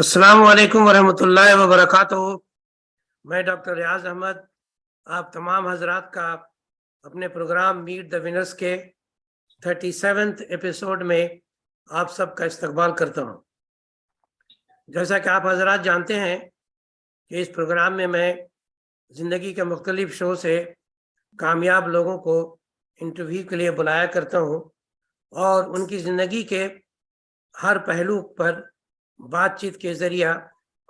अस्सलाम वालेकुम वरहमतुल्लाहि वबरकातुहू। मैं डॉक्टर रियाज अहमद आप तमाम हजरात का अपने प्रोग्राम मीट द विनर्स के 37th एपिसोड में आप सबका इस्तकबाल करता हूँ। जैसा कि आप हजरात जानते हैं कि इस प्रोग्राम में मैं ज़िंदगी के मुख्तलिफ शो से कामयाब लोगों को इंटरव्यू के लिए बुलाया करता हूँ और उनकी ज़िंदगी के हर पहलू पर बातचीत के ज़रिया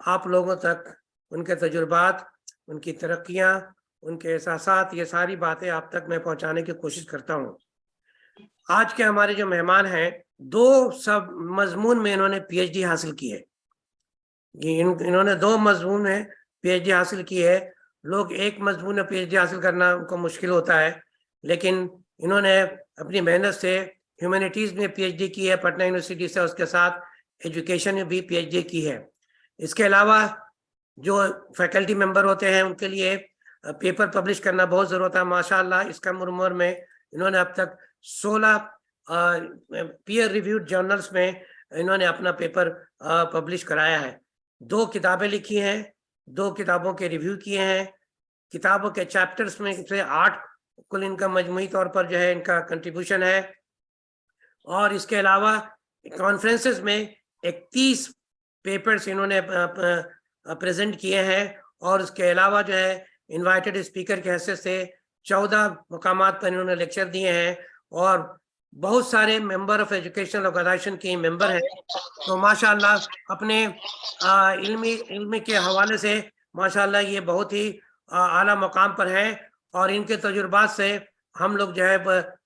आप लोगों तक उनके तजुर्बात, उनकी तरक्कियाँ, उनके एहसासात, ये सारी बातें आप तक मैं पहुँचाने की कोशिश करता हूँ। आज के हमारे जो मेहमान हैं, 2 सब मज़मून में इन्होंने पीएचडी हासिल की है। इन्होंने 2 मज़मून में पीएचडी हासिल की है। लोग एक मज़मून में पीएचडी हासिल करना उनको मुश्किल होता है, लेकिन इन्होंने अपनी मेहनत से ह्यूमैनिटीज़ में पीएचडी की है पटना यूनिवर्सिटी से, उसके साथ एजुकेशन में भी पीएचडी की है। इसके अलावा जो फैकल्टी मेंबर होते हैं उनके लिए पेपर पब्लिश करना बहुत ज़रूरत है। माशाअल्लाह इस कम उम्र में इन्होंने अब तक 16 पीयर रिव्यूड जर्नल्स में इन्होंने अपना पेपर पब्लिश कराया है। 2 किताबें लिखी हैं, 2 किताबों के रिव्यू किए हैं। किताबों के चैप्टर्स में से 8 कुल इनका मजमूई तौर पर जो है इनका कंट्रीब्यूशन है। और इसके अलावा कॉन्फ्रेंसेस में 31 पेपर्स इन्होंने प्रेजेंट किए हैं और उसके अलावा जो है इनवाइटेड स्पीकर की हैसियत से 14 मुकामात पर इन्होंने लेक्चर दिए हैं और बहुत सारे मेंबर ऑफ एजुकेशनल ऑर्गेनाइजेशन के मेंबर हैं। तो माशाअल्लाह अपने इल्म के हवाले से माशाअल्लाह ये बहुत ही आला मकाम पर हैं और इनके तजुर्बात से हम लोग जो है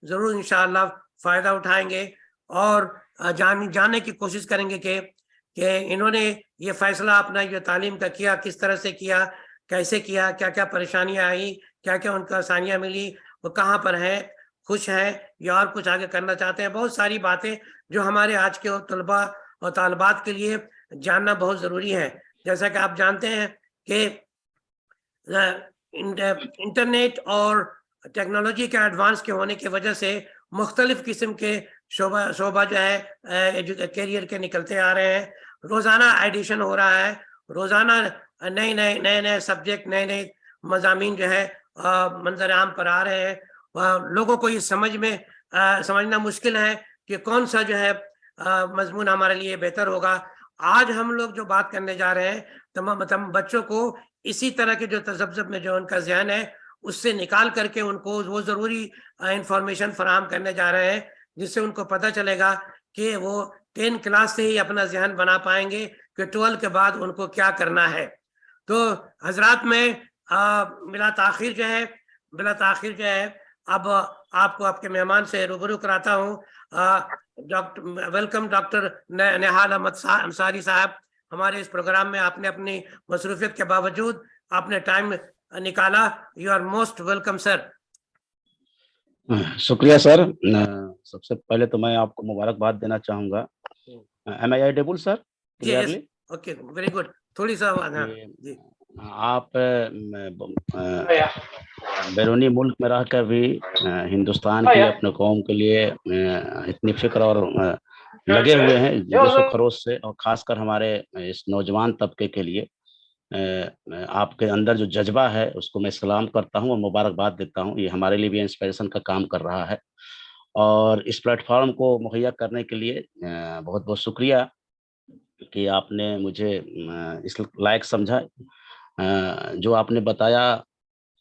ज़रूर इंशाअल्लाह फ़ायदा उठाएंगे और जानने की कोशिश करेंगे कि इन्होंने ये फैसला अपना जो तालीम का किया, किस तरह से किया, कैसे किया, क्या-क्या परेशानियाँ आई, क्या-क्या उनको आसानियाँ मिली, वो कहाँ पर हैं, खुश हैं या और कुछ आगे करना चाहते हैं। बहुत सारी बातें जो हमारे आज के तलबा और तालिबात के लिए जानना बहुत ज़रूरी है। जैसा कि आप जानते हैं कि इंटरनेट और टेक्नोलॉजी के एडवांस के होने की वजह से मुख्तलिफ किस्म के शोबा जो है कैरियर के निकलते आ रहे हैं। रोज़ाना एडिशन हो रहा है, रोज़ाना नए सब्जेक्ट, नए मज़ामीन जो है मंजर आम पर आ रहे हैं। लोगों को ये समझना मुश्किल है कि कौन सा जो है मज़मून हमारे लिए बेहतर होगा। आज हम लोग जो बात करने जा रहे हैं तमाम बच्चों को इसी तरह के जो तज़ब्ज़ुब में जो उनका ज़हन है उससे निकाल करके उनको वो ज़रूरी इंफॉर्मेशन फराहम करने जा रहे हैं जिससे उनको पता चलेगा कि वो 10 क्लास से ही अपना ज़हन बना पाएंगे कि 12 के बाद उनको क्या करना है। तो हजरात में बिला ताख़िर जो है अब आपको आपके मेहमान से रूबरू कराता हूँ। वेलकम डॉक्टर निहाल अहमद अंसारी साहब, हमारे इस प्रोग्राम में आपने अपनी मसरूफियत के बावजूद आपने टाइम निकाला। You are most welcome sir. शुक्रिया सर। सबसे पहले तो मैं आपको मुबारकबाद देना चाहूँगा। Am I audible sir clearly? Okay, very good. थोड़ी सा आवाज। जी, आप बैरूनी मुल्क में रहकर भी हिंदुस्तान के लिए, अपने कौम के लिए इतनी फिक्र और लगे हुए हैं जोश व खरोश से, और ख़ासकर हमारे इस नौजवान तबके के लिए आपके अंदर जो जज्बा है उसको मैं सलाम करता हूँ और मुबारकबाद देता हूँ। ये हमारे लिए भी इंस्पिरेशन का काम कर रहा है और इस प्लेटफॉर्म को मुहैया करने के लिए बहुत बहुत शुक्रिया कि आपने मुझे इस लायक समझा। जो आपने बताया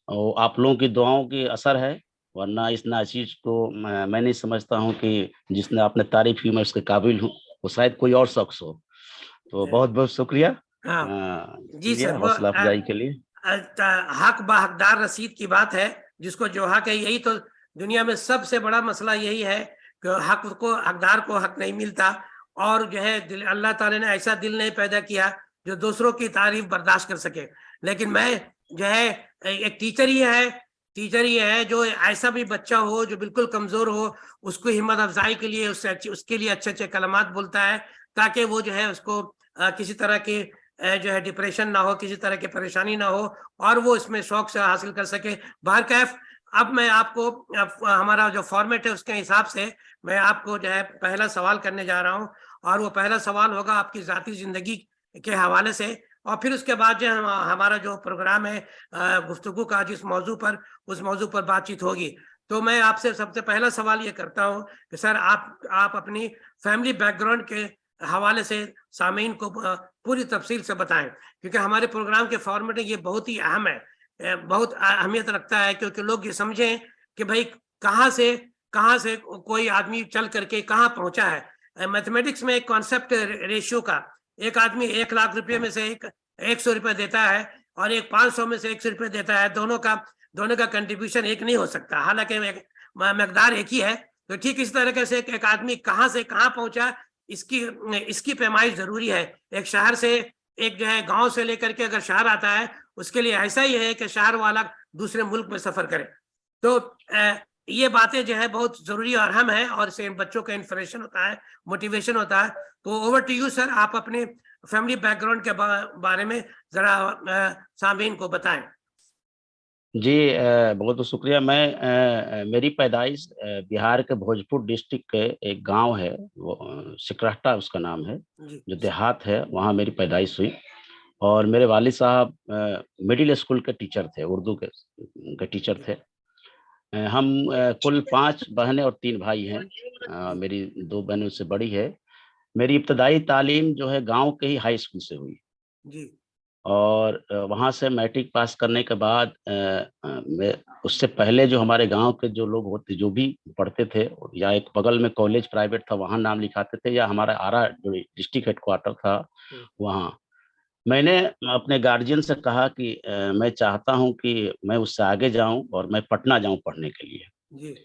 वो आप लोगों की दुआओं की असर है, वरना इस नाचीज़ को मैं नहीं समझता हूँ कि जिसने आपने तारीफ की मैं उसके काबिल हूँ, वो शायद कोई और शख्स हो। तो बहुत बहुत शुक्रिया जी सर, हौसला अफजाई के लिए। हक बा हकदार रसीद की बात है। जिसको जो हक है, यही तो दुनिया में सबसे बड़ा मसला यही है कि हकदार को हक नहीं मिलता और जो है अल्लाह ताला ने ऐसा दिल नहीं पैदा किया जो दूसरों की तारीफ बर्दाश्त कर सके। लेकिन मैं जो है एक टीचर ही है जो ऐसा भी बच्चा हो जो बिल्कुल कमजोर हो, उसको हिम्मत अफजाई के लिए उसके लिए अच्छे अच्छे कलमात बोलता है ताकि वो जो है उसको किसी तरह की जो है डिप्रेशन ना हो, किसी तरह की परेशानी ना हो और वो इसमें शौक से हासिल कर सके। बहरकैफ अब मैं आपको हमारा जो फॉर्मेट है उसके हिसाब से मैं आपको जो है पहला सवाल करने जा रहा हूँ और वो पहला सवाल होगा आपकी ज़ाती ज़िंदगी के हवाले से, और फिर उसके बाद जो हमारा जो प्रोग्राम है गुफ्तगू का जिस मौजू पर, उस मौजू पर बातचीत होगी। तो मैं आपसे सबसे पहला सवाल ये करता हूँ कि सर आप अपनी फैमिली बैकग्राउंड के हवाले से सामीन को पूरी तफसील से बताएं, क्योंकि हमारे प्रोग्राम के फॉर्मेट में ये बहुत ही अहम है, बहुत अहमियत रखता है, क्योंकि लोग ये समझें कि भाई कहाँ से कोई आदमी चल करके कहाँ पहुंचा है। मैथमेटिक्स में एक कॉन्सेप्ट रेशियो का, एक आदमी 1 लाख रुपए में से 100 रुपए देता है और एक 500 में से 100 रुपए देता है, दोनों का कंट्रीब्यूशन एक नहीं हो सकता, हालांकि मकदार एक ही है। तो ठीक इस तरीके से एक आदमी कहाँ से कहाँ पहुंचा, इसकी पैमाइश जरूरी है। एक शहर से, एक जो है गांव से लेकर के अगर शहर आता है, उसके लिए ऐसा ही है कि शहर वाला दूसरे मुल्क में सफर करे। तो ये बातें जो है बहुत जरूरी और अहम है, और इससे बच्चों का इंस्पिरेशन होता है, मोटिवेशन होता है। तो ओवर टू यू सर, आप अपने फैमिली बैकग्राउंड के बारे में जरा सामीन को बताएं। जी बहुत बहुत शुक्रिया। मेरी पैदाइश बिहार के भोजपुर डिस्ट्रिक्ट के एक गांव है, वो सिकरहटा उसका नाम है, जी जो देहात है, वहाँ मेरी पैदाइश हुई। और मेरे वालिद साहब मिडिल स्कूल के टीचर थे, उर्दू के टीचर थे। हम कुल 5 बहनें और 3 भाई हैं। मेरी 2 बहनें उससे बड़ी है। मेरी इब्तदाई तालीम जो है गांव के ही हाई स्कूल से हुई, जी और वहाँ से मैट्रिक पास करने के बाद मैं, उससे पहले जो हमारे गांव के जो लोग होते, जो भी पढ़ते थे, या एक बगल में कॉलेज प्राइवेट था, वहाँ नाम लिखाते थे, या हमारा आरा जो डिस्ट्रिक्ट हेडक्वार्टर था वहाँ। मैंने अपने गार्जियन से कहा कि मैं चाहता हूँ कि मैं उससे आगे जाऊँ और मैं पटना जाऊँ पढ़ने के लिए। जी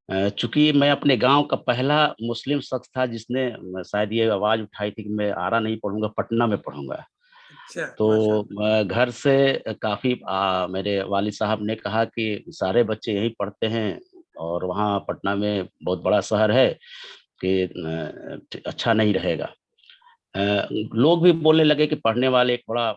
चूँकि मैं अपने गाँव का पहला मुस्लिम शख्स था जिसने शायद ये आवाज़ उठाई थी कि मैं आरा नहीं पढ़ूँगा, पटना में पढ़ूँगा। अच्छा, तो माशाल्लाह। घर से काफ़ी मेरे वालिद साहब ने कहा कि सारे बच्चे यहीं पढ़ते हैं, और वहाँ पटना में बहुत बड़ा शहर है कि अच्छा नहीं रहेगा। लोग भी बोलने लगे कि पढ़ने वाले, एक बड़ा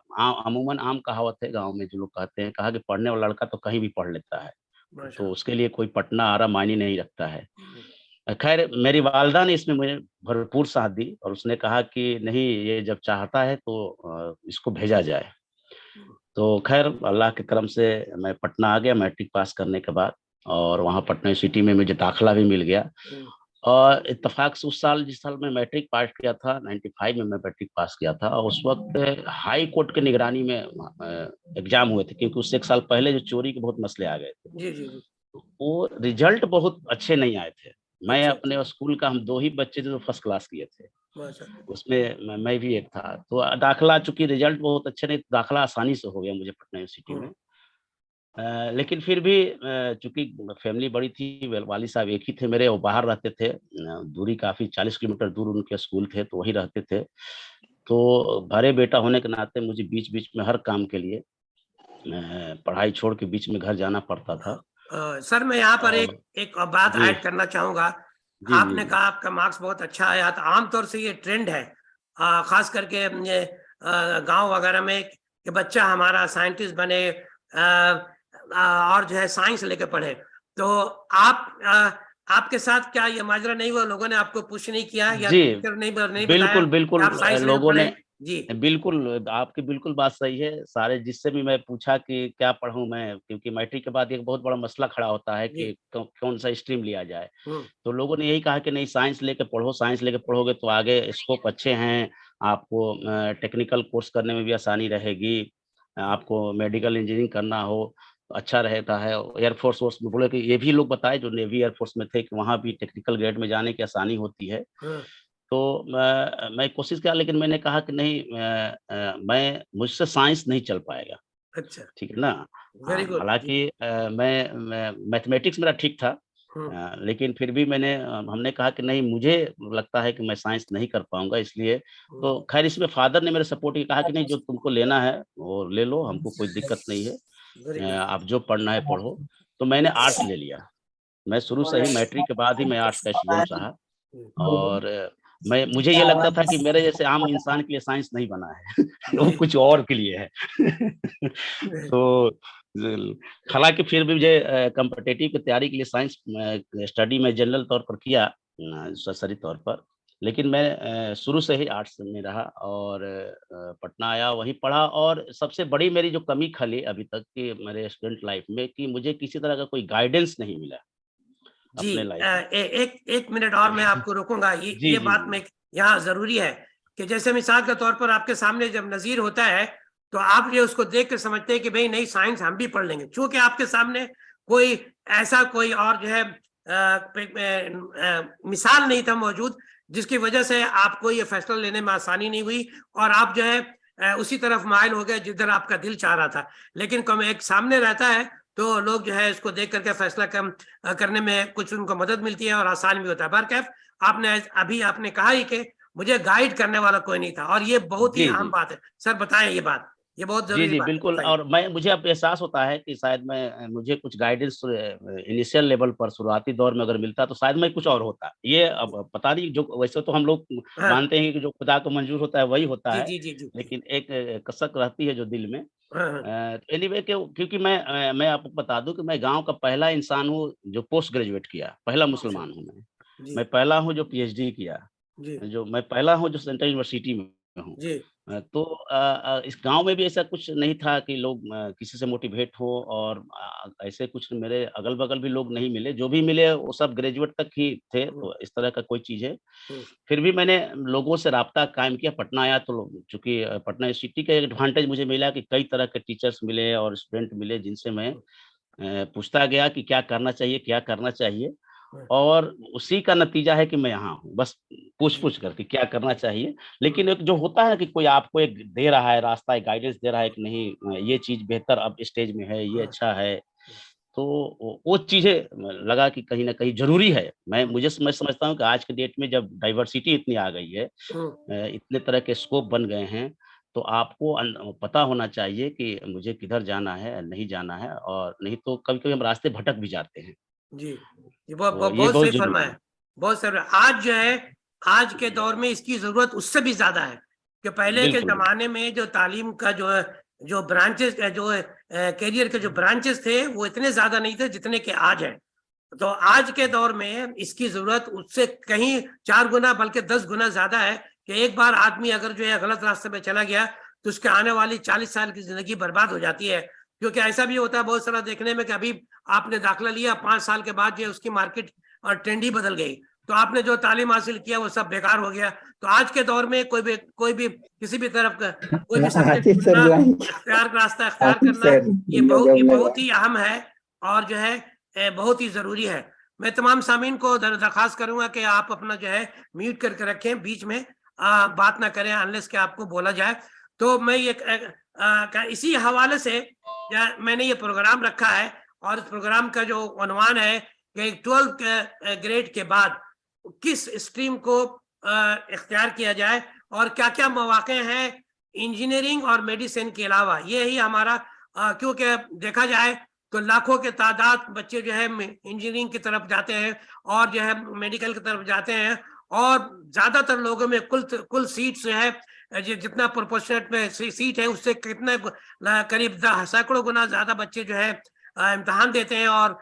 अमूमन आम कहावत है गाँव में, जो लोग कहते हैं, कहा कि पढ़ने वाला लड़का तो कहीं भी पढ़ लेता है, तो माशाल्लाह। उसके लिए कोई पटना आरा मायने नहीं रखता है। हम्म, खैर मेरी वालिदा ने इसमें मुझे भरपूर साथ दी, और उसने कहा कि नहीं, ये जब चाहता है तो इसको भेजा जाए। तो खैर अल्लाह के करम से मैं पटना आ गया मैट्रिक पास करने के बाद, और वहाँ पटना यूनिवर्सिटी में मुझे दाखिला भी मिल गया। हम्म, और इत्तेफाक से उस साल, जिस साल मैं मैट्रिक पास किया था, 95 में मैं मैट्रिक पास किया था, और उस वक्त हाई कोर्ट की निगरानी में एग्जाम हुए थे, क्योंकि उससे 1 साल पहले जो चोरी के बहुत मसले आ गए थे। जी जी जी। वो रिजल्ट बहुत अच्छे नहीं आए थे। मैं अच्छा अच्छा। अपने स्कूल का, हम 2 ही बच्चे थे जो फर्स्ट क्लास किए थे, माशाल्लाह। उसमें मैं भी एक था। तो दाखिला, चूँकि रिजल्ट बहुत अच्छे नहीं, दाखिला आसानी से हो गया मुझे पटना यूनिवर्सिटी में। हम्म, लेकिन फिर भी चूँकि फैमिली बड़ी थी, वालिद साहब एक ही थे मेरे, वो बाहर रहते थे, दूरी काफ़ी 40 किलोमीटर दूर उनके स्कूल थे, तो वहीं रहते थे। तो बड़े बेटा होने के नाते मुझे बीच-बीच में हर काम के लिए पढ़ाई छोड़ के बीच में घर जाना पड़ता था। सर मैं यहाँ पर एक और एक बात जी, ऐड करना चाहूंगा। जी, जी, आपने जी। कहा आपका मार्क्स बहुत अच्छा आया, तो आमतौर से ये ट्रेंड है खास करके ये गांव वगैरह में, कि बच्चा हमारा साइंटिस्ट बने, और जो है साइंस लेके पढ़े। तो आपके साथ क्या ये माजरा नहीं हुआ, लोगों ने आपको पुश नहीं किया, या जी, टीचर नहीं बताया बिल्कुल, कि बिल्कुल आप साइंस लेके लोगों पढ़े? ने जी बिल्कुल, आपकी बिल्कुल बात सही है। सारे जिससे भी मैं पूछा कि क्या पढ़ूँ मैं? क्योंकि मैट्रिक के बाद एक बहुत बड़ा मसला खड़ा होता है जी। कि कौन-सा स्ट्रीम लिया जाए। हम्म तो लोगों ने यही कहा कि नहीं, साइंस लेके पढ़ो, साइंस लेके पढ़ोगे तो आगे स्कोप अच्छे हैं, आपको टेक्निकल कोर्स करने में भी आसानी रहेगी, आपको मेडिकल इंजीनियरिंग करना हो, तो अच्छा रहता है। एयर फोर्स वोर्स में बोले कि ये भी लोग बताए जो नेवी एयर फोर्स में थे, कि वहाँ भी टेक्निकल ग्रेड में जाने की आसानी होती है। हाँ, तो मैं कोशिश किया, लेकिन मैंने कहा कि नहीं, मुझसे साइंस नहीं चल पाएगा, अच्छा। ठीक है ना? वेरी हाँ, गुड जी। हालाँकि मैं मैथमेटिक्स मेरा ठीक था, हम्म लेकिन फिर भी हमने कहा कि नहीं, मुझे लगता है कि मैं साइंस नहीं कर पाऊँगा, इसलिए हम्म, तो खैर इसमें फ़ादर ने मेरे सपोर्ट किया, कहा कि नहीं, जो तुमको लेना है वो ले लो, हमको कोई दिक्कत नहीं है। Very good. आप जो पढ़ना है पढ़ो। तो मैंने आर्ट्स ले लिया। मैं शुरू से ही मैट्रिक के बाद ही मैं आर्ट्स का स्टूडेंट रहा। और मैं मुझे ये लगता था कि मेरे जैसे आम इंसान के लिए साइंस नहीं बना है वो जी कुछ और के लिए है तो हालांकि फिर भी मुझे कॉम्पिटिटिव की तैयारी के लिए साइंस स्टडी में जनरल तौर पर किया, सरसरी तौर पर। लेकिन मैं शुरू से ही आर्ट्स में रहा और पटना आया, वहीं पढ़ा। और सबसे बड़ी मेरी जो कमी खली अभी तक की मेरे स्टूडेंट लाइफ में कि मुझे किसी तरह का कोई गाइडेंस नहीं मिला जी अपने लाइफ में। एक मिनट और मैं आपको रोकूंगा। जी, ये जी, बात जी। में यहाँ जरूरी है कि जैसे मिसाल के तौर पर आपके सामने जब नजीर होता है तो आप ये उसको देख के समझते हैं कि भाई नहीं, साइंस हम भी पढ़ लेंगे। चूंकि आपके सामने कोई ऐसा कोई और जो है मिसाल नहीं था मौजूद, जिसकी वजह से आपको ये फैसला लेने में आसानी नहीं हुई और आप जो है उसी तरफ माइल हो गए जिधर आपका दिल चाह रहा था। लेकिन कम एक सामने रहता है तो लोग जो है इसको देख करके फैसला करने में कुछ उनको मदद मिलती है और आसान भी होता है। बहरकैफ आपने कहा ही कि मुझे गाइड करने वाला कोई नहीं था, और ये बहुत ही जी, अहम जी। बात है। सर बताएं ये बात, ये बहुत जी, जरूरी जी, बात है, बिल्कुल। बताइए। और मुझे अब एहसास होता है कि शायद मैं मुझे कुछ गाइडेंस इनिशियल लेवल पर शुरुआती दौर में अगर मिलता तो शायद मैं कुछ और होता। ये अब पता नहीं, जो वैसे तो हम लोग हाँ मानते हैं कि जो खुदा को मंजूर होता है वही होता जी है, जी जी जी जी। लेकिन एक कसक रहती है जो दिल में। हाँ हाँ एनीवे क्योंकि मैं आपको बता दूँ कि मैं गाँव का पहला इंसान हूँ जो पोस्ट ग्रेजुएट किया, पहला अच्छा, मुसलमान हूँ मैं। जी मैं पहला हूँ जो पीएचडी किया। जी जो मैं पहला हूँ जो सेंट्रल यूनिवर्सिटी में हूँ। जी तो इस गाँव में भी ऐसा कुछ नहीं था कि लोग किसी से मोटिवेट हो, और ऐसे कुछ मेरे अगल-बगल भी लोग नहीं मिले, जो भी मिले वो सब ग्रेजुएट तक ही थे, हम्म, तो इस तरह का कोई चीज़ है। हम्म, फिर भी मैंने लोगों से राब्ता कायम किया, पटना आया तो चूँकि पटना यूनिवर्सिटी का एडवांटेज मुझे मिला कि कई तरह के टीचर्स मिले और स्टूडेंट मिले जिनसे मैं पूछता गया कि क्या करना चाहिए, क्या करना चाहिए? हम्म, और उसी का नतीजा है कि मैं यहाँ हूँ, बस जी पूछ-पूछ कर के क्या करना चाहिए। हम्म, लेकिन एक जो होता है ना कि कोई आपको एक दे रहा है रास्ता, एक गाइडेंस दे रहा है कि नहीं, ये चीज़ बेहतर अब स्टेज में है, ये हाँ, अच्छा है। हम्म, तो वो चीज़ें लगा कि कहीं न कहीं ज़रूरी है। हम्म, मैं समझता हूँ कि आज के डेट में जब डाइवर्सिटी इतनी आ गई है, हम्म, इतने तरह के स्कोप बन गए हैं, तो आपको पता होना चाहिए कि मुझे किधर जाना है, नहीं जाना है, और नहीं तो कभी-कभी हम रास्ते भटक भी जाते हैं। जी ये बहुत तो बहुत ये बहुत बहुत सही ज़रूरी फरमाया, है। बहुत सही। आज जो है, आज के दौर में इसकी जरूरत उससे भी ज्यादा है कि पहले के बिल्कुल, बिल्कुल। जमाने में जो तालीम का जो है, जो ब्रांचेस, जो करियर के जो ब्रांचेस थे वो इतने ज्यादा नहीं थे जितने के आज हैं। तो आज के दौर में इसकी जरूरत उससे कहीं 4 गुना बल्कि 10 गुना ज्यादा है कि एक बार आदमी अगर जो है गलत रास्ते पे चला गया तो उसके आने वाली 40 साल की जिंदगी बर्बाद हो जाती है। क्योंकि ऐसा भी होता है बहुत सारा देखने में कि अभी आपने दाखिला लिया, 5 साल के बाद जो है उसकी मार्केट और ट्रेंड ही बदल गई, तो आपने जो तालीम हासिल किया वो सब बेकार हो गया। तो आज के दौर में कोई भी किसी भी तरफ का कोई भी सब्जेक्ट आतिफ सर चुनना, जो है, रास्ता इख्तियार आतिफ करना, सर ये जवाब लगा। बहुत ही अहम है और जो है बहुत ही जरूरी है। मैं तमाम सामीन को दरखास्त करूंगा कि आप अपना जो है म्यूट करके रखें, बीच में बात ना करें अनलेस कि आपको बोला जाए। तो मैं ये इसी हवाले से मैंने ये प्रोग्राम रखा है, और इस प्रोग्राम का जो उन्वान है कि 12th ग्रेड के बाद किस स्ट्रीम को इख्तियार किया जाए और क्या क्या मौके हैं इंजीनियरिंग और मेडिसिन के अलावा। ये ही हमारा क्योंकि देखा जाए तो लाखों के तादाद बच्चे जो है इंजीनियरिंग की तरफ जाते हैं और जो है मेडिकल की तरफ जाते हैं, और ज्यादातर लोगों में कुल सीट जो है जितना प्रोपोर्शनेट में सीट है उससे कितने करीब सैकड़ों गुना ज्यादा बच्चे जो है इम्तहान देते हैं, और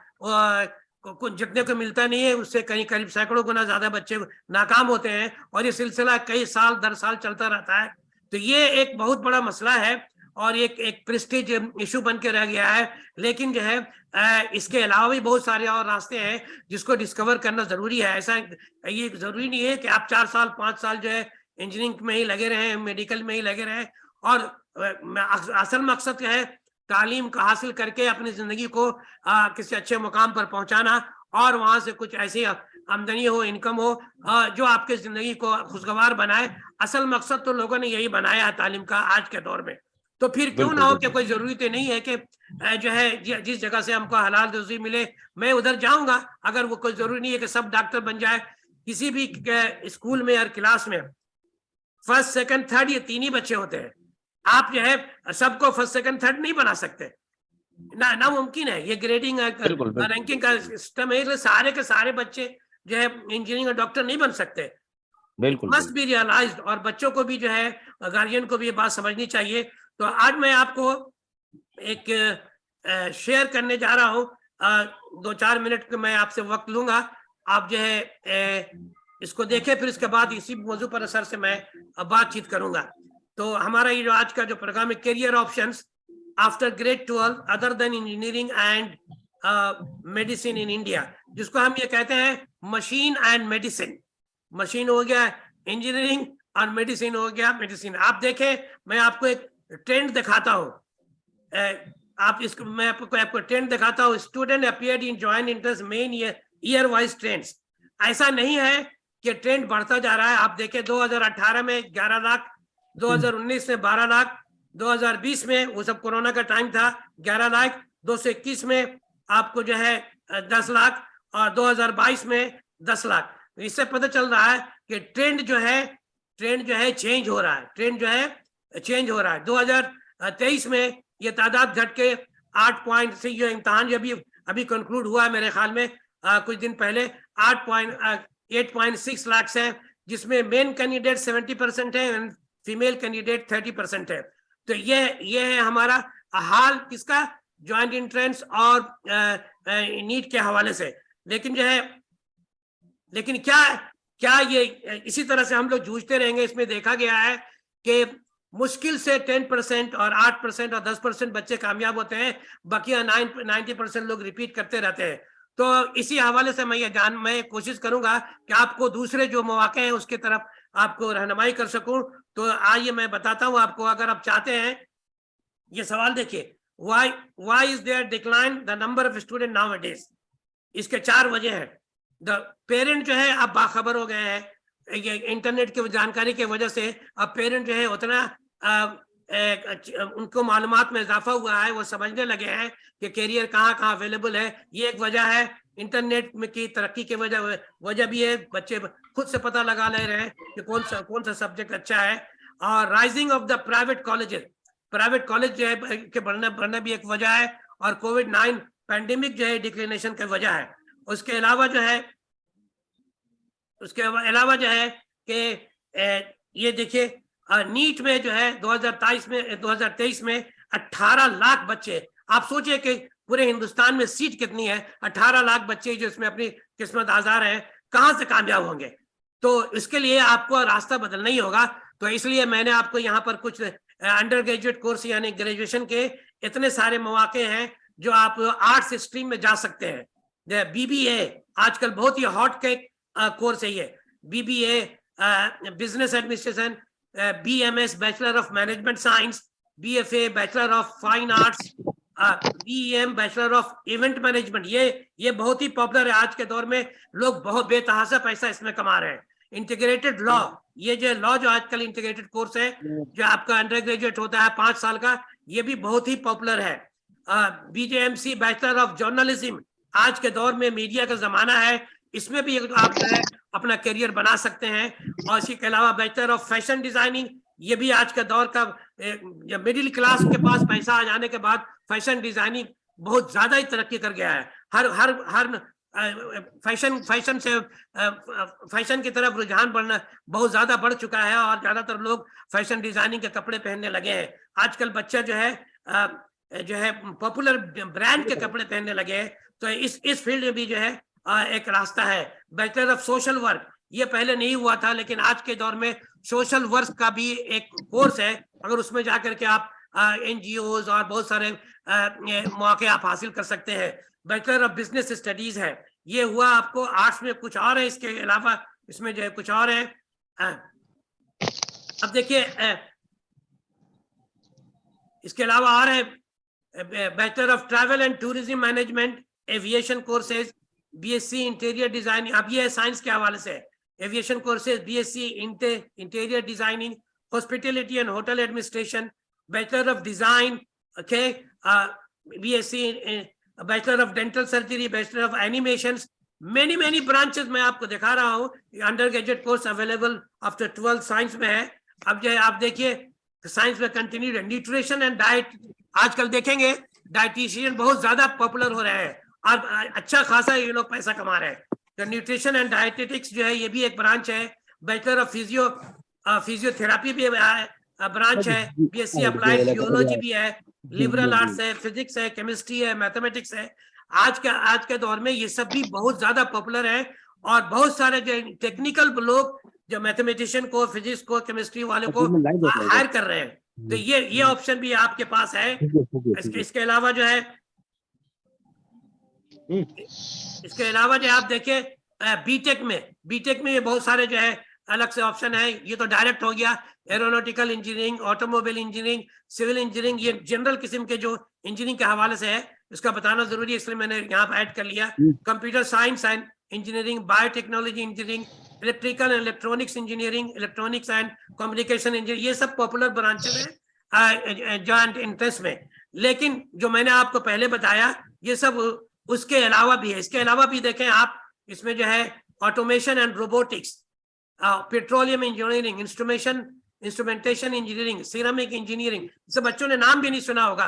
कुछ जितने को मिलता नहीं है उससे कहीं करीब सैकड़ों गुना ज्यादा बच्चे नाकाम होते हैं, और ये सिलसिला कई साल दर साल चलता रहता है। तो ये एक बहुत बड़ा मसला है और एक प्रेस्टीज इशू बन के रह गया है। लेकिन जो है इसके अलावा भी बहुत सारे और रास्ते हैं जिसको डिस्कवर करना जरूरी है। ऐसा ये जरूरी नहीं है कि आप 4 साल 5 साल जो है इंजीनियरिंग में ही लगे रहे, मेडिकल में ही लगे रहे, और असल मकसद है तालीम का हासिल करके अपनी जिंदगी को किसी अच्छे मुकाम पर पहुंचाना, और वहां से कुछ ऐसी आमदनी हो, इनकम हो जो आपके जिंदगी को खुशगवार बनाए। असल मकसद तो लोगों ने यही बनाया है तालीम का आज के दौर में। तो फिर क्यों ना बिल्कुल, हो कि बिल्कुल। कोई जरूरी तो नहीं है कि जो है जिस जगह से हमको हलाल रोजी मिले मैं उधर जाऊंगा। अगर वो कोई जरूरी नहीं है कि सब डॉक्टर बन जाए। किसी भी स्कूल में और क्लास में फर्स्ट सेकंड थर्ड ये 3 ही बच्चे होते हैं। आप जो है सबको फर्स्ट सेकंड थर्ड नहीं बना सकते, ना ना मुमकिन है। ये ग्रेडिंग बिल्कुल, बिल्कुल। रैंकिंग का सिस्टम है, इसलिए सारे के सारे बच्चे जो है इंजीनियरिंग और डॉक्टर नहीं बन सकते। इट बिल्कुल, मस्ट बिल्कुल। बी रियलाइज्ड, और बच्चों को भी जो है गार्जियन को भी ये बात समझनी चाहिए। तो आज मैं आपको एक शेयर करने जा रहा हूँ, 2-4 मिनट का मैं आपसे वक्त लूंगा। आप जो है इसको देखें, फिर इसके बाद इसी मौजू पर असर से मैं अब बातचीत करूंगा। तो हमारा ये जो आज का जो प्रोग्राम है, career options after grade 12 other than engineering and medicine in India, जिसको हम ये कहते हैं मशीन एंड मेडिसिन। मशीन हो गया इंजीनियरिंग और मेडिसिन हो गया मेडिसिन। आप देखें, मैं आपको एक ट्रेंड दिखाता हूँ, आप इसको मैं आपको ट्रेंड दिखाता हूँ। Student appeared in joint interest main year wise trends. ऐसा नहीं है कि ट्रेंड बढ़ता जा रहा है। आप देखें 2018 में 11 लाख, 2019 में 12 लाख, 2020 में वो सब कोरोना का टाइम था 11 लाख, 2021 में आपको जो है 10 लाख और 2022 में 10 लाख। इससे पता चल रहा है कि ट्रेंड जो है चेंज हो रहा है। ट्रेंड जो है चेंज हो रहा है। 2023 में ये तादाद घट के 8 पॉइंट से, ये इम्तहान जो अभी कंक्लूड हुआ है मेरे ख्याल में कुछ दिन पहले, 8.6 लाख है, जिसमें मेन कैंडिडेट 70% है, फीमेल कैंडिडेट 30% है। तो ये है हमारा हाल किसका, ज्वाइंट एंट्रेंस और नीट के हवाले से। लेकिन क्या ये इसी तरह से हम लोग जूझते रहेंगे? इसमें देखा गया है कि मुश्किल से 10% और 8% और 10% बच्चे कामयाब होते हैं, बाकी 90% लोग रिपीट करते रहते हैं। तो इसी हवाले से मैं कोशिश करूंगा कि आपको दूसरे जो मौके हैं उसके तरफ आपको रहनुमाई कर सकूं। तो आइए मैं बताता हूं आपको, अगर आप चाहते हैं। ये सवाल देखिए, why is there decline the number of student nowadays? इसके 4 वजह हैं। द पेरेंट जो है अब बाखबर हो गए हैं, ये इंटरनेट की जानकारी की वजह से अब पेरेंट जो है उतना उनको मालूमात में इजाफा हुआ है, वो समझने लगे हैं कि कैरियर कहाँ अवेलेबल है। ये एक वजह है। इंटरनेट में की तरक्की की वजह भी है, बच्चे खुद से पता लगा ले रहे हैं कि कौन सा सब्जेक्ट अच्छा है। और rising of the private college जो है के बढ़ना भी एक वजह है, और कोविड-19 पैंडेमिक जो है डिक्लिनेशन की वजह है। उसके अलावा जो है कि ये देखिए नीट में जो है 2023 में 18 लाख बच्चे, आप सोचिए कि पूरे हिंदुस्तान में सीट कितनी है, 18 लाख बच्चे जो इसमें अपनी किस्मत आज़ार हैं, कहां से कामयाब होंगे? तो इसके लिए आपको रास्ता बदलना ही होगा। तो इसलिए मैंने आपको यहाँ पर कुछ अंडर ग्रेजुएट कोर्स यानी ग्रेजुएशन के इतने सारे मौके हैं जो आप आर्ट्स स्ट्रीम में जा सकते हैं। BBA आजकल बहुत ही हॉट के कोर्स है ये। BBA business administration, BMS bachelor of management science, BFA bachelor of fine arts, BEM bachelor of event management. ये बहुत ही पॉपुलर है आज के दौर में, लोग बहुत बेतहाशा पैसा इसमें कमा रहे हैं। इंटीग्रेटेड लॉ, ये जो आजकल इंटीग्रेटेड कोर्स है जो आपका अंडर ग्रेजुएट होता है 5 साल का, ये भी बहुत ही पॉपुलर है। BJMC बैचलर ऑफ जर्नलिज्म, आज के दौर में मीडिया का जमाना है, इसमें भी आप अपना करियर बना सकते हैं। और इसके अलावा बैचलर ऑफ फैशन डिजाइनिंग, ये भी आज के दौर का, मिडिल क्लास के पास पैसा आ जाने के बाद फैशन डिजाइनिंग बहुत ज्यादा ही तरक्की कर गया है। हर फैशन की तरफ रुझान बहुत ज्यादा बढ़ चुका है, और ज्यादातर लोग फैशन डिजाइनिंग के कपड़े पहनने लगे हैं। आजकल बच्चा जो है पॉपुलर ब्रांड के कपड़े पहनने लगे हैं। तो इस फील्ड में भी जो है एक रास्ता है। बैचलर ऑफ सोशल वर्क, ये पहले नहीं हुआ था, लेकिन आज के दौर में सोशल वर्क का भी एक कोर्स है। अगर उसमें जाकर के आप NGOs और बहुत सारे मौके आप हासिल कर सकते हैं। बैचलर ऑफ बिजनेस स्टडीज है, ये हुआ आपको आर्ट्स में। कुछ और है इसके अलावा, इसमें जो है कुछ और है। अब देखिए इसके अलावा और है bachelor of travel and tourism management, aviation courses, BSc interior designing. अब ये साइंस के हवाले से aviation courses, BSc interior designing, hospitality and hotel administration, bachelor of design, okay, BSc bachelor of dental surgery, bachelor of animation, many branches मैं आपको दिखा रहा हूँ। Under graduate course available after 12 science में है। अब जो है आप देखिए साइंस में कंटिन्यू है। न्यूट्रिशन एंड डाइट, आजकल देखेंगे डाइटिशियन बहुत ज्यादा पॉपुलर हो रहे हैं और अच्छा खासा ये लोग पैसा कमा रहे हैं। तो न्यूट्रिशन एंड डाइटेटिक्स जो है ये भी एक ब्रांच है। बैचलर ऑफ फिजियोथेरापी भी ब्रांच है। BSc अप्लाइड जियोलॉजी भी है, लिबरल आर्ट्स है, फिजिक्स है, केमिस्ट्री है, मैथमेटिक्स है। आज के दौर में ये सब भी बहुत ज्यादा पॉपुलर है और बहुत सारे जो टेक्निकल लोग जो मैथमेटिशियन को, फिजिक्स को, केमिस्ट्री वालों को हायर कर रहे हैं। तो ये ऑप्शन भी आपके पास है। इसके अलावा जो है, इसके अलावा जो आप देखें बीटेक में ये बहुत सारे जो है अलग से ऑप्शन है। ये तो डायरेक्ट हो गया, aeronautical engineering, automobile engineering, civil engineering, ये जनरल किस्म के जो इंजीनियरिंग के हवाले से है, इसका बताना जरूरी है, इसलिए मैंने यहाँ पर ऐड कर लिया। Computer science and engineering, biotechnology engineering, electrical and electronics engineering, electronics and communication engineering, ये सब पॉपुलर ब्रांचेस है जॉइंट इंट्रेंस में। लेकिन जो मैंने आपको पहले बताया ये सब उसके अलावा भी है। इसके अलावा भी देखें आप, इसमें जो है automation and robotics, petroleum engineering, instrumentation engineering, ceramic engineering, सब बच्चों ने नाम भी नहीं सुना होगा।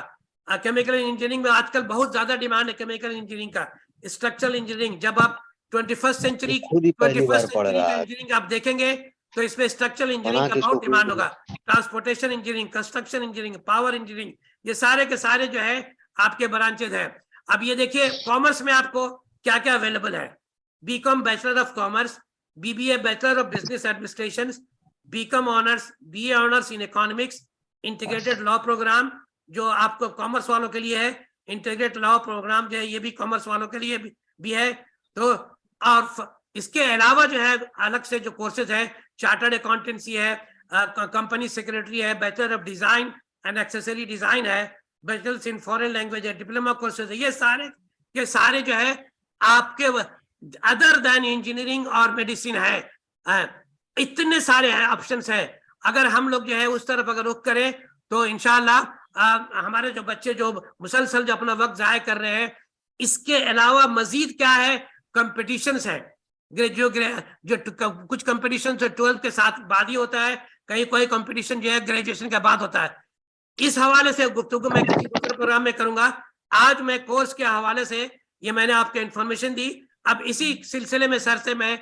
केमिकल इंजीनियरिंग में आजकल बहुत ज्यादा डिमांड है केमिकल इंजीनियरिंग का। स्ट्रक्चरल इंजीनियरिंग, जब आप 21st सेंचुरी इंजीनियरिंग आप देखेंगे तो इसमें स्ट्रक्चरल इंजीनियरिंग का बहुत डिमांड होगा। Transportation engineering, construction engineering, power engineering, ये सारे के सारे जो है आपके ब्रांचेज है। अब ये देखिए कॉमर्स में आपको क्या क्या अवेलेबल है। BCom bachelor of commerce, BBA bachelor of business administration, BCom honours, BA honours in economics, integrated law programme जो आपको कॉमर्स वालों के लिए है, इंटीग्रेटेड लॉ प्रोग्राम जो है ये भी कॉमर्स वालों के लिए भी है। तो और इसके अलावा जो है अलग से जो कोर्सेज है, चार्टर्ड अकाउंटेंसी है, कंपनी सेक्रेटरी है, bachelor of design and accessory design है, बैचलर्स इन फॉरेन लैंग्वेज है, डिप्लोमा कोर्सेज है, ये सारे जो है आपके अदर देन इंजीनियरिंग और मेडिसिन है। इतने सारे ऑप्शंस है। अगर हम लोग जो है उस तरफ अगर रुख करें तो इंशाल्लाह हमारे जो बच्चे जो मुसलसल जो अपना वक्त जाया कर रहे हैं, इसके अलावा मजीद क्या है, कंपटीशंस है। जो कुछ कंपटीशन 12th के साथ बाद ही होता है, कहीं कोई कंपटीशन जो है ग्रेजुएशन के बाद होता है। इस हवाले से गुफ्तगू मैं किसी दूसरे प्रोग्राम में करूंगा। आज मैं कोर्स के हवाले से ये मैंने आपको इंफॉर्मेशन दी। अब इसी सिलसिले में सर से मैं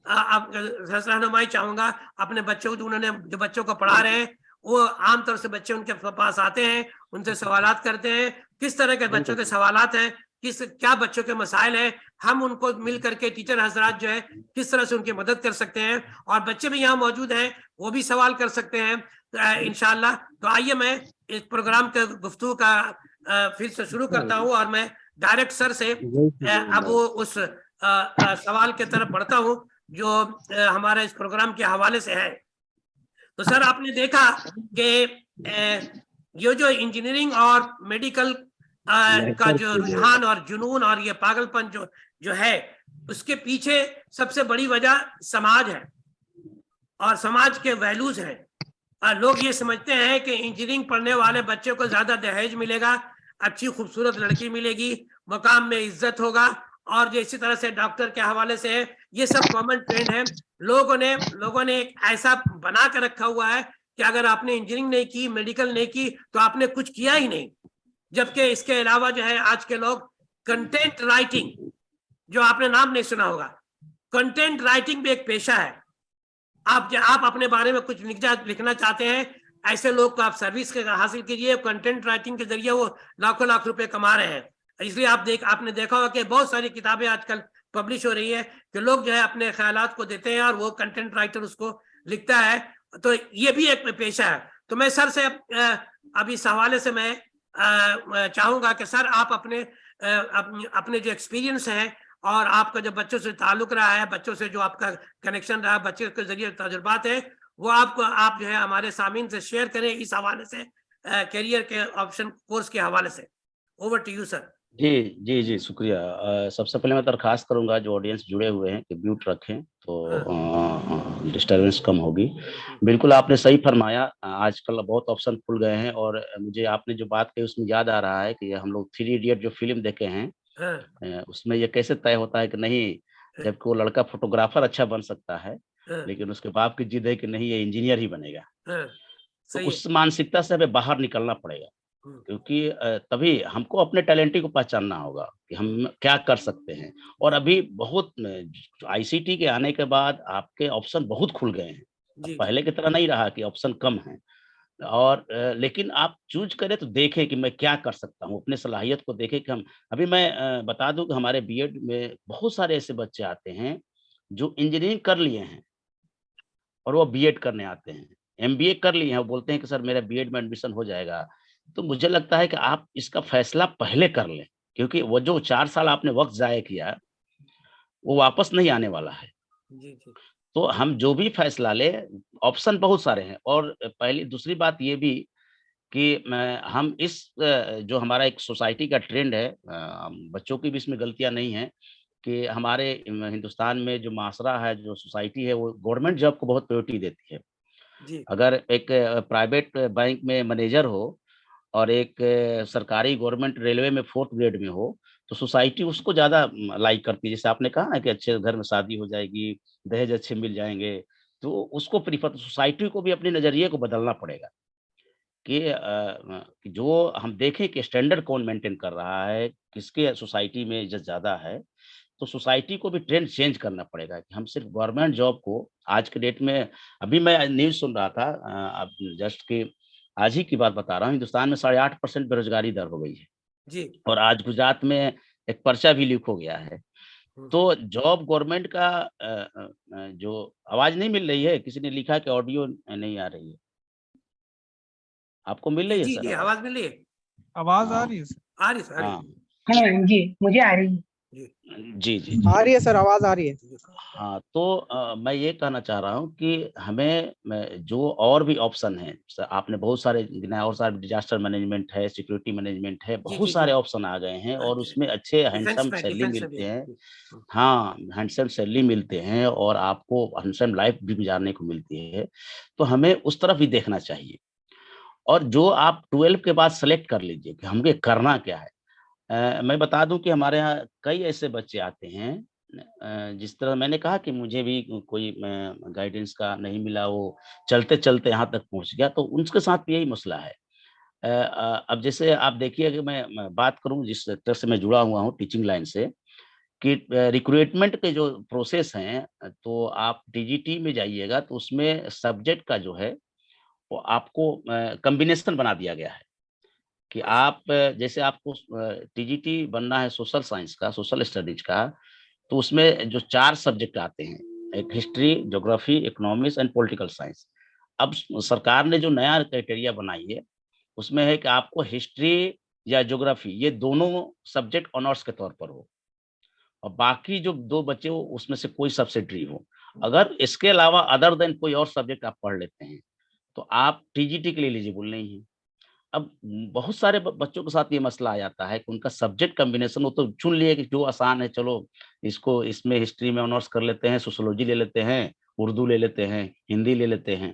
रहनुमाई चाहूंगा अपने बच्चों को, उन्होंने जो बच्चों को पढ़ा रहे हैं वो आमतौर से बच्चे उनके पास आते हैं, उनसे सवालात करते हैं, किस तरह के बच्चों के सवालात हैं, क्या बच्चों के मसाइल हैं, हम उनको मिल करके टीचर हजरात जो है किस तरह से उनकी मदद कर सकते हैं, और बच्चे भी यहाँ मौजूद हैं वो भी सवाल कर सकते हैं इंशाल्लाह। तो आइए मैं इस प्रोग्राम के गुफ्तगू का फिर से शुरू करता हूँ और मैं डायरेक्ट सर से अब वो उस सवाल की तरफ बढ़ता हूँ जो हमारे इस प्रोग्राम के हवाले से है। तो सर आपने देखा कि ये जो इंजीनियरिंग और मेडिकल का जो रुझान और जुनून और ये पागलपन जो है, उसके पीछे सबसे बड़ी वजह समाज है और समाज के वैल्यूज हैं। लोग ये समझते हैं कि इंजीनियरिंग पढ़ने वाले बच्चे को ज्यादा दहेज मिलेगा, अच्छी खूबसूरत लड़की मिलेगी, मकाम में इज्जत होगा, और जो इसी तरह से डॉक्टर के हवाले से है, ये सब कॉमन ट्रेंड है। लोगों ने एक ऐसा बना कर रखा हुआ है कि अगर आपने इंजीनियरिंग नहीं की, मेडिकल नहीं की, तो आपने कुछ किया ही नहीं। जबकि इसके अलावा जो है आज के लोग कंटेंट राइटिंग, जो आपने नाम नहीं सुना होगा, कंटेंट राइटिंग भी एक पेशा है। आप अपने बारे में कुछ लिखना चाहते हैं, ऐसे लोग को आप सर्विस हासिल कीजिए, कंटेंट राइटिंग के जरिए वो लाखों लाख रुपए कमा रहे हैं। इसलिए आपने देखा होगा कि बहुत सारी किताबें आजकल पब्लिश हो रही है कि लोग जो है अपने ख्यालात को देते हैं और वो कंटेंट राइटर उसको लिखता है। तो ये भी एक पेशा है। तो मैं सर से अब इस हवाले से मैं चाहूंगा कि सर आप अपने जो एक्सपीरियंस है और आपका जो बच्चों से ताल्लुक रहा है, बच्चों से जो आपका कनेक्शन रहा, बच्चे के जरिए तजुर्बात है, वो आप जो है हमारे सामीन से शेयर करें इस हवाले से, करियर के ऑप्शन कोर्स के हवाले से। Over to you sir. जी शुक्रिया। सबसे पहले मैं दरखास्त करूंगा जो ऑडियंस जुड़े हुए हैं कि म्यूट रखें तो डिस्टर्बेंस कम होगी। बिल्कुल आपने सही फरमाया, आजकल बहुत ऑप्शन खुल गए हैं, और मुझे आपने जो बात कही उसमें याद आ रहा है कि हम लोग 3 इडियट जो फिल्म देखे हैं, उसमें ये कैसे तय होता है कि नहीं, जबकि वो लड़का फोटोग्राफर अच्छा बन सकता है लेकिन उसके बाप की जिद है कि नहीं ये इंजीनियर ही बनेगा। तो उस मानसिकता से हमें बाहर निकलना पड़ेगा, क्योंकि तभी हमको अपने टैलेंट को पहचानना होगा कि हम क्या कर सकते हैं। और अभी बहुत आईसीटी के आने के बाद आपके ऑप्शन बहुत खुल गए हैं, पहले की तरह नहीं रहा कि ऑप्शन कम है। और लेकिन आप चूज करें तो देखें कि मैं क्या कर सकता हूँ, अपने सलाहियत को देखें कि हम अभी मैं बता दूं कि हमारे बीएड में बहुत सारे ऐसे बच्चे आते हैं जो इंजीनियरिंग कर लिए हैं और वो बीएड करने आते हैं, एमबीए कर लिए हैं, वो बोलते हैं कि सर मेरा बीएड में एडमिशन हो जाएगा। तो मुझे लगता है कि आप इसका फैसला पहले कर लें, क्योंकि वो जो 4 साल आपने वक़्त ज़ाया किया, वो वापस नहीं आने वाला है। जी, जी। तो हम जो भी फैसला लें, ऑप्शन बहुत सारे हैं और पहली दूसरी बात ये भी कि मैं हम इस जो हमारा एक सोसाइटी का ट्रेंड है, बच्चों की भी इसमें गलतियाँ नहीं हैं कि हमारे हिंदुस्तान में जो माशरा है, जो सोसाइटी है, वो गवर्नमेंट जॉब को बहुत प्रायोरिटी देती है। जी, अगर एक प्राइवेट बैंक में मैनेजर हो और एक सरकारी गवर्नमेंट रेलवे में 4th ग्रेड में हो, तो सोसाइटी उसको ज़्यादा लाइक करती है। जैसे आपने कहा ना कि अच्छे घर में शादी हो जाएगी, दहेज अच्छे मिल जाएँगे, तो उसको प्रेफ़र तो सोसाइटी को भी अपने नज़रिए को बदलना पड़ेगा कि कि जो हम देखें कि स्टैंडर्ड कौन मेंटेन कर रहा है, किसके सोसाइटी में इज़्ज़त ज़्यादा है, तो सोसाइटी को भी ट्रेंड चेंज करना पड़ेगा कि हम सिर्फ़ गवर्नमेंट जॉब को आज के डेट में अभी मैं न्यूज़ सुन रहा था अब जस्ट कि आज ही की बात बता रहा हूँ, हिंदुस्तान में 8.5% बेरोज़गारी दर हो गई है जी। और आज गुजरात में एक पर्चा भी लीक हो गया है। हुँ। तो जॉब गवर्नमेंट का जो आवाज़ नहीं मिल रही है, किसी ने लिखा कि ऑडियो नहीं आ रही है। आपको मिल जी, रही है जी, सर जी, आवाज़? आवाज़ मिल रही है? आवाज आ हाँ, रही है सर? आ रही है, आ रही हाँ। है। हाँ जी, मुझे आ रही है। जी, जी, जी, आ जी। रही है सर, आवाज आ रही है। जी। हाँ, तो मैं ये कहना चाह रहा हूँ कि हमें जो और भी ऑप्शन हैं, आपने बहुत सारे गिनाए और सारे डिज़ास्टर मैनेजमेंट है, सिक्योरिटी मैनेजमेंट है, जी, बहुत जी, जी। सारे ऑप्शन आ गए हैं और अच्छा, उसमें अच्छे डिफेंस हैंडसम में सैलरी डिफेंस में भी मिलते है। हैं। जी। हुँ। हाँ, हैंडसम सैलरी मिलते हैं और आपको हैंडसम लाइफ़ भी गुज़ारने को मिलती है, तो हमें उस तरफ भी देखना चाहिए। और जो आप 12 के बाद सेलेक्ट कर लीजिए कि हमें करना क्या है। मैं बता दूँ कि हमारे यहाँ कई ऐसे बच्चे आते हैं जिस तरह मैंने कहा कि मुझे भी कोई गाइडेंस का नहीं मिला, वो चलते-चलते यहाँ तक पहुँच गया, तो उनके साथ भी यही मसला है। अब जैसे आप देखिए कि मैं बात करूँ जिस तरह से मैं जुड़ा हुआ हूँ टीचिंग लाइन से कि रिक्रूटमेंट के जो प्रोसेस हैं तो आप टीजीटी में जाइएगा तो उसमें सब्जेक्ट का जो है, वो आपको कॉम्बिनेशन बना दिया गया है। कि अच्छा, आप जैसे आपको टीजीटी बनना है सोशल साइंस का, सोशल स्टडीज़ का, तो उसमें जो 4 सब्जेक्ट आते हैं, एक history, geography, economics and political science. अब सरकार ने जो नया क्राइटेरिया बनाई है, उसमें है कि आपको हिस्ट्री या ज्योग्राफी ये दोनों सब्जेक्ट ऑनर्स के तौर पर हो और बाकी जो 2 बचे हो उसमें से कोई सब्सिडियरी हो। अगर इसके अलावा अदर देन कोई और सब्जेक्ट आप पढ़ लेते हैं, तो आप टीजीटी के लिए एलिजिबल नहीं हैं। अब बहुत सारे ब बच्चों के साथ ये मसला आ जाता है कि उनका सब्जेक्ट कॉम्बिनेशन वो तो चुन लिए कि जो आसान है चलो इसको इसमें हिस्ट्री में ऑनर्स कर लेते हैं, सोशियोलॉजी ले लेते हैं, उर्दू ले लेते हैं, हिंदी ले लेते हैं।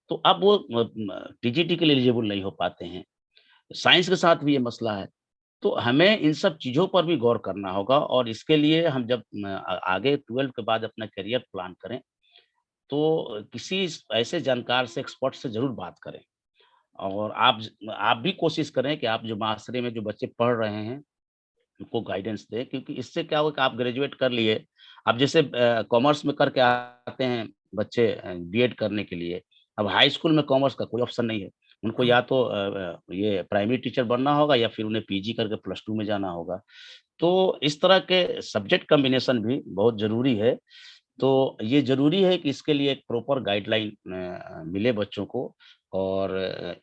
तो अब वो टीजीटी के लिए एलिजिबल नहीं हो पाते हैं। साइंस के साथ भी ये मसला है। तो हमें इन सब चीज़ों पर भी गौर करना होगा और इसके लिए हम जब आगे 12 के बाद अपना करियर प्लान करें, तो किसी ऐसे जानकार से, एक्सपर्ट से ज़रूर बात करें। और आप भी कोशिश करें कि आप जो माशरे में जो बच्चे पढ़ रहे हैं, उनको गाइडेंस दें क्योंकि इससे क्या होगा कि आप ग्रेजुएट कर लिए, अब जैसे कॉमर्स में करके आते हैं बच्चे बीएड करने के लिए, अब हाई स्कूल में कॉमर्स का कोई ऑप्शन नहीं है। उनको हुँ। या तो ये प्राइमरी टीचर बनना होगा या फिर उन्हें पीजी करके +2 में जाना होगा। तो इस तरह के सब्जेक्ट कॉम्बिनेशन भी बहुत ज़रूरी है। तो ये ज़रूरी है कि इसके लिए एक प्रॉपर गाइडलाइन मिले बच्चों को और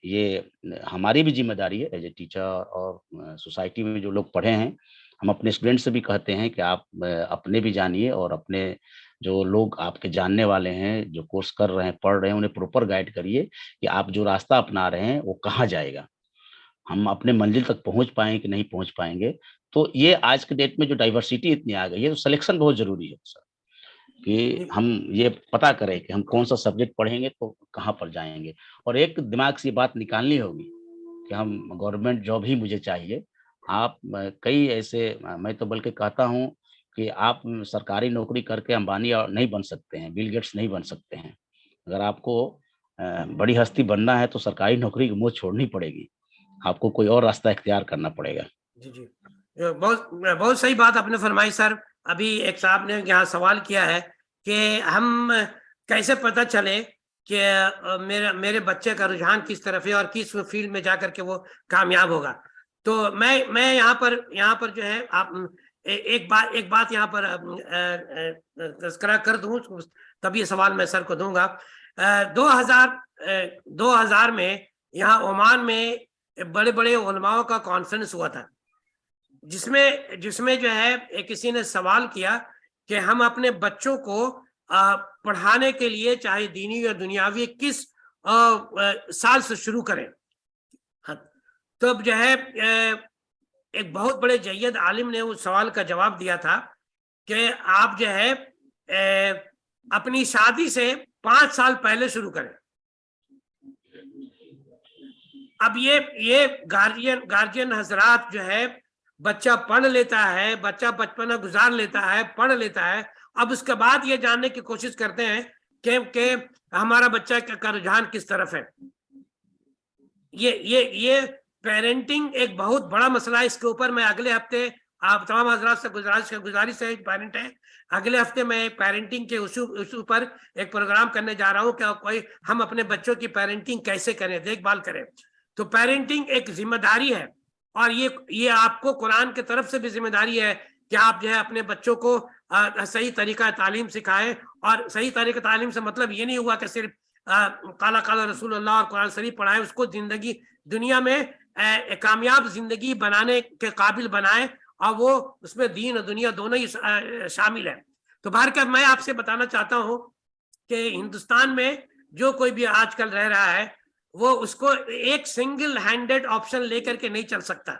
ये हमारी भी ज़िम्मेदारी है एज़ ए टीचर और सोसाइटी में जो लोग पढ़े हैं, हम अपने स्टूडेंट से भी कहते हैं कि आप अपने भी जानिए और अपने जो लोग आपके जानने वाले हैं, जो कोर्स कर रहे हैं, पढ़ रहे हैं, उन्हें प्रॉपर गाइड करिए कि आप जो रास्ता अपना रहे हैं, वो कहाँ जाएगा। हम अपने मंजिल तक पहुँच पाएँ कि नहीं पहुँच पाएँगे। तो ये आज के डेट में जो डाइवर्सिटी इतनी आ गई है, तो सिलेक्शन बहुत ज़रूरी है सर। कि जी, हम ये पता करें कि हम कौन-सा सब्जेक्ट पढ़ेंगे तो कहाँ पर जाएँगे और एक दिमाग से ये बात निकालनी होगी कि हम गवर्नमेंट जॉब ही मुझे चाहिए। आप कई ऐसे मैं तो बल्कि कहता हूँ कि आप सरकारी नौकरी करके अंबानी नहीं बन सकते हैं, बिल गेट्स नहीं बन सकते हैं। अगर आपको बड़ी हस्ती बनना है तो सरकारी नौकरी की मोह छोड़नी पड़ेगी। आपको कोई और रास्ता इख्तियार करना पड़ेगा। जी, जी। बहुत सही बात आपने फरमाई सर। अभी एक साहब ने यहाँ सवाल किया है कि हम कैसे पता चले कि मेरे बच्चे का रुझान किस तरफ है और किस फील्ड में जाकर के वो कामयाब होगा। तो मैं यहाँ पर जो है आप एक बात यहाँ पर तस्करा कर दूं, तब ये सवाल मैं सर को दूंगा। 2000 में यहाँ ओमान में बड़े बड़े उलमाओं का कॉन्फ्रेंस हुआ था, जिसमें जो है किसी ने सवाल किया कि हम अपने बच्चों को पढ़ाने के लिए चाहे दीनी या दुनियावी किस साल से शुरू करें। तो अब जो है एक बहुत बड़े जय्यद आलिम ने उस सवाल का जवाब दिया था कि आप जो है अपनी शादी से 5 साल पहले शुरू करें। अब ये गार्जियन हजरात जो है, बच्चा पढ़ लेता है, बच्चा बचपना गुजार लेता है, पढ़ लेता है, अब उसके बाद ये जानने की कोशिश करते हैं कि हमारा बच्चा का रुझान किस तरफ है। ये पेरेंटिंग एक बहुत बड़ा मसला है। इसके ऊपर मैं अगले हफ्ते आप तमाम हजरात से गुजारिश है, पेरेंट है, अगले हफ्ते मैं पेरेंटिंग के इशू पर एक प्रोग्राम करने जा रहा हूँ कि हम अपने बच्चों की पेरेंटिंग कैसे करें, देखभाल करें। तो पेरेंटिंग एक जिम्मेदारी है और ये आपको कुरान की तरफ से भी जिम्मेदारी है कि आप जो है अपने बच्चों को सही तरीका तालीम सिखाएं। और सही तरीका तालीम से मतलब ये नहीं हुआ कि सिर्फ काला काला रसूलुल्लाह और कुरान शरीफ पढ़ाएं, उसको जिंदगी दुनिया में कामयाब जिंदगी बनाने के काबिल बनाएं और वो उसमें दीन और दुनिया दोनों ही शामिल है। तो भारत मैं आपसे बताना चाहता हूँ कि हिंदुस्तान में जो कोई भी आजकल रह रहा है वो उसको एक सिंगल हैंडेड ऑप्शन लेकर के नहीं चल सकता।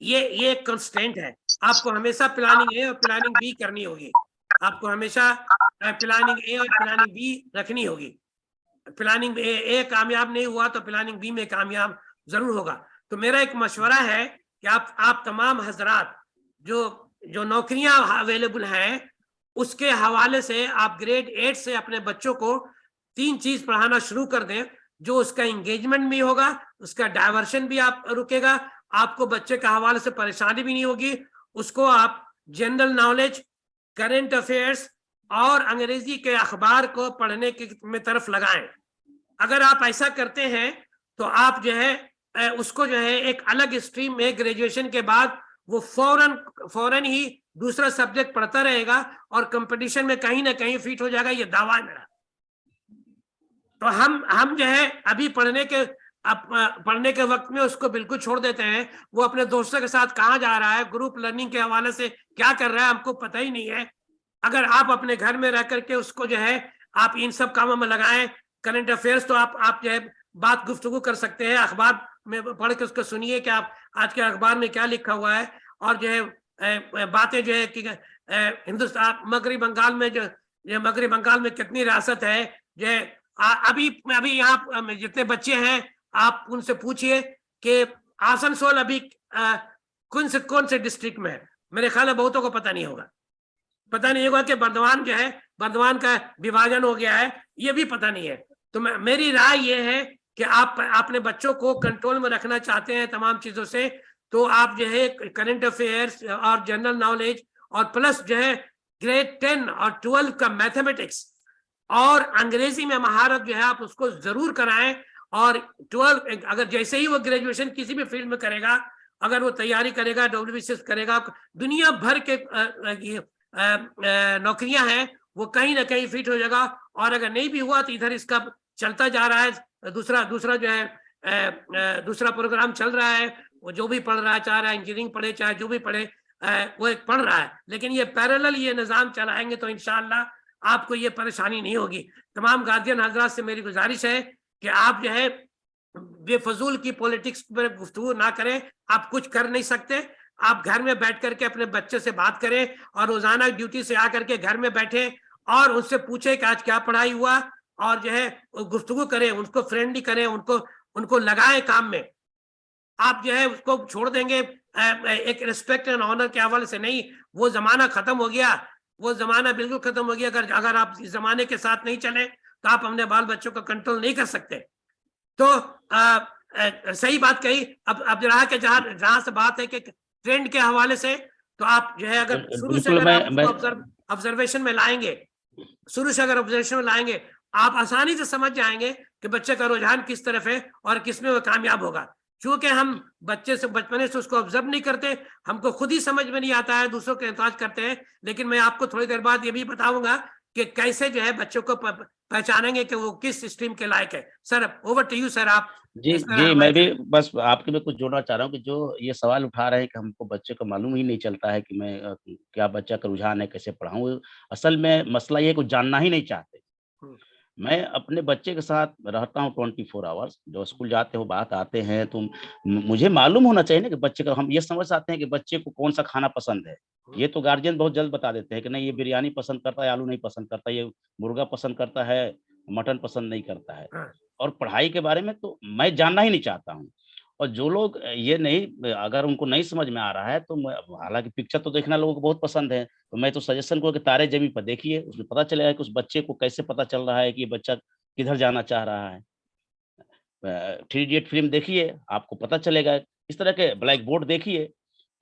ये कंस्टेंट है। आपको हमेशा प्लानिंग ए और प्लानिंग बी करनी होगी। आपको हमेशा प्लानिंग ए और प्लानिंग बी रखनी होगी। प्लानिंग ए कामयाब नहीं हुआ तो प्लानिंग बी में कामयाब जरूर होगा। तो मेरा एक मशवरा है कि आप तमाम हजरात जो नौकरियां अवेलेबल हैं उसके हवाले से आप ग्रेड 8 से अपने बच्चों को 3 चीज पढ़ाना शुरू कर दें, जो उसका एंगेजमेंट भी होगा, उसका डायवर्शन भी आप रुकेगा, आपको बच्चे के हवाले से परेशानी भी नहीं होगी। उसको आप जनरल नॉलेज, करंट अफेयर्स और अंग्रेजी के अखबार को पढ़ने की में तरफ लगाएं। अगर आप ऐसा करते हैं तो आप जो है उसको जो है एक अलग स्ट्रीम में ग्रेजुएशन के बाद वो फौरन ही दूसरा सब्जेक्ट पढ़ता रहेगा और कंपटीशन में कहीं ना कहीं फिट हो जाएगा। ये दावा है मेरा। तो हम जो है अभी पढ़ने के वक्त में उसको बिल्कुल छोड़ देते हैं। वो अपने दोस्तों के साथ कहाँ जा रहा है, ग्रुप लर्निंग के हवाले से क्या कर रहा है, हमको पता ही नहीं है। अगर आप अपने घर में रह करके उसको जो है आप इन सब कामों में लगाएं, करंट अफेयर्स तो आप जो है बात गुफ्तगू कर सकते हैं, अखबार में पढ़ के उसको सुनिए कि आप आज के अखबार में क्या लिखा हुआ है। और जो है बातें जो है कि हिंदुस्तान मगरबी बंगाल में कितनी रियासत है, जो है अभी यहाँ जितने बच्चे हैं आप उनसे पूछिए कि आसनसोल अभी कौन से डिस्ट्रिक्ट में है। मेरे ख्याल में बहुतों को पता नहीं होगा कि बर्दवान का विभाजन हो गया है, ये भी पता नहीं है। तो मेरी राय ये है कि आप अपने बच्चों को कंट्रोल में रखना चाहते हैं तमाम चीजों से, तो आप जो है करंट अफेयर्स और जनरल नॉलेज और प्लस जो है ग्रेड 10 और 12 का मैथमेटिक्स और अंग्रेजी में महारत जो है आप उसको जरूर कराएं। और 12 अगर जैसे ही वो ग्रेजुएशन किसी भी फील्ड में करेगा, अगर वो तैयारी करेगा, WBCS करेगा, दुनिया भर के नौकरियां हैं, वो कहीं ना कहीं फिट हो जाएगा। और अगर नहीं भी हुआ तो इधर इसका चलता जा रहा है, दूसरा जो है दूसरा प्रोग्राम चल रहा है। वो जो भी पढ़ रहा है, चाहे इंजीनियरिंग पढ़े चाहे जो भी पढ़े, वो एक पढ़ रहा है। लेकिन ये पैरेलल ये निज़ाम चलाएंगे तो इंशाअल्लाह आपको ये परेशानी नहीं होगी। तमाम गार्जियन हजरात से मेरी गुजारिश है कि आप जो है बेफजूल की पॉलिटिक्स पर गुफ्तगू ना करें। आप कुछ कर नहीं सकते, आप घर में बैठ करके अपने बच्चे से बात करें और रोजाना ड्यूटी से आकर के घर में बैठे और उससे पूछे कि आज क्या पढ़ाई हुआ, और जो है गुफ्तगू करें, उनको फ्रेंडली करें, उनको लगाएं काम में। आप जो है उसको छोड़ देंगे एक रिस्पेक्ट एंड ऑनर के हवाले से नहीं। वो जमाना खत्म हो गया, वो जमाना बिल्कुल खत्म हो गया। अगर आप इस जमाने के साथ नहीं चले तो आप अपने बाल बच्चों को कंट्रोल नहीं कर सकते। तो सही बात कही। अब रहा कि जहां से बात है कि ट्रेंड के हवाले से, तो आप जो है अगर शुरू से ऑब्जर्वेशन में लाएंगे, आप आसानी से समझ जाएंगे कि बच्चे का रुझान किस तरफ है और किस में वो कामयाब होगा। क्योंकि हम बच्चे से बचपने से उसको ऑब्जर्व नहीं करते, हमको खुद ही समझ में नहीं आता है, दूसरों के एहताज करते हैं। लेकिन मैं आपको थोड़ी देर बाद ये भी बताऊंगा कि कैसे जो है बच्चों को पहचानेंगे कि वो किस स्ट्रीम के लायक है। Sir, over to you sir, आप जी इस तरह जी, हमारे मैं भी बस आपके में कुछ जोड़ना चाह रहा हूँ कि जो ये सवाल उठा रहे हैं कि हमको बच्चे को मालूम ही नहीं चलता है कि मैं क्या बच्चा का रुझान है, कैसे पढ़ाऊँ? असल में मसला ये है कि वो जानना ही नहीं चाहते। हम्म, मैं अपने बच्चे के साथ रहता हूँ 24 आवर्स, जो स्कूल जाते हो बात आते हैं, तो मुझे मालूम होना चाहिए ना कि बच्चे का, हम ये समझ सकते हैं कि बच्चे को कौन सा खाना पसंद है। ये तो गार्जियन बहुत जल्द बता देते हैं कि नहीं ये बिरयानी पसंद करता है, आलू नहीं पसंद करता, ये मुर्गा पसंद करता है, मटन पसंद नहीं करता है। हाँ, और पढ़ाई के बारे में तो मैं जानना ही नहीं चाहता हूँ। और जो लोग ये नहीं, अगर उनको नहीं समझ में आ रहा है तो मैं, हालाँकि पिक्चर तो देखना लोगों को बहुत पसंद है, तो मैं तो सजेशन करूँ कि तारे ज़मीं पर देखिए, उसमें पता चलेगा कि उस बच्चे को कैसे पता चल रहा है कि ये बच्चा किधर जाना चाह रहा है। थ्री इडियट फ़िल्म देखिए, आपको पता चलेगा। इस तरह के ब्लैक बोर्ड देखिए,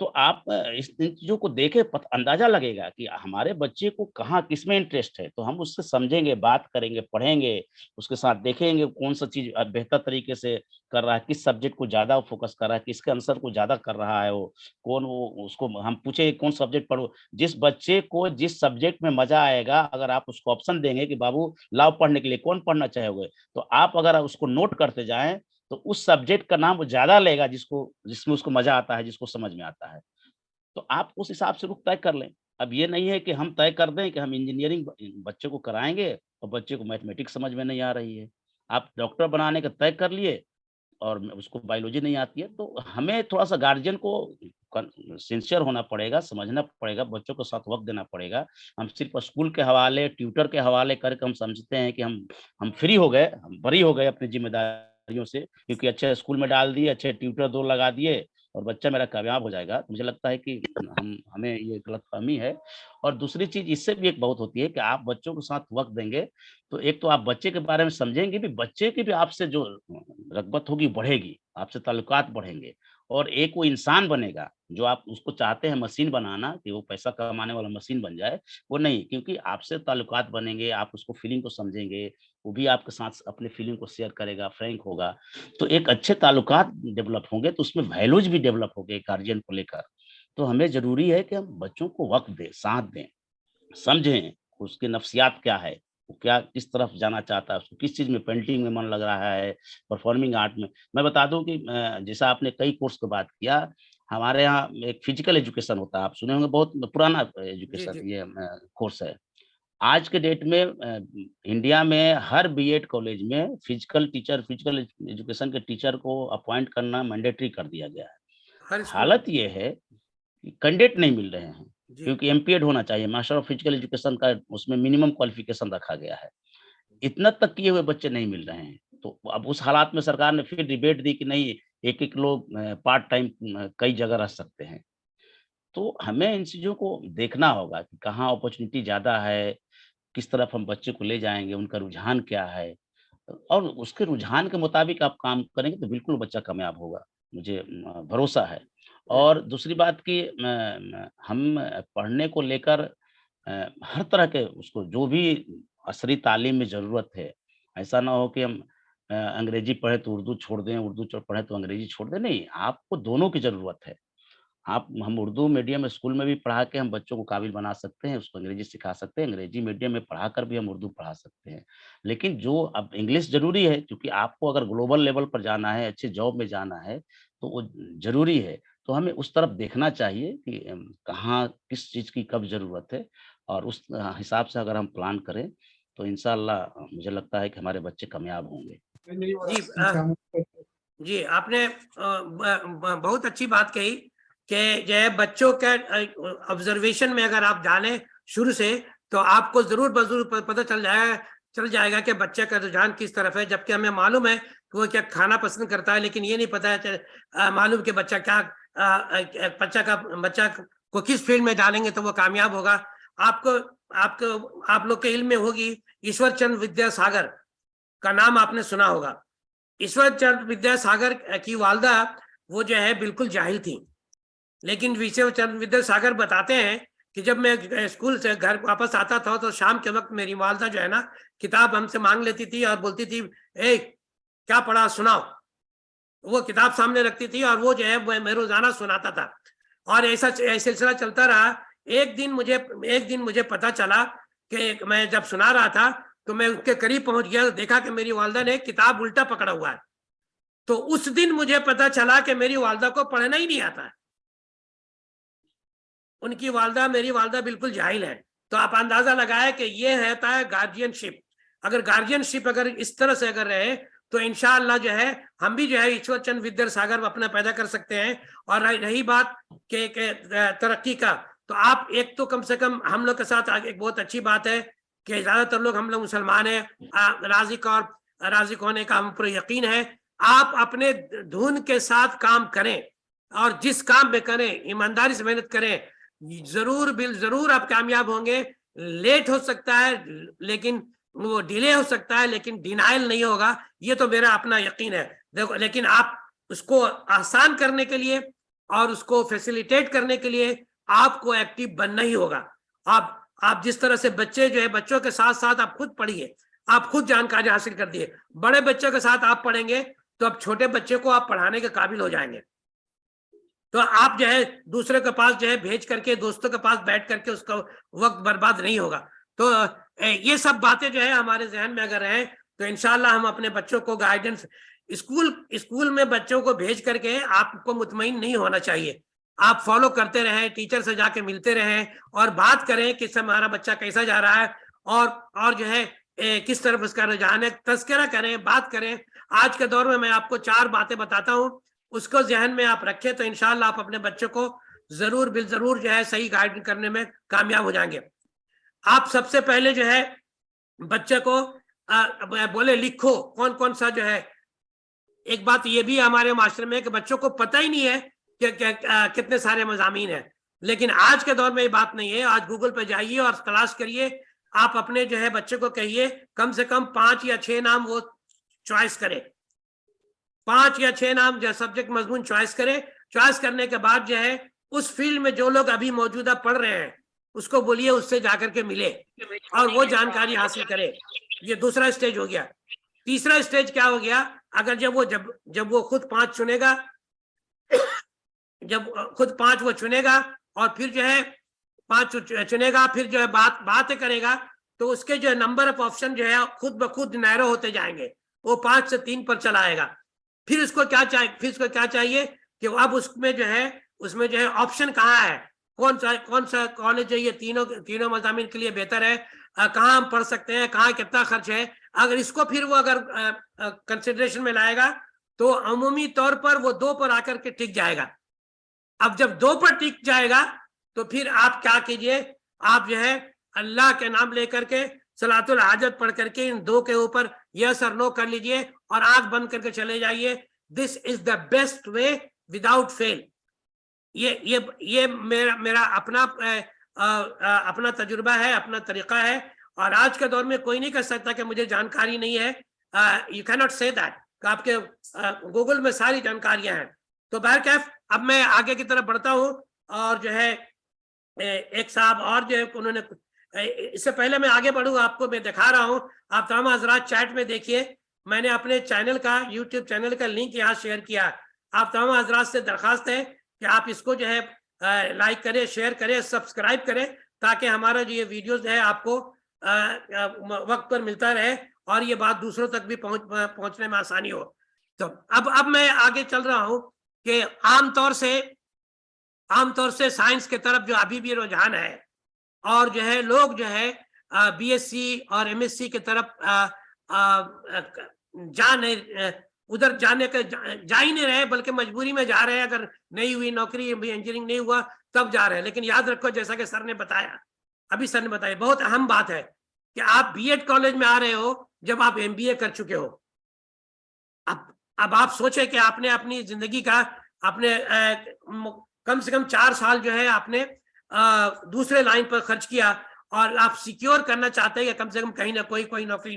तो आप इन चीज़ों को देखे पत अंदाज़ा लगेगा कि हमारे बच्चे को कहाँ किसमें इंटरेस्ट है, तो हम उससे समझेंगे, बात करेंगे, पढ़ेंगे, उसके साथ देखेंगे कौन-सा चीज़ बेहतर तरीके से कर रहा है, किस सब्जेक्ट को ज़्यादा फ़ोकस कर रहा है, किसके आंसर को ज़्यादा कर रहा है वो, कौन वो उसको हम पूछे कौन सब्जेक्ट पढ़ो। जिस बच्चे को जिस सब्जेक्ट में मज़ा आएगा, अगर आप उसको ऑप्शन देंगे कि बाबू लाओ पढ़ने के लिए, कौन पढ़ना चाहोगे? तो आप अगर उसको नोट करते जाएँ, तो उस सब्जेक्ट का नाम वो ज़्यादा लेगा जिसमें उसको मज़ा आता है, जिसको समझ में आता है। तो आप उस हिसाब से रुख तय कर लें। अब ये नहीं है कि हम तय कर दें कि हम इंजीनियरिंग बच्चे को कराएँगे और बच्चे को मैथमेटिक्स समझ में नहीं आ रही है। आप डॉक्टर बनाने का तय कर लिए और उसको बायोलॉजी नहीं आती है, तो हमें थोड़ा-सा गार्जियन को कन सिंसियर होना पड़ेगा, समझना पड़ेगा, बच्चों के साथ वक़्त देना पड़ेगा। हम सिर्फ़ स्कूल के हवाले, ट्यूटर के हवाले करके हम समझते हैं कि हम फ्री हो गए, हम बरी हो गए अपनी ज़िम्मेदारियों से, क्योंकि अच्छे स्कूल में डाल दिए, अच्छे ट्यूटर 2 लगा दिए और बच्चा मेरा कामयाब हो जाएगा। तो मुझे लगता है कि हम हमें ये गलतफ़हमी है। और दूसरी चीज़ इससे भी एक बहुत होती है कि आप बच्चों के साथ वक़्त देंगे, तो एक तो आप बच्चे के बारे में समझेंगे भी, बच्चे की भी आपसे जो रग़बत होगी बढ़ेगी, आपसे ताल्लुकात बढ़ेंगे और एक वो इंसान बनेगा, जो आप उसको चाहते हैं मशीन बनाना कि वो पैसा कमाने वाला मशीन बन जाए, वो नहीं, क्योंकि आपसे ताल्लुकात बनेंगे, आप उसको फीलिंग को समझेंगे, वो भी आपके साथ अपनी फीलिंग को शेयर करेगा, फ्रैंक होगा। तो एक अच्छे ताल्लुकात डेवलप होंगे, तो उसमें वैल्यूज़ भी डेवलप होंगे गार्जियन को लेकर। तो हमें ज़रूरी है कि हम बच्चों को वक़्त दें, साथ दें। समझें, उसकी नफ्सियात क्या है, वो क्या किस तरफ जाना चाहता है, उसको किस चीज़ में पेंटिंग में मन लग रहा है, परफॉर्मिंग आर्ट में। मैं बता दूँ कि जैसा आपने कई कोर्स की बात किया, हमारे यहाँ एक फिजिकल एजुकेशन होता है, आप सुने होंगे बहुत पुराना जी एजुकेशन जी। ये कोर्स है। आज के डेट में इंडिया में हर बीएड कॉलेज में फिजिकल टीचर, फिजिकल एजुकेशन के टीचर को अपॉइंट करना मैंडेटरी कर दिया गया है। हर स्कूल में। हालत ये है कैंडिडेट नहीं मिल रहे हैं, जी। क्योंकि एमपीएड होना चाहिए, मास्टर ऑफ फिजिकल एजुकेशन का उसमें मिनिमम क्वालिफिकेशन रखा गया है। इतना तक किए हुए बच्चे नहीं मिल रहे हैं। तो अब उस हालात में सरकार ने फिर रिबेट दी कि नहीं, एक-एक लोग पार्ट टाइम कई जगह रह सकते हैं। तो हमें इन चीज़ों को देखना होगा कि कहाँ अपॉर्च्युनिटी ज़्यादा है, किस तरफ हम बच्चे को ले जाएँगे, उनका रुझान क्या है? और उसके रुझान के मुताबिक आप काम करेंगे तो बिल्कुल बच्चा कामयाब होगा, मुझे भरोसा है। हम्म, और दूसरी बात कि हम पढ़ने को लेकर हर तरह के उसको जो भी असली तालीम में ज़रूरत है, ऐसा ना हो कि हम अंग्रेजी पढ़े तो उर्दू छोड़ दें, उर्दू पढ़े तो अंग्रेजी छोड़ दें, नहीं, आपको दोनों की ज़रूरत है। आप हम उर्दू मीडियम स्कूल में भी पढ़ा के हम बच्चों को काबिल बना सकते हैं, उसको अंग्रेजी सिखा सकते हैं, अंग्रेजी मीडियम में पढ़ाकर भी हम उर्दू पढ़ा सकते हैं। लेकिन जो अब इंग्लिश ज़रूरी है, क्योंकि आपको अगर ग्लोबल लेवल पर जाना है, अच्छे जॉब में जाना है, तो वो ज़रूरी है। तो हमें उस तरफ देखना चाहिए कि कहाँ किस चीज़ की कब ज़रूरत है और उस हिसाब से अगर हम प्लान करें, तो इंशाअल्लाह मुझे लगता है कि हमारे बच्चे कामयाब होंगे। जी जी, आपने बहुत अच्छी बात कही कि जो है बच्चों के ऑब्जर्वेशन में अगर आप डालें शुरू से, तो आपको ज़रूर ब-ज़रूर पता चल जाएगा कि बच्चे का रुझान किस तरफ है। जबकि हमें मालूम है कि वो क्या खाना पसंद करता है, लेकिन ये नहीं पता है मालूम कि बच्चा क्या बच्चा को किस फील्ड में डालेंगे तो वो कामयाब होगा। आपको आपको आप लोग के इल्म में होगी, ईश्वर चंद्र विद्यासागर का नाम आपने सुना होगा। ईश्वर चंद्र विद्यासागर की वालदा वो जो है बिल्कुल जाहिल थी, लेकिन ईश्वर चंद्र विद्यासागर बताते हैं कि जब मैं स्कूल से घर वापस आता था तो शाम के वक्त मेरी वालदा जो है ना किताब हमसे मांग लेती थी और बोलती थी, ए क्या पढ़ा सुनाओ। वो किताब सामने रखती थी और वो जो है मैं रोजाना सुनाता था और ऐसा सिलसिला चलता रहा। एक दिन मुझे पता चला कि मैं जब सुना रहा था तो मैं उसके करीब पहुंच गया, तो देखा कि मेरी वालदा ने किताब उल्टा पकड़ा हुआ है। तो उस दिन मुझे पता चला कि मेरी वालदा को पढ़ना ही नहीं आता। मेरी वालदा बिल्कुल जाहिल है। तो आप अंदाजा लगाए कि ये रहता है गार्जियनशिप। अगर गार्जियनशिप अगर इस तरह से अगर रहे तो इंशाअल्लाह जो है हम भी जो है ईश्वर चंद विद्यासागर अपना पैदा कर सकते हैं। और रही बात के तरक्की का, तो आप एक तो कम से कम हम लोग के साथ एक बहुत अच्छी बात है कि ज्यादातर लोग हम लोग मुसलमान हैं, राजिक होने का हम पर यकीन है। आप अपने धुन के साथ काम करें और जिस काम में करें ईमानदारी से मेहनत करें, जरूर आप कामयाब होंगे। लेट हो सकता है, लेकिन वो डिले हो सकता है, लेकिन डिनाइल नहीं होगा, ये तो मेरा अपना यकीन है। देखो, लेकिन आप उसको आसान करने के लिए और उसको फैसिलिटेट करने के लिए आपको एक्टिव बनना ही होगा। आप जिस तरह से बच्चे जो है, बच्चों के साथ साथ आप खुद पढ़िए, आप खुद जानकारी हासिल कर दिए। बड़े बच्चों के साथ आप पढ़ेंगे तो अब छोटे बच्चे को आप पढ़ाने के काबिल हो जाएंगे। तो आप जो है दूसरे के पास जो है भेज करके, दोस्तों के पास बैठ करके उसका वक्त बर्बाद नहीं होगा। तो ये सब बातें जो है हमारे जहन में अगर हैं तो इंशाल्लाह हम अपने बच्चों को गाइडेंस, स्कूल में बच्चों को भेज करके आपको मुतमईन नहीं होना चाहिए। आप फॉलो करते रहें, टीचर से जाके मिलते रहें और बात करें कि हमारा बच्चा कैसा जा रहा है और जो है किस तरफ उसका रुझान है, तस्करा करें, बात करें। आज के दौर में मैं आपको 4 बातें बताता हूँ, उसको जहन में आप रखें तो इंशाल्लाह आप अपने बच्चों को जरूर जो है सही गाइड करने में कामयाब हो जाएंगे। आप सबसे पहले जो है बच्चे को बोले लिखो कौन कौन सा जो है। एक बात ये भी हमारे माशरे में कि बच्चों को पता ही नहीं है कि कितने सारे मज़ामीन हैं, लेकिन आज के दौर में ये बात नहीं है। आज गूगल पे जाइए और तलाश करिए। आप अपने जो है बच्चे को कहिए कम से कम 5 या 6 नाम वो चॉइस करे, 5 या 6 नाम जो सब्जेक्ट मजमून चॉइस करे। चॉइस करने के बाद जो है उस फील्ड में जो लोग अभी मौजूदा पढ़ रहे हैं उसको बोलिए उससे जाकर के मिले और वो जानकारी हासिल करे। ये दूसरा स्टेज हो गया। तीसरा स्टेज क्या हो गया, अगर जब वो खुद 5 चुनेगा, जब खुद 5 वो चुनेगा और फिर जो है 5 चुनेगा, फिर जो है बात करेगा, तो उसके जो है नंबर ऑफ ऑप्शन जो है खुद ब खुद नैरो होते जाएंगे। वो 5 से 3 पर चला आएगा। फिर उसको क्या चाहिए कि अब उसमें जो है ऑप्शन कहाँ है, कौन सा कॉलेज है, ये तीनों मज़ामीन के लिए बेहतर है, कहाँ हम पढ़ सकते हैं, कहाँ कितना खर्च है। अगर इसको फिर वो अगर कंसिडरेशन में लाएगा तो अमूमी तौर पर वो 2 पर आकर के टिक जाएगा। अब जब 2 पर टिक जाएगा तो फिर आप क्या कीजिए, आप जो है अल्लाह के नाम लेकर के सलातुल हाजत पढ़ करके इन 2 के ऊपर यस और नो कर लीजिए और आंख बंद करके चले जाइए। This is the best way without fail. ये मेरा अपना तजुर्बा है, अपना तरीका है। और आज के दौर में कोई नहीं कह सकता कि मुझे जानकारी नहीं है। You can not say that. आपके गूगल में सारी जानकारियां हैं। तो बहरकैफ अब मैं आगे की तरफ बढ़ता हूँ और जो है एक साहब और जो है उन्होंने, इससे पहले मैं आगे बढ़ूँ आपको मैं दिखा रहा हूँ। आप तमाम हजरात चैट में देखिए, मैंने अपने चैनल का, यूट्यूब चैनल का लिंक यहाँ शेयर किया। आप तमाम हजरात से दरखास्त है कि आप इसको जो है लाइक करें, शेयर करें, सब्सक्राइब करें, ताकि हमारा जो ये वीडियोस है आपको वक्त पर मिलता रहे और ये बात दूसरों तक भी पहुंचने में आसानी हो। तो अब मैं आगे चल रहा हूँ कि आमतौर से साइंस के तरफ जो अभी भी रुझान है और जो है लोग जो है बीएससी और एमएससी की तरफ उधर जाने का जा ही नहीं रहे, बल्कि मजबूरी में जा रहे हैं। अगर नहीं हुई नौकरी, इंजीनियरिंग नहीं हुआ तब जा रहे हैं। लेकिन याद रखो, जैसा कि सर ने बताया, बहुत अहम बात है कि आप बीएड कॉलेज में आ रहे हो जब आप एमबीए कर चुके हो। अब आप सोचे कि आपने अपनी जिंदगी का कम से कम 4 साल जो है आपने दूसरे लाइन पर खर्च किया और आप सिक्योर करना चाहते हैं कि कम से कम कहीं ना कोई नौकरी,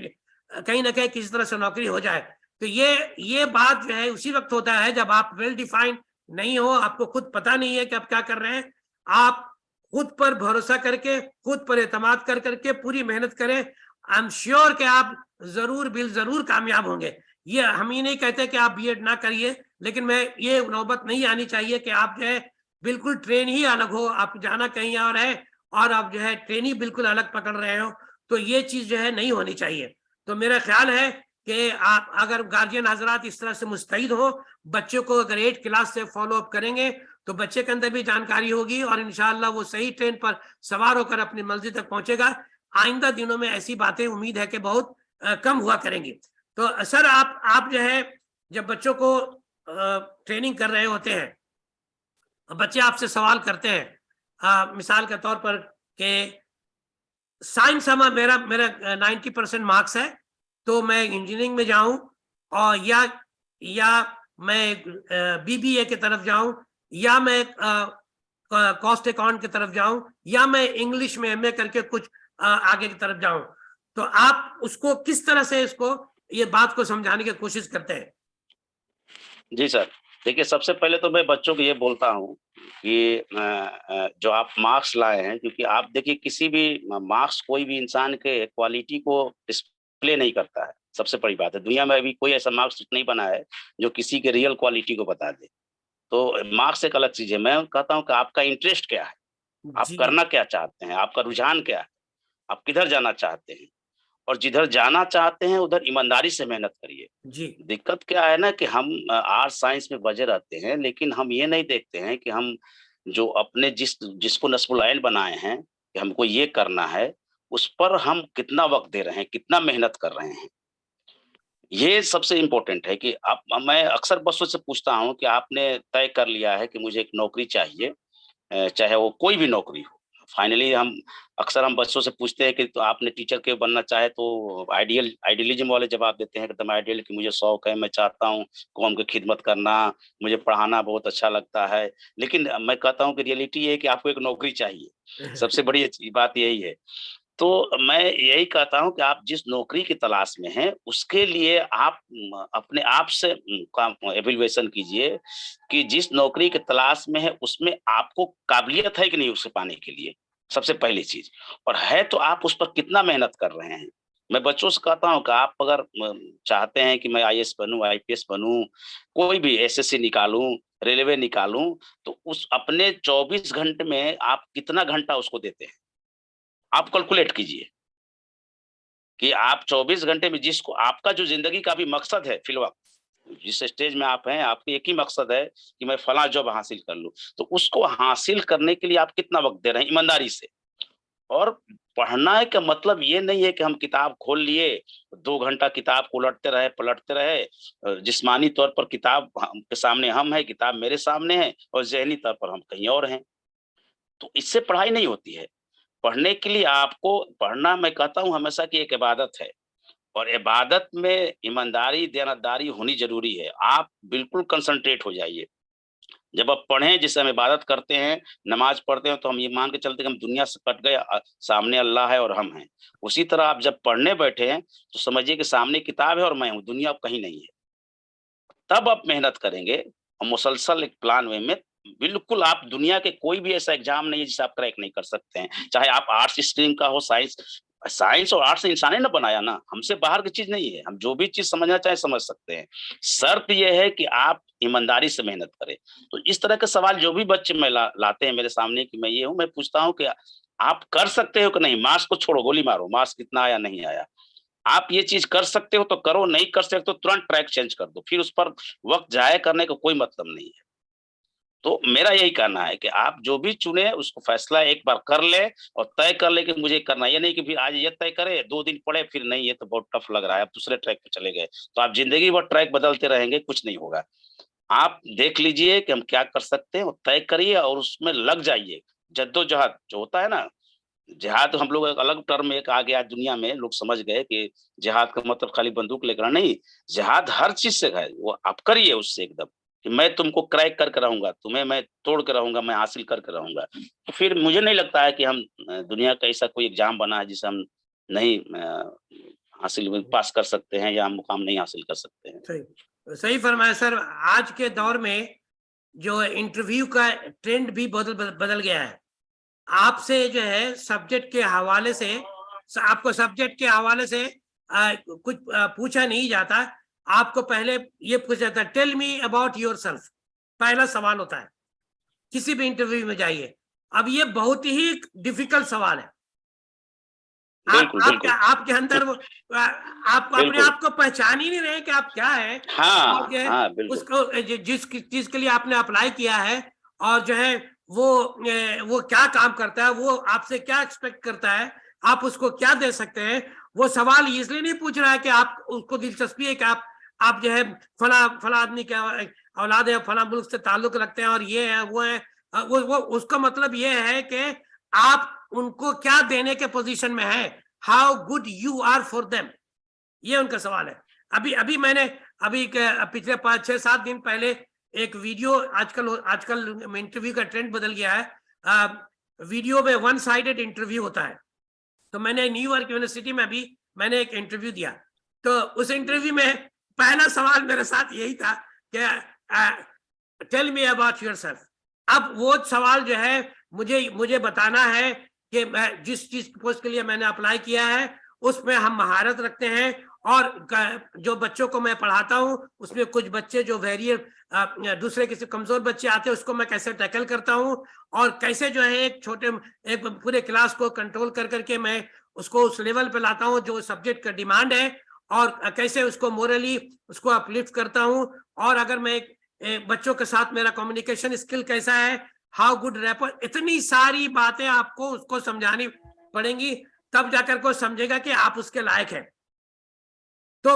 कहीं ना कहीं किसी तरह से नौकरी हो जाए। तो ये बात जो है उसी वक्त होता है जब आप वेल डिफाइंड नहीं हो, आपको खुद पता नहीं है कि आप क्या कर रहे हैं। आप खुद पर भरोसा करके, खुद पर एतमाद कर करके पूरी मेहनत करें। आई एम श्योर कि आप जरूर कामयाब होंगे। ये हम ये नहीं कहते कि आप बीएड ना करिए, लेकिन मैं ये नौबत नहीं आनी चाहिए कि आप जो है बिल्कुल ट्रेन ही अलग हो, आप जाना कहीं और है और आप जो है ट्रेन ही बिल्कुल अलग पकड़ रहे हो, तो ये चीज जो है नहीं होनी चाहिए। तो मेरा ख्याल है कि आप अगर गार्जियन हजरात इस तरह से मुस्तैद हो, बच्चों को अगर 8 क्लास से फॉलो अप करेंगे तो बच्चे के अंदर भी जानकारी होगी और इंशाअल्लाह वो सही ट्रेन पर सवार होकर अपनी मंजिल तक पहुंचेगा। आइंदा दिनों में ऐसी बातें उम्मीद है कि बहुत कम हुआ करेंगी। तो सर आप जो है जब बच्चों को ट्रेनिंग कर रहे होते हैं, बच्चे आपसे सवाल करते हैं मिसाल के तौर पर कि साइंस मेरा 90% मार्क्स है, तो मैं इंजीनियरिंग में जाऊं और या मैं बीबीए की तरफ जाऊं, या मैं कॉस्ट अकाउंट की तरफ जाऊं, या मैं इंग्लिश में एमए करके कुछ आगे की तरफ जाऊं, तो आप उसको किस तरह से इसको ये बात को समझाने की कोशिश करते हैं? जी सर, देखिए सबसे पहले तो मैं बच्चों को ये बोलता हूँ कि जो आप मार्क्स लाए हैं, क्योंकि आप देखिए किसी भी मार्क्स कोई भी इंसान के क्वालिटी को डिस्प्ले नहीं करता है। सबसे बड़ी बात है, दुनिया में अभी कोई ऐसा मार्क्स नहीं बना है जो किसी के रियल क्वालिटी को बता दे। तो मार्क्स एक अलग चीज है। मैं कहता हूँ कि आपका इंटरेस्ट क्या है, आप जी करना क्या चाहते हैं, आपका रुझान क्या है, आप किधर जाना चाहते हैं, और जिधर जाना चाहते हैं उधर ईमानदारी से मेहनत करिए। जी दिक्कत क्या है ना कि हम आर्ट साइंस में बजे रहते हैं, लेकिन हम ये नहीं देखते हैं कि हम जो अपने जिसको नस्बुल आइन बनाए हैं कि हमको ये करना है, उस पर हम कितना वक्त दे रहे हैं, कितना मेहनत कर रहे हैं। ये सबसे इम्पोर्टेंट है कि आप मैं अक्सर बच्चों से पूछता हूँ कि आपने तय कर लिया है कि मुझे एक नौकरी चाहिए, चाहे वो कोई भी नौकरी हो। फाइनली हम बच्चों से पूछते हैं कि तो आपने टीचर क्यों बनना चाहे, तो आइडियलिज्म वाले जवाब देते हैं, एकदम आइडियल कि मुझे शौक है, मैं चाहता हूँ कौम की खिदमत करना, मुझे पढ़ाना बहुत अच्छा लगता है। लेकिन मैं कहता हूँ कि रियलिटी ये है कि आपको एक नौकरी चाहिए। सबसे बड़ी बात यही है। तो मैं यही कहता हूँ कि आप जिस नौकरी की तलाश में हैं, उसके लिए आप अपने आप से का इवैल्यूएशन कीजिए कि जिस नौकरी की तलाश में है, उसमें आपको काबिलियत है कि नहीं उसे पाने के लिए, सबसे पहली चीज़। और है तो आप उस पर कितना मेहनत कर रहे हैं। मैं बच्चों से कहता हूँ कि आप अगर चाहते हैं कि मैं आईएएस बनूँ, आईपीएस बनूँ, कोई भी एसएससी निकालूँ, रेलवे निकालूँ, तो उस अपने 24 घंटे में आप कितना घंटा उसको देते हैं? आप कैलकुलेट कीजिए कि आप 24 घंटे में जिसको आपका जो ज़िंदगी का भी मकसद है फिलवक़्त, जिस स्टेज में आप हैं, आपका एक ही मकसद है कि मैं फलाँ जॉब हासिल कर लूँ। तो उसको हासिल करने के लिए आप कितना वक़्त दे रहे हैं ईमानदारी से। और पढ़ना का मतलब ये नहीं है कि हम किताब खोल लिए, 2 घंटा किताब को उलटते रहे, पलटते रहे। जिस्मानी तौर पर किताब हम के सामने हम हैं, किताब मेरे सामने है और ज़हनी तौर पर हम कहीं और हैं। तो इससे पढ़ाई नहीं होती है। पढ़ने के लिए आपको पढ़ना, मैं कहता हूँ हमेशा कि एक इबादत है, और इबादत में ईमानदारी, देनतदारी होनी ज़रूरी है। आप बिल्कुल कंसंट्रेट हो जाइए। जब आप पढ़ें, जैसे हम इबादत करते हैं, नमाज़ पढ़ते हैं, तो हम ये मान के चलते हैं कि हम दुनिया से कट गए, सामने अल्लाह है और हम हैं। उसी तरह आप जब पढ़ने बैठे हैं, तो समझिए कि सामने किताब है और मैं हूँ, दुनिया अब कहीं नहीं है। तब आप मेहनत करेंगे और मुसलसल एक प्लान वे में, बिल्कुल आप दुनिया के कोई भी ऐसा एग्ज़ाम नहीं है जिसे आप क्रैक नहीं कर सकते हैं। चाहे आप आर्ट्स स्ट्रीम का हो, साइंस और आर्ट्स इंसान ने ना बनाया ना, हमसे बाहर की चीज़ नहीं है। हम जो भी चीज़ समझना चाहें समझ सकते हैं। शर्त ये है कि आप ईमानदारी से मेहनत करें। तो इस तरह के सवाल जो भी बच्चे लाते हैं मेरे सामने कि मैं ये हूँ, मैं पूछता हूँ कि आप कर सकते हो कि नहीं? मार्क्स को छोड़ो, गोली मारो, मार्क्स कितना आया, नहीं आया। आप ये चीज़ कर सकते हो तो करो, नहीं कर सकते तो तुरंत ट्रैक चेंज कर दो। फिर उस पर वक़्त ज़ाया करने का कोई मतलब नहीं है। तो मेरा यही कहना है कि आप जो भी चुने उसको फैसला एक बार कर लें और तय कर लें कि मुझे करना है। ये नहीं कि फिर आज ये तय करें, 2 दिन पढ़े, फिर नहीं ये तो बहुत टफ लग रहा है, आप दूसरे ट्रैक पे चले गए। तो आप ज़िंदगी भर ट्रैक बदलते रहेंगे, कुछ नहीं होगा। आप देख लीजिए कि हम क्या कर सकते हैं और तय करिए और उसमें लग जाइए। जद्दोजहद जो होता है ना, जिहाद हम लोग एक अलग टर्म एक आ गया दुनिया में, लोग समझ गए कि जिहाद का मतलब खाली बंदूक लेकर नहीं, जिहाद हर चीज़ से है, वो आप करिए उससे एकदम, कि मैं तुमको क्रैक करके रहूँगा, तुम्हें मैं तोड़ के रहूँगा, मैं हासिल करके रहूँगा। तो फिर मुझे नहीं लगता है कि हम दुनिया का ऐसा कोई एग्ज़ाम बना है जिसे हम नहीं हासिल में पास कर सकते हैं या हम मुकाम नहीं हासिल कर सकते हैं। सही फरमाया सर। आज के दौर में जो इंटरव्यू का ट्रेंड भी बदल गया है। आपसे जो है सब्जेक्ट के हवाले से, आपको सब्जेक्ट के हवाले से कुछ पूछा नहीं जाता। आपको पहले ये पूछा जाता है, टेल मी अबाउट योरसेल्फ, पहला सवाल होता है किसी भी इंटरव्यू में जाइए। अब ये बहुत ही डिफिकल्ट सवाल है। आपके अंदर वो आप अपने आप को पहचान ही नहीं रहे कि आप क्या है। हाँ, जो है हाँ, बिल्कुल। उसको जिस चीज के लिए आपने अप्लाई किया है और जो है वो क्या काम करता है, वो आपसे क्या एक्सपेक्ट करता है, आप उसको क्या दे सकते हैं, वो सवाल इसलिए नहीं पूछ रहा है कि आप उसको दिलचस्पी है कि आप जो है फला आदमी क्या औलाद है, फला मुल्क से ताल्लुक रखते हैं और ये है वो है, वो उसका मतलब ये है कि आप उनको क्या देने के पोजीशन में है, how good you are for them, ये उनका सवाल है। अभी मैंने पिछले 5-6-7 दिन पहले एक वीडियो, आजकल इंटरव्यू का ट्रेंड बदल गया है, वीडियो में वन साइडेड इंटरव्यू होता है। तो मैंने न्यूयॉर्क यूनिवर्सिटी में अभी मैंने एक इंटरव्यू दिया, तो उस इंटरव्यू में पहला सवाल मेरे साथ यही था कि टेल मी अबाउट योरसेल्फ। अब वो सवाल जो है मुझे बताना है कि मैं जिस चीज पोस्ट के लिए मैंने अप्लाई किया है उसमें हम महारत रखते हैं, और जो बच्चों को मैं पढ़ाता हूं उसमें कुछ बच्चे जो दूसरे किसी कमजोर बच्चे आते हैं उसको मैं कैसे टैकल करता हूं, और कैसे जो है एक पूरे क्लास को कंट्रोल करके मैं उसको उस लेवल पे लाता हूं जो सब्जेक्ट का डिमांड है, और कैसे उसको मोरली उसको अपलिफ्ट करता हूं, और अगर मैं बच्चों के साथ मेरा कम्युनिकेशन स्किल कैसा है, हाउ गुड रैपर, इतनी सारी बातें आपको उसको समझानी पड़ेंगी, तब जाकर को समझेगा कि आप उसके लायक हैं। तो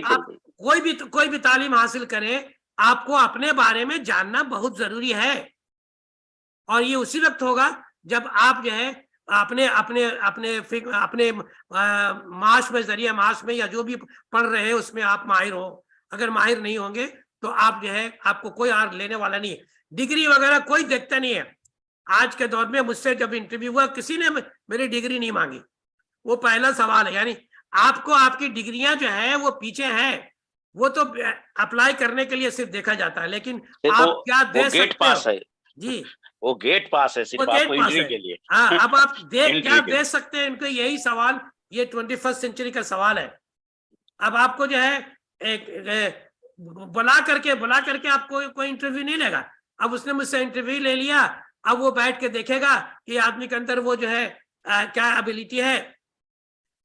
आप कोई भी तालीम हासिल करें, आपको अपने बारे में जानना बहुत जरूरी है, और ये उसी वक्त होगा जब आप जो है अपने अपने अपने अपने मास में जरिए मास में या जो भी पढ़ रहे हैं उसमें आप माहिर हो। अगर माहिर नहीं होंगे तो आप जो है आपको कोई और लेने वाला नहीं है, डिग्री वगैरह कोई देखता नहीं है। आज के दौर में मुझसे जब इंटरव्यू हुआ किसी ने मेरी डिग्री नहीं मांगी, वो पहला सवाल है। यानी आपको आपकी डिग्रियां जो है वो पीछे हैं, वो तो अप्लाई करने के लिए सिर्फ देखा जाता है, लेकिन आप क्या दे सकते हो। जी, वो गेट पास है सिर्फ आपको एंट्री के लिए। हाँ, अब आप क्या दे सकते हैं, इनको यही सवाल, ये 21st सेंचुरी का सवाल है। अब आपको जो है एक बुला करके आपको कोई इंटरव्यू नहीं लेगा। अब उसने मुझसे इंटरव्यू ले लिया, अब वो बैठ के देखेगा कि आदमी के अंदर वो जो है क्या एबिलिटी है,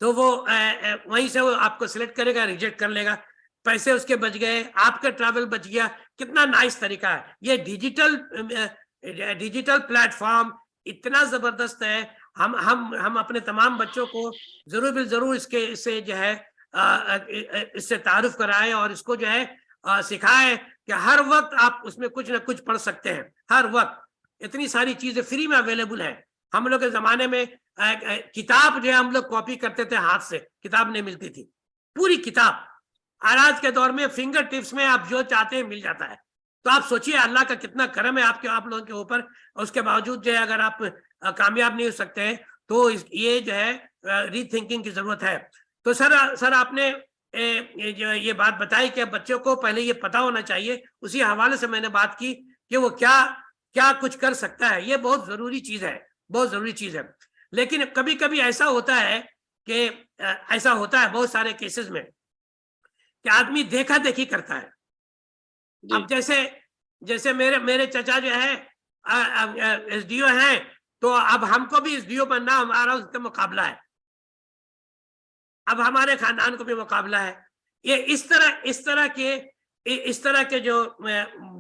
तो वो वहीं से वो आपको सिलेक्ट करेगा, रिजेक्ट कर लेगा, पैसे उसके बच गए, आपका ट्रैवल बच गया। कितना नाइस तरीका है ये डिजिटल प्लेटफॉर्म, इतना जबरदस्त है। हम अपने तमाम बच्चों को जरूर इससे जो है इससे तारुफ कराएं, और इसको जो है सिखाएं कि हर वक्त आप उसमें कुछ ना कुछ पढ़ सकते हैं। हर वक्त इतनी सारी चीजें फ्री में अवेलेबल है। हम लोग के जमाने में किताब जो है हम लोग कॉपी करते थे, हाथ से किताब नहीं मिलती थी, पूरी किताब। और आज के दौर में फिंगर टिप्स में आप जो चाहते हैं मिल जाता है। तो आप सोचिए अल्लाह का कितना करम है आप लोगों के ऊपर। उसके बावजूद जो है अगर आप कामयाब नहीं हो सकते हैं तो ये जो है रीथिंकिंग की जरूरत है। तो सर आपने ये बात बताई कि बच्चों को पहले ये पता होना चाहिए, उसी हवाले से मैंने बात की कि वो क्या कुछ कर सकता है। ये बहुत जरूरी चीज है, बहुत जरूरी चीज है। लेकिन कभी कभी ऐसा होता है कि बहुत सारे केसेस में कि आदमी देखा देखी करता है। अब जैसे मेरे चचा जो है एसडीओ हैं, तो अब हमको भी एसडीओ बनना, हमारा उसका मुकाबला है। अब हमारे खानदान को भी मुकाबला है। ये इस तरह के जो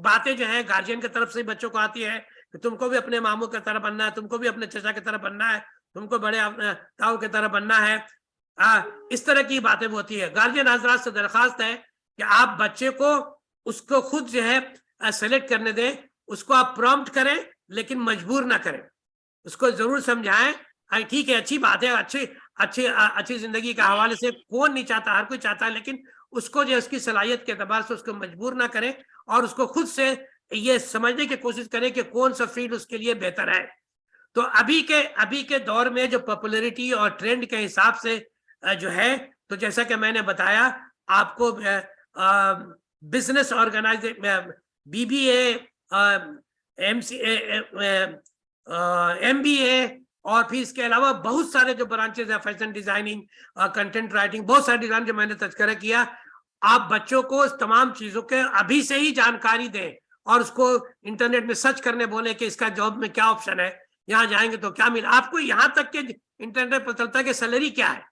बातें जो है गार्जियन की तरफ से बच्चों को आती है कि तुमको भी अपने मामू की तरह बनना है, तुमको भी अपने चचा की तरह बनना है, तुमको बड़े ताऊ की तरह बनना है। इस तरह की बातें होती है। गार्जियन हजरात से दरखास्त है कि आप बच्चे को उसको खुद जो है सेलेक्ट करने दें, उसको आप प्रॉम्प्ट करें लेकिन मजबूर ना करें, उसको जरूर समझाएं। ठीक है, अच्छी बात है, अच्छी जिंदगी के हवाले से कौन नहीं चाहता, हर कोई चाहता है, लेकिन उसको जो उसकी सलाहियत के एतबार से उसको मजबूर ना करें, और उसको खुद से ये समझने की कोशिश करें कि कौन सा फील्ड उसके लिए बेहतर है। तो अभी के दौर में जो पॉपुलैरिटी और ट्रेंड के हिसाब से जो है, तो जैसा कि मैंने बताया आपको बिजनेस ऑर्गेनाइजेशन, BBA, MBA और फिर इसके अलावा बहुत सारे जो ब्रांचेस है, फैशन डिजाइनिंग, कंटेंट राइटिंग, बहुत सारे डिजाइन जो मैंने तस्करा किया। आप बच्चों को इस तमाम चीजों के अभी से ही जानकारी दें और उसको इंटरनेट में सर्च करने बोले कि इसका जॉब में क्या ऑप्शन है, यहाँ जाएंगे तो क्या मिला। आपको यहाँ तक के इंटरनेट पर चलता है कि सैलरी क्या है,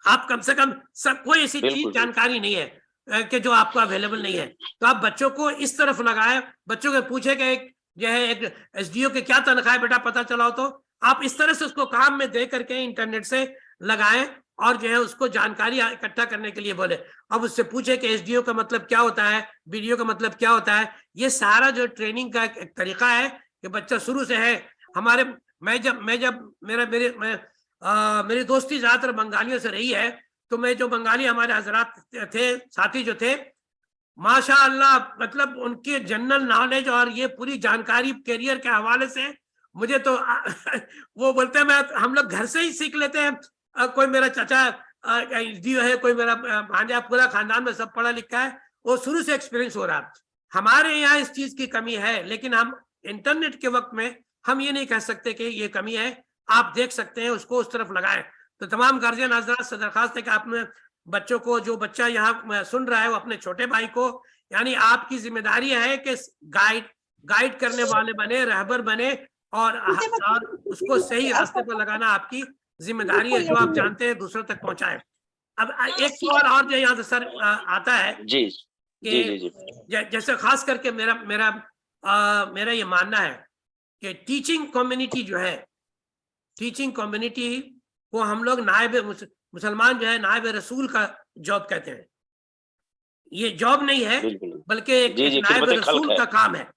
आप कम से कम सब कोई ऐसी चीज जानकारी नहीं है कि जो आपको अवेलेबल नहीं है। तो आप बच्चों को इस तरफ लगाए, बच्चों को पूछे कि एक जो है एक SDO के क्या तनख्वाह है बेटा पता चलाओ, तो आप इस तरह से उसको काम में दे करके इंटरनेट से लगाएं और जो है उसको जानकारी इकट्ठा करने के लिए बोले। अब उससे पूछे कि SDO का मतलब क्या होता है, BDO का मतलब क्या होता है। ये सारा जो ट्रेनिंग का एक तरीका है कि बच्चा शुरू से है। हमारे मेरी दोस्ती ज्यादातर बंगालियों से रही है, तो मैं जो बंगाली हमारे हजरात थे, साथी जो थे, माशाअल्लाह, मतलब उनके जनरल नॉलेज और ये पूरी जानकारी करियर के हवाले से मुझे तो वो बोलते हैं मैं हम लोग घर से ही सीख लेते हैं। कोई मेरा चाचा SDO है, कोई मेरा भांजा, पूरा खानदान में सब पढ़ा लिखा है, वो शुरू से एक्सपीरियंस हो रहा। हमारे यहाँ इस चीज की कमी है, लेकिन हम इंटरनेट के वक्त में हम ये नहीं कह सकते कि ये कमी है। आप देख सकते हैं, उसको उस तरफ लगाएं। तो तमाम गार्जियन हजरात से दरखास्त है कि आपने बच्चों को, जो बच्चा यहाँ सुन रहा है वो अपने छोटे भाई को, यानी आपकी जिम्मेदारी है कि गाइड करने वाले बने, रहबर बने और उसको सही रास्ते पर लगाना आपकी जिम्मेदारी है, जो आप जानते हैं दूसरों तक पहुंचाए। अब एक सवाल और जो यहाँ से सर आता है जी जी जी जी। जैसे खास करके मेरा ये मानना है कि टीचिंग कम्युनिटी जो है, टीचिंग कम्युनिटी को हम लोग नायब मुसलमान जो है नायब रसूल का जॉब कहते हैं। ये जॉब नहीं है बल्कि एक नायब रसूल का काम है,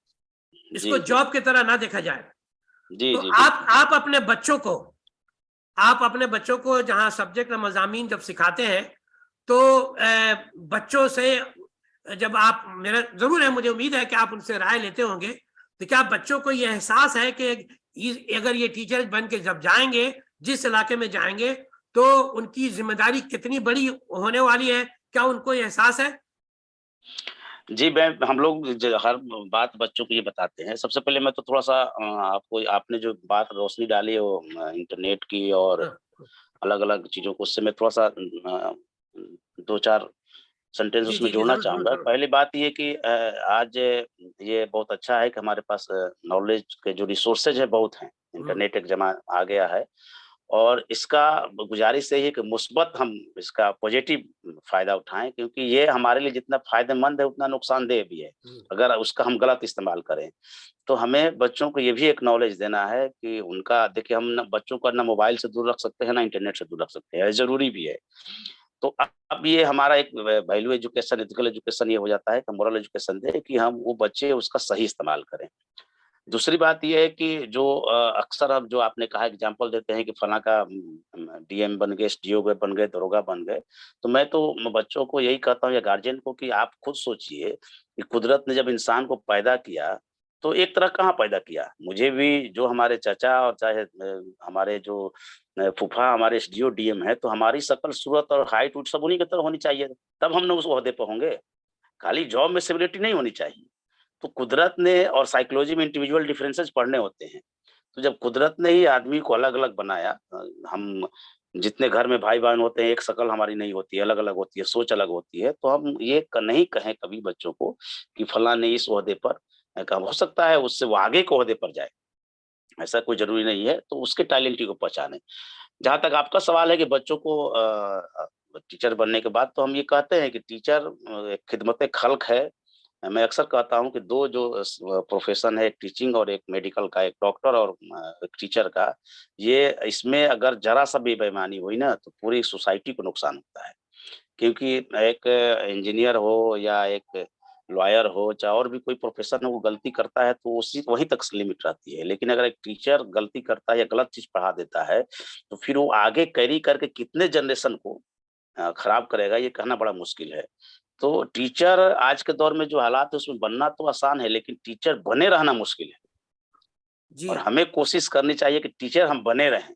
इसको जॉब की तरह ना देखा जाए। तो आप अपने बच्चों को जहाँ सब्जेक्ट मज़ामीन जब सिखाते हैं तो बच्चों से जब आप, मेरा जरूर है, मुझे उम्मीद है कि आप उनसे राय लेते होंगे, तो क्या बच्चों को ये एहसास है कि अगर ये टीचर बन के जब जाएंगे जिस इलाके में जाएंगे तो उनकी जिम्मेदारी कितनी बड़ी होने वाली है, क्या उनको ये एहसास है? जी, हम लोग हर बात बच्चों को ये बताते हैं। सबसे पहले मैं तो थोड़ा-सा आपने जो बात रोशनी डाली है वो इंटरनेट की और अलग-अलग चीज़ों को, उससे मैं थोड़ा-सा 2-4 सेंटेंस उसमें जोड़ना चाहूँगा। पहली बात ये कि आज ये बहुत अच्छा है कि हमारे पास नॉलेज के जो रिसोर्सेज है बहुत हैं। इंटरनेट एक ज़माना आ गया है और इसका गुजारिश यही है कि मुस्बत हम इसका पॉजिटिव फ़ायदा उठाएँ, क्योंकि ये हमारे लिए जितना फ़ायदेमंद है उतना नुकसानदेह भी है, अगर उसका हम गलत इस्तेमाल करें। तो हमें बच्चों को ये भी एक नॉलेज देना है कि उनका, देखिए, हम ना बच्चों को ना मोबाइल से दूर रख सकते हैं, ना इंटरनेट से दूर रख सकते हैं, ज़रूरी भी है। तो अब ये हमारा एक वैल्यू एजुकेशन, एथिकल एजुकेशन ये हो जाता है कि मोरल एजुकेशन दें कि हम वो बच्चे उसका सही इस्तेमाल करें। दूसरी बात ये है कि जो अक्सर अब जो आपने कहा एग्जाम्पल देते हैं कि फलाँ का DM बन गए, SDO बन गए, दरोगा बन गए। तो मैं तो बच्चों को यही कहता हूँ या गार्जियन को कि आप खुद सोचिए कि कुदरत ने जब इंसान को पैदा किया तो एक तरह कहाँ पैदा किया? मुझे भी जो हमारे चाचा और चाहे हमारे जो फूफा हमारे SDO DM है, तो हमारी शक्ल सूरत और हाइट उट सब उन्हीं की तरह होनी चाहिए, तब हम लोग उस ओहदे पे होंगे। खाली जॉब में स्टेबिलिटी नहीं होनी चाहिए। तो कुदरत ने, और साइकोलॉजी में इंडिविजुअल डिफरेंसेस पढ़ने होते हैं। तो जब कुदरत ने ही आदमी को अलग-अलग बनाया, हम जितने घर में भाई-बहन होते हैं, एक शक्ल हमारी नहीं होती है, अलग-अलग होती है, सोच अलग होती है। तो हम ये नहीं कहें कभी बच्चों को कि फलाँ ने इस ओहदे पर हो सकता है उससे वो आगे के ओहदे पर जाए, ऐसा कोई ज़रूरी नहीं है, तो उसके टैलेंट को पहचानें। जहाँ तक आपका सवाल है कि बच्चों को टीचर बनने के बाद, तो हम ये कहते हैं कि टीचर एक खिदमत खल्क है। मैं अक्सर कहता हूँ कि 2 जो प्रोफ़ेशन है, एक टीचिंग और एक मेडिकल का, एक डॉक्टर और एक टीचर का, ये इसमें अगर ज़रा-सा भी बेईमानी हुई ना, तो पूरी सोसाइटी को नुकसान होता है। क्योंकि एक इंजीनियर हो या एक लॉयर हो, चाहे और भी कोई प्रोफ़ेशन हो, वो गलती करता है तो उसी वहीं तक लिमिट रहती है। लेकिन अगर एक टीचर गलती करता है या गलत चीज़ पढ़ा देता है, तो फिर वो आगे कैरी करके कितने जनरेशन को खराब करेगा, ये कहना बड़ा मुश्किल है। तो टीचर आज के दौर में जो हालात है उसमें बनना तो आसान है, लेकिन टीचर बने रहना मुश्किल है। और हमें कोशिश करनी चाहिए कि टीचर हम बने रहें।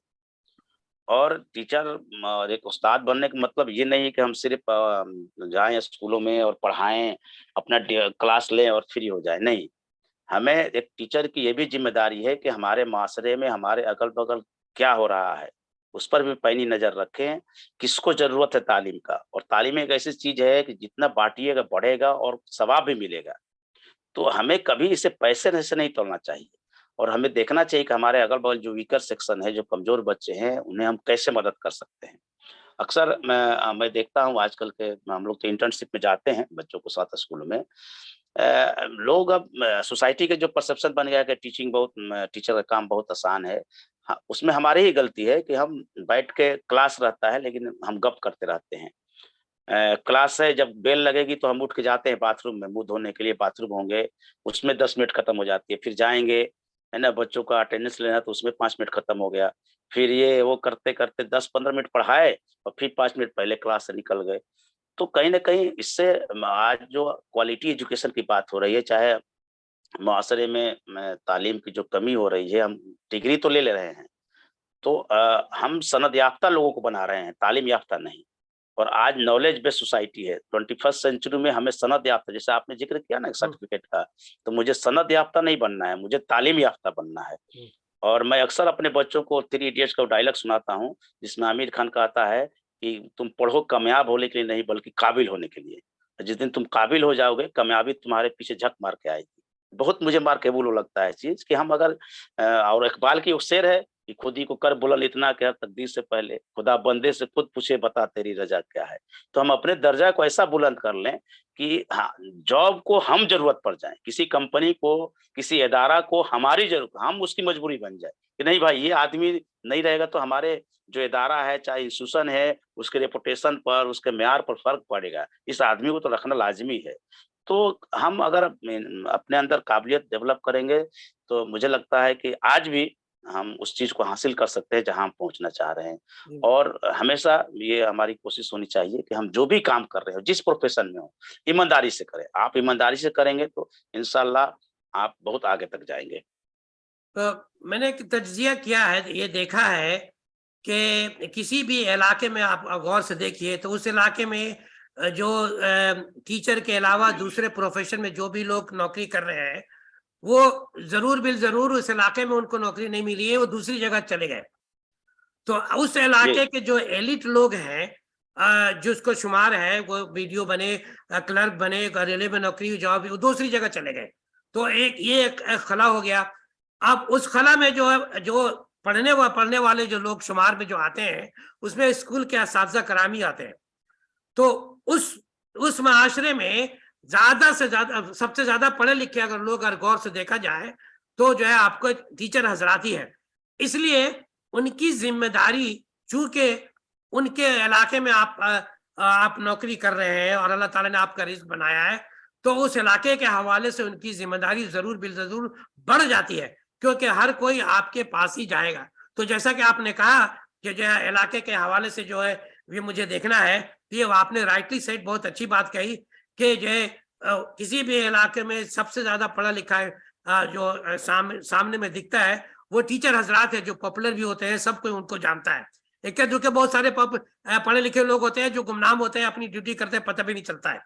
और टीचर और एक उस्ताद बनने का मतलब ये नहीं है कि हम सिर्फ जाएँ स्कूलों में और पढ़ाएँ, अपना क्लास लें और फ्री हो जाएँ, नहीं। हमें एक टीचर की ये भी जिम्मेदारी है कि हमारे माशरे में हमारे अगल-बगल क्या हो रहा है, उस पर भी पैनी नज़र रखें, किसको ज़रूरत है तालीम का। और तालीम एक ऐसी चीज़ है कि जितना बाँटिएगा बढ़ेगा और सवाब भी मिलेगा। तो हमें कभी इसे पैसे से नहीं तोड़ना चाहिए और हमें देखना चाहिए कि हमारे अगल-बगल जो वीकर सेक्शन है, जो कमज़ोर बच्चे हैं, उन्हें हम कैसे मदद कर सकते हैं। अक्सर मैं देखता हूँ आजकल के हम लोग तो इंटर्नशिप में जाते हैं बच्चों के साथ स्कूलों में। लोग अब सोसाइटी के जो परसेप्शन बन गया है कि टीचर का काम बहुत आसान है। हाँ, उसमें हमारी ही गलती है कि हम बैठ के क्लास रहता है लेकिन हम गप करते रहते हैं। क्लास है जब बेल लगेगी तो हम उठ के जाते हैं बाथरूम में, मुँह धोने के लिए बाथरूम होंगे, उसमें 10 मिनट खत्म हो जाती है। फिर जाएँगे, है ना? बच्चों का अटेंडेंस लेना है तो उसमें 5 मिनट खत्म हो गया। फिर ये वो करते-करते 10-15 मिनट पढ़ाए और फिर 5 मिनट पहले क्लास से निकल गए। तो कहीं न कहीं इससे आज जो क्वालिटी एजुकेशन की बात हो रही है, चाहे मुआशरे में तालीम की जो कमी हो रही है, हम डिग्री तो ले रहे हैं, तो हम सनद याफ्ता लोगों को बना रहे हैं, तालीम याफ्ता नहीं। और आज नॉलेज बेस्ड सोसाइटी है, 21st सेंचुरी में हमें सनद याफ्ता, जैसे आपने ज़िक्र किया ना सर्टिफ़िकेट का, तो मुझे सनद याफ्ता नहीं बनना है, मुझे तालीम याफ्ता बनना है। हुँ। और मैं अक्सर अपने बच्चों को थ्री इडियट्स का डायलॉग सुनाता हूँ, जिसमें आमिर खान कहता है कि तुम पढ़ो कामयाब होने के लिए नहीं बल्कि काबिल होने के लिए। जिस दिन तुम काबिल हो जाओगे, कामयाबी तुम्हारे पीछे झक मार के आएगी। बहुत मुझे मार्केबल वो लगता है चीज़ कि हम अगर और इकबाल की एक शेर है कि खुद ही को कर बुलंद इतना कि हर तकदीर से पहले, खुदा बंदे से खुद पूछे बता तेरी रज़ा क्या है। तो हम अपने दर्जा को ऐसा बुलंद कर लें कि हाँ, जॉब को हम ज़रूरत पड़ जाए, किसी कंपनी को, किसी इदारा को हमारी ज़रूरत, हम उसकी मजबूरी बन जाए कि नहीं भाई ये आदमी नहीं रहेगा तो हमारे जो इदारा है, चाहे इंस्टीट्यूशन है, उसके रेपुटेशन पर, उसके मेयार पर फ़र्क पड़ेगा। इस आदमी को तो रखना लाज़मी है। तो हम अगर अपने अंदर काबिलियत डेवलप करेंगे, तो मुझे लगता है कि आज भी हम उस चीज़ को हासिल कर सकते हैं जहाँ हम पहुँचना चाह रहे हैं। जी। और हमेशा ये हमारी कोशिश होनी चाहिए कि हम जो भी काम कर रहे हो, जिस प्रोफ़ेशन में हो, ईमानदारी से करें। आप ईमानदारी से करेंगे तो इंशाअल्लाह आप बहुत आगे तक जाएँगे। तो मैंने एक तज्ज़िया किया है, ये देखा है कि किसी भी इलाके में आप गौर से देखिए तो उस इलाके में जो टीचर के अलावा दूसरे प्रोफ़ेशन में जो भी लोग नौकरी कर रहे हैं, वो ज़रूर बिल ज़रूर उस इलाके में उनको नौकरी नहीं मिली है, वो दूसरी जगह चले गए। तो उस जी, इलाके के जो एलिट लोग हैं, जिसको शुमार है वो बीडीओ बने, क्लर्क बने, रेलवे में नौकरी जॉब, वो दूसरी जगह चले गए। तो एक खला हो गया। अब उस खला में जो है, जो पढ़ने वाले जो लोग शुमार में जो आते हैं, उसमें स्कूल के असातिज़ा करामी आते हैं। तो उस माशरे में ज़्यादा से ज़्यादा, सबसे ज़्यादा पढ़े लिखे अगर लोग अगर गौर से देखा जाए, तो जो है आपको टीचर हज़रात ही हैं। इसलिए उनकी ज़िम्मेदारी, चूँकि उनके इलाके में आप नौकरी कर रहे हैं और अल्लाह ताला ने आपका रिज़्क बनाया है, तो उस इलाके के हवाले से उनकी ज़िम्मेदारी ज़रूर बिल-ज़रूर बढ़ जाती है, क्योंकि हर कोई आपके पास ही जाएगा। तो जैसा कि आपने कहा कि जो है इलाके के हवाले से जो है, ये मुझे देखना है, ये आपने राइटली सेड, बहुत अच्छी बात कही कि जो है किसी भी इलाके में सबसे ज़्यादा पढ़ा-लिखा है, जो सामने में दिखता है, वो टीचर हज़रात है, जो पॉपुलर भी होते हैं, सब कोई उनको जानता है। इक्के-दुक्के बहुत सारे पढ़े-लिखे लोग होते हैं, जो गुमनाम होते हैं, अपनी ड्यूटी करते हैं, पता भी नहीं चलता है।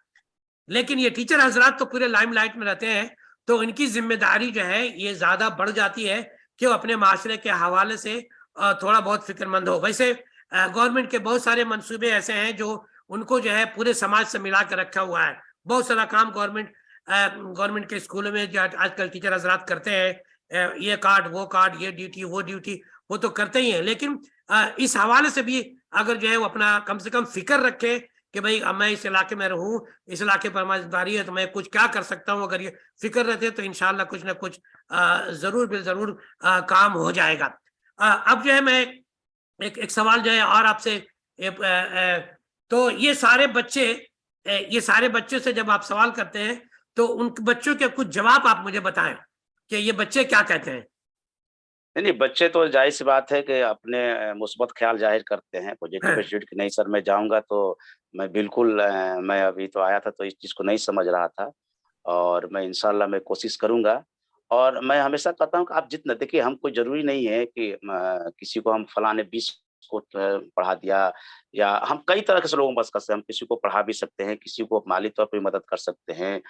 लेकिन ये टीचर हज़रात तो पूरे लाइमलाइट में रहते हैं, तो इनकी ज़िम्मेदारी जो है, ये ज़्यादा बढ़ जाती है कि वो अपने माशरे के हवाले से थोड़ा बहुत फ़िक्रमंद हो। वैसे गवर्नमेंट के बहुत सारे मंसूबे ऐसे हैं, जो उनको जो है पूरे समाज से मिला के रखा हुआ है। बहुत सारा काम गवर्नमेंट के स्कूलों में जो आजकल टीचर हज़रात करते हैं, ये कार्ड, वो कार्ड, ये ड्यूटी, वो तो करते ही हैं। लेकिन इस हवाले से भी अगर जो है वो अपना कम से कम फ़िक्र रखे कि भई अब मैं इस इलाके में रहूँ, इस इलाके पर हमारी ज़िम्मेदारी है, तो मैं कुछ क्या कर सकता हूँ, अगर ये फ़िक्र रहती है तो इंशाअल्लाह कुछ न कुछ ज़रूर बिल-ज़रूर काम हो जाएगा। अब जो है मैं एक एक सवाल जो है और आपसे, तो ये सारे बच्चे से जब आप सवाल करते हैं, तो उन बच्चों के कुछ जवाब आप मुझे बताएँ कि ये बच्चे क्या कहते हैं? नहीं, बच्चे तो ज़ाहिर-सी बात है कि अपने मुस्बत ख़्याल ज़ाहिर करते हैं, पॉज़िटिव हैं, एटीट्यूड कि नहीं सर मैं जाऊँगा तो मैं बिल्कुल मैं अभी तो आया था तो इस चीज़ को नहीं समझ रहा था और मैं इंशाअल्लाह मैं कोशिश करूँगा। और मैं हमेशा कहता हूँ कि आप जितना देखिए हमको ज़रूरी नहीं है कि किसी को हम फलाँ ने 20 को पढ़ा दिया या हम कई तरह के से लोगों को मदद कर सकते हैं। हम किसी को पढ़ा भी सकते हैं, किसी को माली तौर पे भी मदद कर सकते हैं।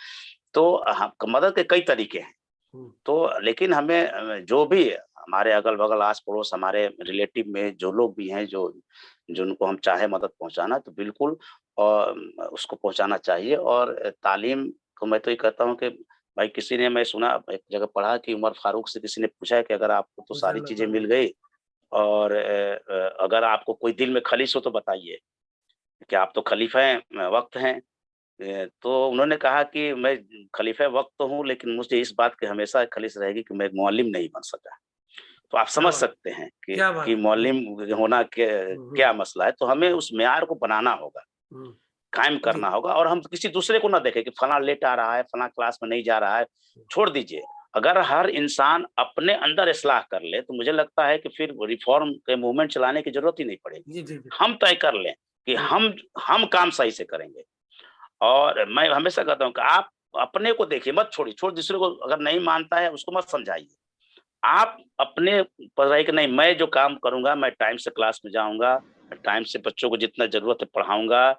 तो हाँ, मदद के कई तरीके हैं। तो लेकिन हमें जो भी हमारे अगल बगल आस पड़ोस हमारे रिलेटिव में जो लोग भी हैं जो जिनको हम चाहे मदद पहुंचाना तो बिल्कुल और उसको पहुंचाना चाहिए। और तालीम को मैं तो ये कहता हूँ कि भाई किसी ने मैं सुना एक जगह पढ़ा कि उमर फारूक से किसी ने पूछा कि अगर आपको तो सारी चीजें मिल गई और अगर आपको कोई दिल में खलीस हो तो बताइए कि आप तो खलीफा हैं वक्त हैं। तो उन्होंने कहा कि मैं खलीफा वक्त तो हूँ लेकिन मुझे इस बात की हमेशा खलीस रहेगी कि मैं एक मुअल्लिम नहीं बन सका। तो आप समझ सकते हैं क्या बात कि है। मुअल्लिम होना क्या मसला है। तो हमें उस मेयार को बनाना होगा, कायम करना होगा और हम किसी दूसरे को ना देखें कि फला लेट आ रहा है, फला क्लास में नहीं जा रहा है, छोड़ दीजिए। अगर हर इंसान अपने अंदर इस्लाह कर ले तो मुझे लगता है कि फिर रिफॉर्म के मूवमेंट चलाने की जरूरत ही नहीं पड़ेगी। हम तय कर लें कि हम काम सही से करेंगे। और मैं हमेशा कहता हूँ कि आप अपने को देखिए, मत छोड़िए, छोड़ दूसरे को अगर नहीं मानता है उसको मत समझाइए। आप अपने पर रहे कि नहीं मैं जो काम करूँगा, मैं टाइम से क्लास में जाऊँगा, टाइम से बच्चों को जितना ज़रूरत है पढ़ाऊँगा।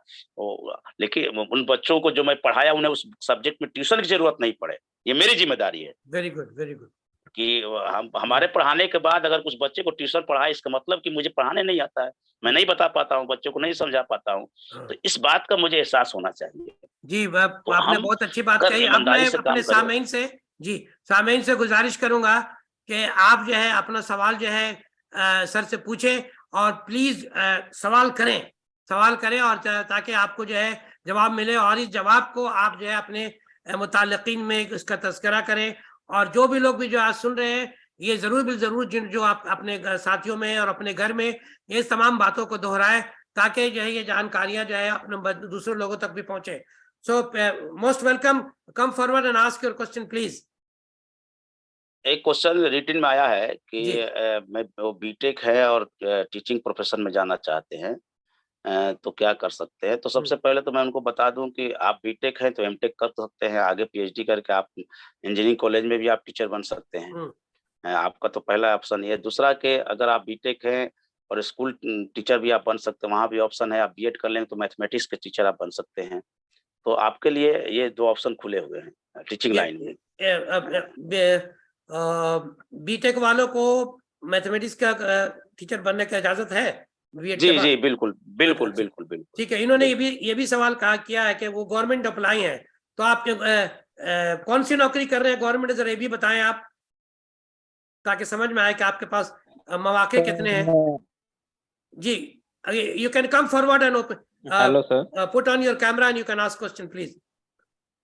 लेकिन उन बच्चों को जो मैं पढ़ाया उन्हें उस सब्जेक्ट में ट्यूशन की ज़रूरत नहीं पड़े, ये मेरी ज़िम्मेदारी है। Very good, very good. कि हम हमारे पढ़ाने के बाद अगर कुछ बच्चे को ट्यूशन पढ़ाए इसका मतलब कि मुझे पढ़ाने नहीं आता है, मैं नहीं बता पाता हूँ, बच्चों को नहीं समझा पाता हूँ। तो इस बात का मुझे एहसास होना चाहिए। जी, तो आपने हम बहुत अच्छी बात अगर कही। अब ईमानदारी मैं से अपने काम करें सामईन से सामईन से गुजारिश करूंगा कि आप जो है अपना सवाल जो है सर से पूछें और प्लीज सवाल करें और ताकि आपको जो है जवाब मिले और इस जवाब को आप जो है अपने मुताल्लिकीन में इसका तज़किरा करें। और जो भी लोग भी जो आज सुन रहे हैं ये जरूर जो आप अपने साथियों में और अपने घर में ये तमाम बातों को दोहराएं ताकि जो है ये जानकारियां जो है अपने दूसरे लोगों तक भी पहुंचे। So most welcome. Come forward and ask your question, please. एक क्वेश्चन रिटन में आया है कि मैं वो बीटेक है और टीचिंग प्रोफेशन में जाना चाहते हैं, तो क्या कर सकते हैं? तो सबसे पहले तो मैं उनको बता दूं कि आप बीटेक हैं तो एमटेक कर सकते हैं, आगे पीएचडी करके आप इंजीनियरिंग कॉलेज में भी आप टीचर बन सकते हैं। आपका तो पहला ऑप्शन ये है। दूसरा कि अगर आप बीटेक हैं और स्कूल टीचर भी आप बन सकते हैं, वहाँ भी ऑप्शन है। आप बीएड कर लेंगे तो मैथमेटिक्स के टीचर आप बन सकते हैं। तो आपके लिए ये 2 ऑप्शन खुले हुए हैं टीचिंग लाइन में। बीटेक वालों को मैथमेटिक्स का टीचर बनने की इजाजत है? जी, बिल्कुल। ठीक है। इन्होंने ये भी सवाल किया है कि वो गवर्नमेंट अप्लाई है, तो आप कौन सी नौकरी कर रहे हैं गवर्नमेंट, जरा ये भी बताएं आप, ताकि समझ में आए कि आपके पास मौके कितने हैं। जी, you can come forward and open. Hello sir. Put on your camera and you can ask question, please.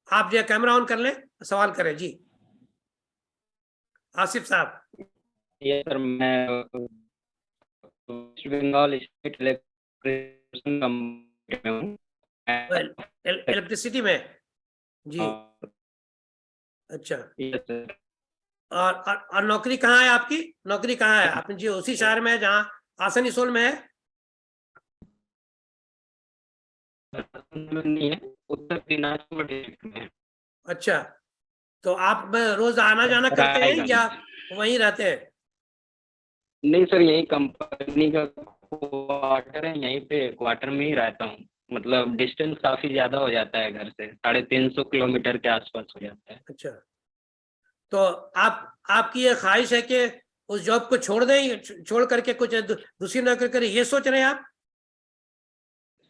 आप जो कैमरा ऑन कर लें, सवाल करें। जी आसिफ साहब। ये सर मैं वेस्ट बंगाल स्टेट इलेक्ट्रिसिटी में हूँ। इलेक्ट्रिसिटी में? जी अच्छा। और नौकरी कहाँ है आपकी? नौकरी कहाँ है आपने? जी उसी शहर में है जहाँ आसनसोल में है? नहीं है, उत्तर दिनाजपुर डिस्ट्रिक्ट में। अच्छा, तो आप रोज आना जाना करते हैं या वहीं रहते हैं? नहीं सर, यही कंपनी का क्वार्टर है, यहीं पे क्वार्टर में ही रहता हूँ। मतलब डिस्टेंस काफी ज्यादा हो जाता है घर से, 350 किलोमीटर के आसपास हो जाता है। अच्छा, तो आपकी ये ख्वाहिश है कि उस जॉब को छोड़ दें, छोड़ करके कुछ दूसरी नौकरी करें, ये सोच रहे हैं आप?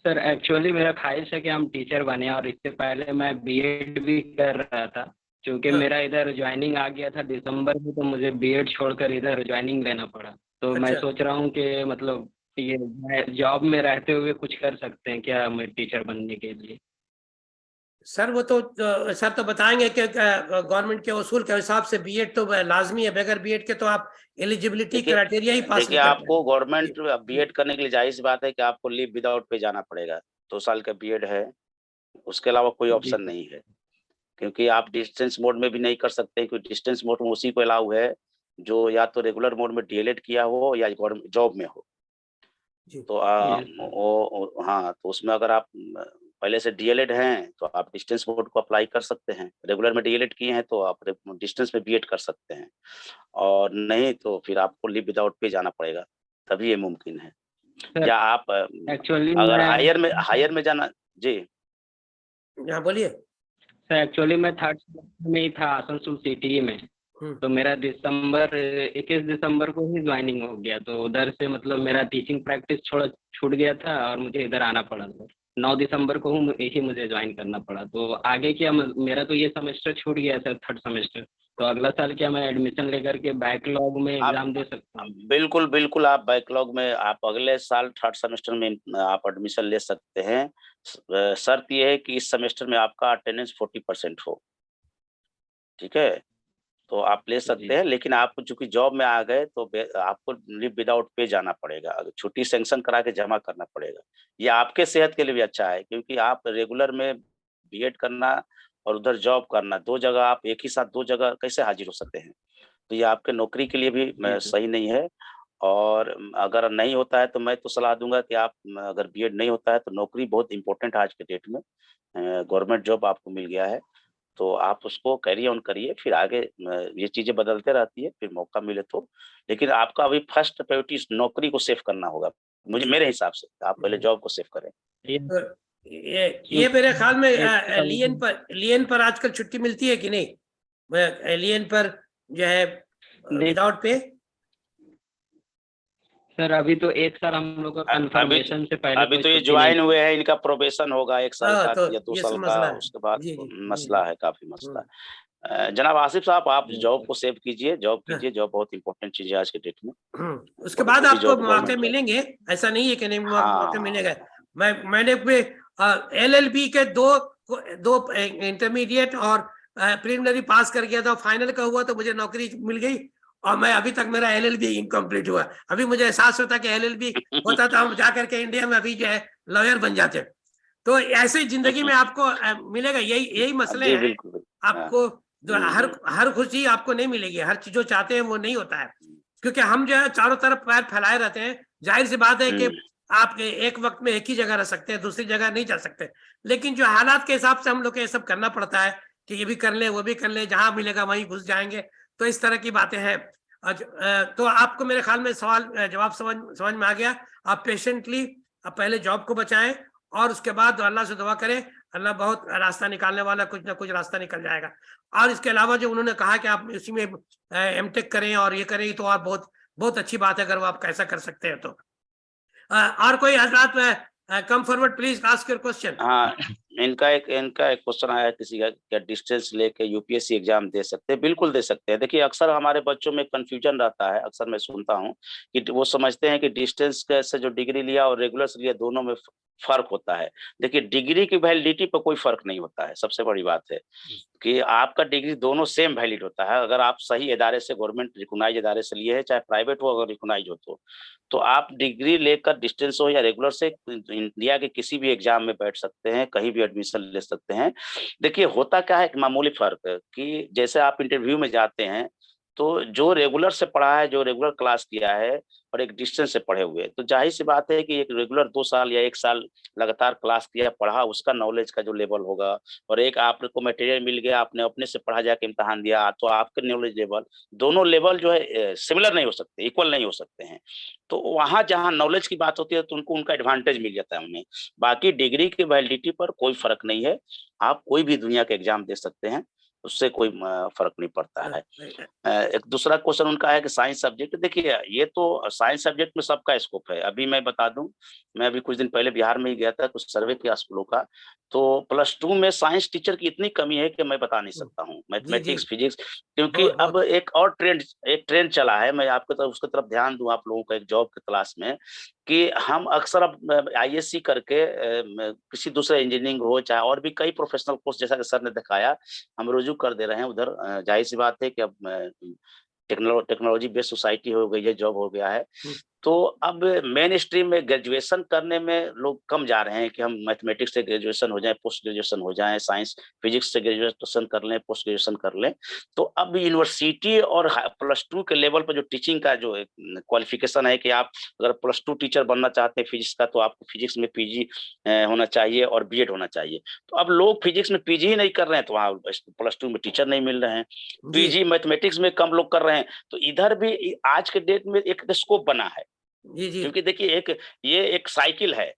सर एक्चुअली मेरा ख्वाहिश है कि हम टीचर बने, और इससे पहले मैं बीएड भी कर रहा था। क्योंकि मेरा इधर ज्वाइनिंग आ गया था दिसंबर में, तो मुझे बीएड छोड़कर इधर ज्वाइनिंग लेना पड़ा। तो मैं सोच रहा हूँ कि मतलब ये जॉब में रहते हुए कुछ कर सकते हैं क्या मैं टीचर बनने के लिए? सर वो तो सर तो बताएंगे कि गवर्नमेंट के उसूल के हिसाब से बीएड तो लाजमी है, बगैर बीएड के तो आप एलिजिबिलिटी क्राइटेरिया ही पास नहीं कर पाएंगे। आपको गवर्नमेंट बीएड करने के लिए जाहिर सी बात है कि आपको लीव विदाउट पे जाना पड़ेगा। 2 साल का बीएड है, उसके अलावा कोई ऑप्शन नहीं है। क्योंकि आप डिस्टेंस मोड में भी नहीं कर सकते, क्योंकि डिस्टेंस मोड में उसी को अलाउ है जो या तो रेगुलर मोड में डीएलएड किया हो या गवर्नमेंट जॉब में हो। तो हाँ, तो उसमें अगर आप पहले से डीएलएड हैं तो आप डिस्टेंस मोड को अप्लाई कर सकते हैं। रेगुलर में डीएलएड किए हैं तो आप डिस्टेंस में बीएड कर सकते हैं, और नहीं तो फिर आपको लीव विदाउट पे जाना पड़ेगा, तभी ये मुमकिन है। या आप एक्चुअली अगर हायर में जाना। जी बोलिए। सर एक्चुअली मैं 3rd में ही था आसनसोल सिटी में, तो मेरा 21 दिसंबर को ही ज्वाइनिंग हो गया, तो उधर से मतलब मेरा टीचिंग प्रैक्टिस छूट गया था और मुझे इधर आना पड़ा था। 9 दिसंबर को ही मुझे ज्वाइन करना पड़ा। तो आगे क्या मेरा तो ये सेमेस्टर छूट गया सर, 3rd सेमेस्टर। तो अगला साल क्या मैं एडमिशन लेकर के बैकलॉग में आप एग्जाम दे सकता हूँ? बिल्कुल बिल्कुल, आप बैकलॉग में आप अगले साल 3rd सेमेस्टर में आप एडमिशन ले सकते हैं। शर्त ये है कि इस सेमेस्टर में आपका अटेंडेंस 40% हो, ठीक है? तो आप ले सकते जी हैं, लेकिन आप चूंकि जॉब में आ गए तो आपको लीव विदाउट पे जाना पड़ेगा, छुट्टी सैंक्शन करा के जमा करना पड़ेगा। ये आपके सेहत के लिए भी अच्छा है, क्योंकि आप रेगुलर में बीएड करना और उधर जॉब करना, 2 जगह आप एक ही साथ 2 जगह कैसे हाजिर हो सकते हैं? तो ये आपके नौकरी के लिए भी जी सर। सही नहीं है। और अगर नहीं होता है तो मैं तो सलाह दूंगा कि आप अगर बीएड नहीं होता है तो नौकरी बहुत इंपॉर्टेंट है आज के डेट में। गवर्नमेंट जॉब आपको मिल गया है, तो आप उसको कैरी ऑन करिए, फिर आगे ये चीज़ें बदलते रहती है, फिर मौका मिले तो। लेकिन आपका अभी फर्स्ट प्रायोरिटी नौकरी को सेव करना होगा। मेरे हिसाब से आप पहले जॉब को सेव करें। ये तो ये मेरे ख्याल में क्योंकि लियन पर आजकल छुट्टी मिलती है कि नहीं? लियन पर जो है देख विदाउट पे। सर, अभी तो 1 साल हम लोग का कंफर्मेशन से पहले अभी कोई तो ये छुट्टी नहीं ज्वाइन हुए मिली। हैं, इनका प्रोबेशन होगा 1 साल हाँ, का तो या 2 ये साल सब का, मसला है। उसके बाद जी जी जी मसला है, काफ़ी मसला है। जनाब आसिफ साहब, आप जॉब को सेव कीजिए, जॉब हाँ, कीजिए, जॉब बहुत इंपॉर्टेंट चीज़ है आज के डेट में। उसके बाद वो भी आपको जॉब मौके गवर्नमेंट जॉब। मिलेंगे, ऐसा नहीं है कि नहीं मौके हाँ, मिलेगा। मैंने LLB के दो इंटरमीडिएट और प्रीलिमिनरी पास कर गया था, फाइनल का हुआ तो मुझे नौकरी मिल गई, और मैं अभी तक मेरा LLB इनकम्प्लीट हुआ। अभी मुझे एहसास होता कि LLB होता तो हम जाकर के इंडिया में अभी जो है लॉयर बन जाते। तो ऐसे जिंदगी में आपको मिलेगा, यही मसले जी हैं। बिल्कुल, हाँ। आपको जो हर खुशी आपको नहीं मिलेगी, हर चीज जो चाहते हैं वो नहीं होता है, क्योंकि हम जो है चारों तरफ पैर फैलाए रहते हैं। जाहिर सी बात है कि आप एक वक्त में एक ही जगह रह सकते हैं, दूसरी जगह नहीं जा सकते, लेकिन जो हालात के हिसाब से हम लोग को ये सब करना पड़ता है कि ये भी कर ले वो भी कर ले, जहां मिलेगा वहीं घुस जाएंगे। तो इस तरह की बातें हैं। तो आपको मेरे ख्याल में सवाल जवाब समझ में आ गया। आप पेशेंटली आप पहले जॉब को बचाएं, और उसके बाद अल्लाह से दुआ करें, अल्लाह बहुत रास्ता निकालने वाला, कुछ ना कुछ रास्ता निकल जाएगा। और इसके अलावा जो उन्होंने कहा कि आप इसी में एमटेक करें और ये करें, तो आप बहुत बहुत अच्छी बात है अगर वो आप कैसा कर सकते हैं तो। और कोई हजरात come forward, please ask your question. हाँ, इनका एक क्वेश्चन आया किसी का, क्या डिस्टेंस लेके यूपीएससी एग्जाम दे सकते हैं? बिल्कुल दे सकते हैं। देखिए, अक्सर हमारे बच्चों में कंफ्यूजन रहता है, अक्सर मैं सुनता हूँ कि वो समझते हैं कि डिस्टेंस से जो डिग्री लिया और रेगुलर से लिया, दोनों में फर्क होता है। देखिए, डिग्री की वैलिडिटी पर कोई फर्क नहीं होता है, सबसे बड़ी बात है कि आपका डिग्री दोनों सेम वैलिड होता है। अगर आप सही इदारे से, गवर्नमेंट रिकॉग्नाइज इदारे से लिए हैं, चाहे प्राइवेट हो, अगर रिकॉग्नाइज हो तो आप डिग्री लेकर डिस्टेंस हो या रेगुलर से इंडिया के किसी भी एग्जाम में बैठ सकते हैं, कहीं भी एडमिशन ले सकते हैं। देखिए, होता क्या है, एक मामूली फर्क है कि जैसे आप इंटरव्यू में जाते हैं, तो जो रेगुलर से पढ़ा है, जो रेगुलर क्लास किया है, और एक डिस्टेंस से पढ़े हुए, तो जाहिर सी बात है कि एक रेगुलर 2 साल या 1 साल लगातार क्लास किया, पढ़ा, उसका नॉलेज का जो लेवल होगा, और एक आपको मटेरियल मिल गया, आपने अपने से पढ़ा, जाके इम्तिहान दिया, तो आपके नॉलेज लेवल, दोनों लेवल जो है सिमिलर नहीं हो सकते, इक्वल नहीं हो सकते हैं। तो वहाँ जहाँ नॉलेज की बात होती है तो उनको उनका एडवांटेज मिल जाता है उन्हें। बाकी डिग्री की वैलिडिटी पर कोई फ़र्क नहीं है, आप कोई भी दुनिया के एग्ज़ाम दे सकते हैं, उससे कोई फ़र्क नहीं पड़ता है। एक दूसरा क्वेश्चन उनका है कि साइंस सब्जेक्ट, देखिए ये तो साइंस सब्जेक्ट में सबका स्कोप है। अभी मैं बता दूं, मैं अभी कुछ दिन पहले बिहार में ही गया था, कुछ सर्वे किया स्कूलों का, तो +2 में साइंस टीचर की इतनी कमी है कि मैं बता नहीं सकता हूँ, जी जी, मैथमेटिक्स, फिजिक्स, क्योंकि बहुत अब बहुत। एक ट्रेंड चला है, मैं आपको तरफ उसकी तरफ ध्यान दूं, आप लोगों को एक जॉब की तलाश में, कि हम अक्सर अब आईएससी करके किसी दूसरे इंजीनियरिंग हो, चाहे और भी कई प्रोफेशनल कोर्स, जैसा कि सर ने दिखाया, हम रुजू कर दे रहे हैं उधर। जाहिर सी बात है कि अब टेक्नोलॉजी बेस्ड सोसाइटी हो गई है, जॉब हो गया है, तो अब मेन स्ट्रीम में ग्रेजुएशन करने में लोग कम जा रहे हैं कि हम मैथमेटिक्स से ग्रेजुएशन हो जाए, पोस्ट ग्रेजुएशन हो जाए, साइंस फिजिक्स से ग्रेजुएशन कर लें, पोस्ट ग्रेजुएशन कर लें। तो अब यूनिवर्सिटी और +2 के लेवल पर जो टीचिंग का जो क्वालिफिकेशन है कि आप अगर +2 टीचर बनना चाहते हैं फिजिक्स का, तो आपको फिजिक्स में पीजी होना चाहिए और बीएड होना चाहिए। तो अब लोग फिजिक्स में पीजी ही नहीं कर रहे हैं, तो वहाँ +2 में टीचर नहीं मिल रहे हैं। पीजी मैथमेटिक्स में कम लोग कर रहे हैं, तो इधर भी आज के डेट में एक स्कोप बना है। जी जी, क्योंकि देखिए, ये एक साइकिल है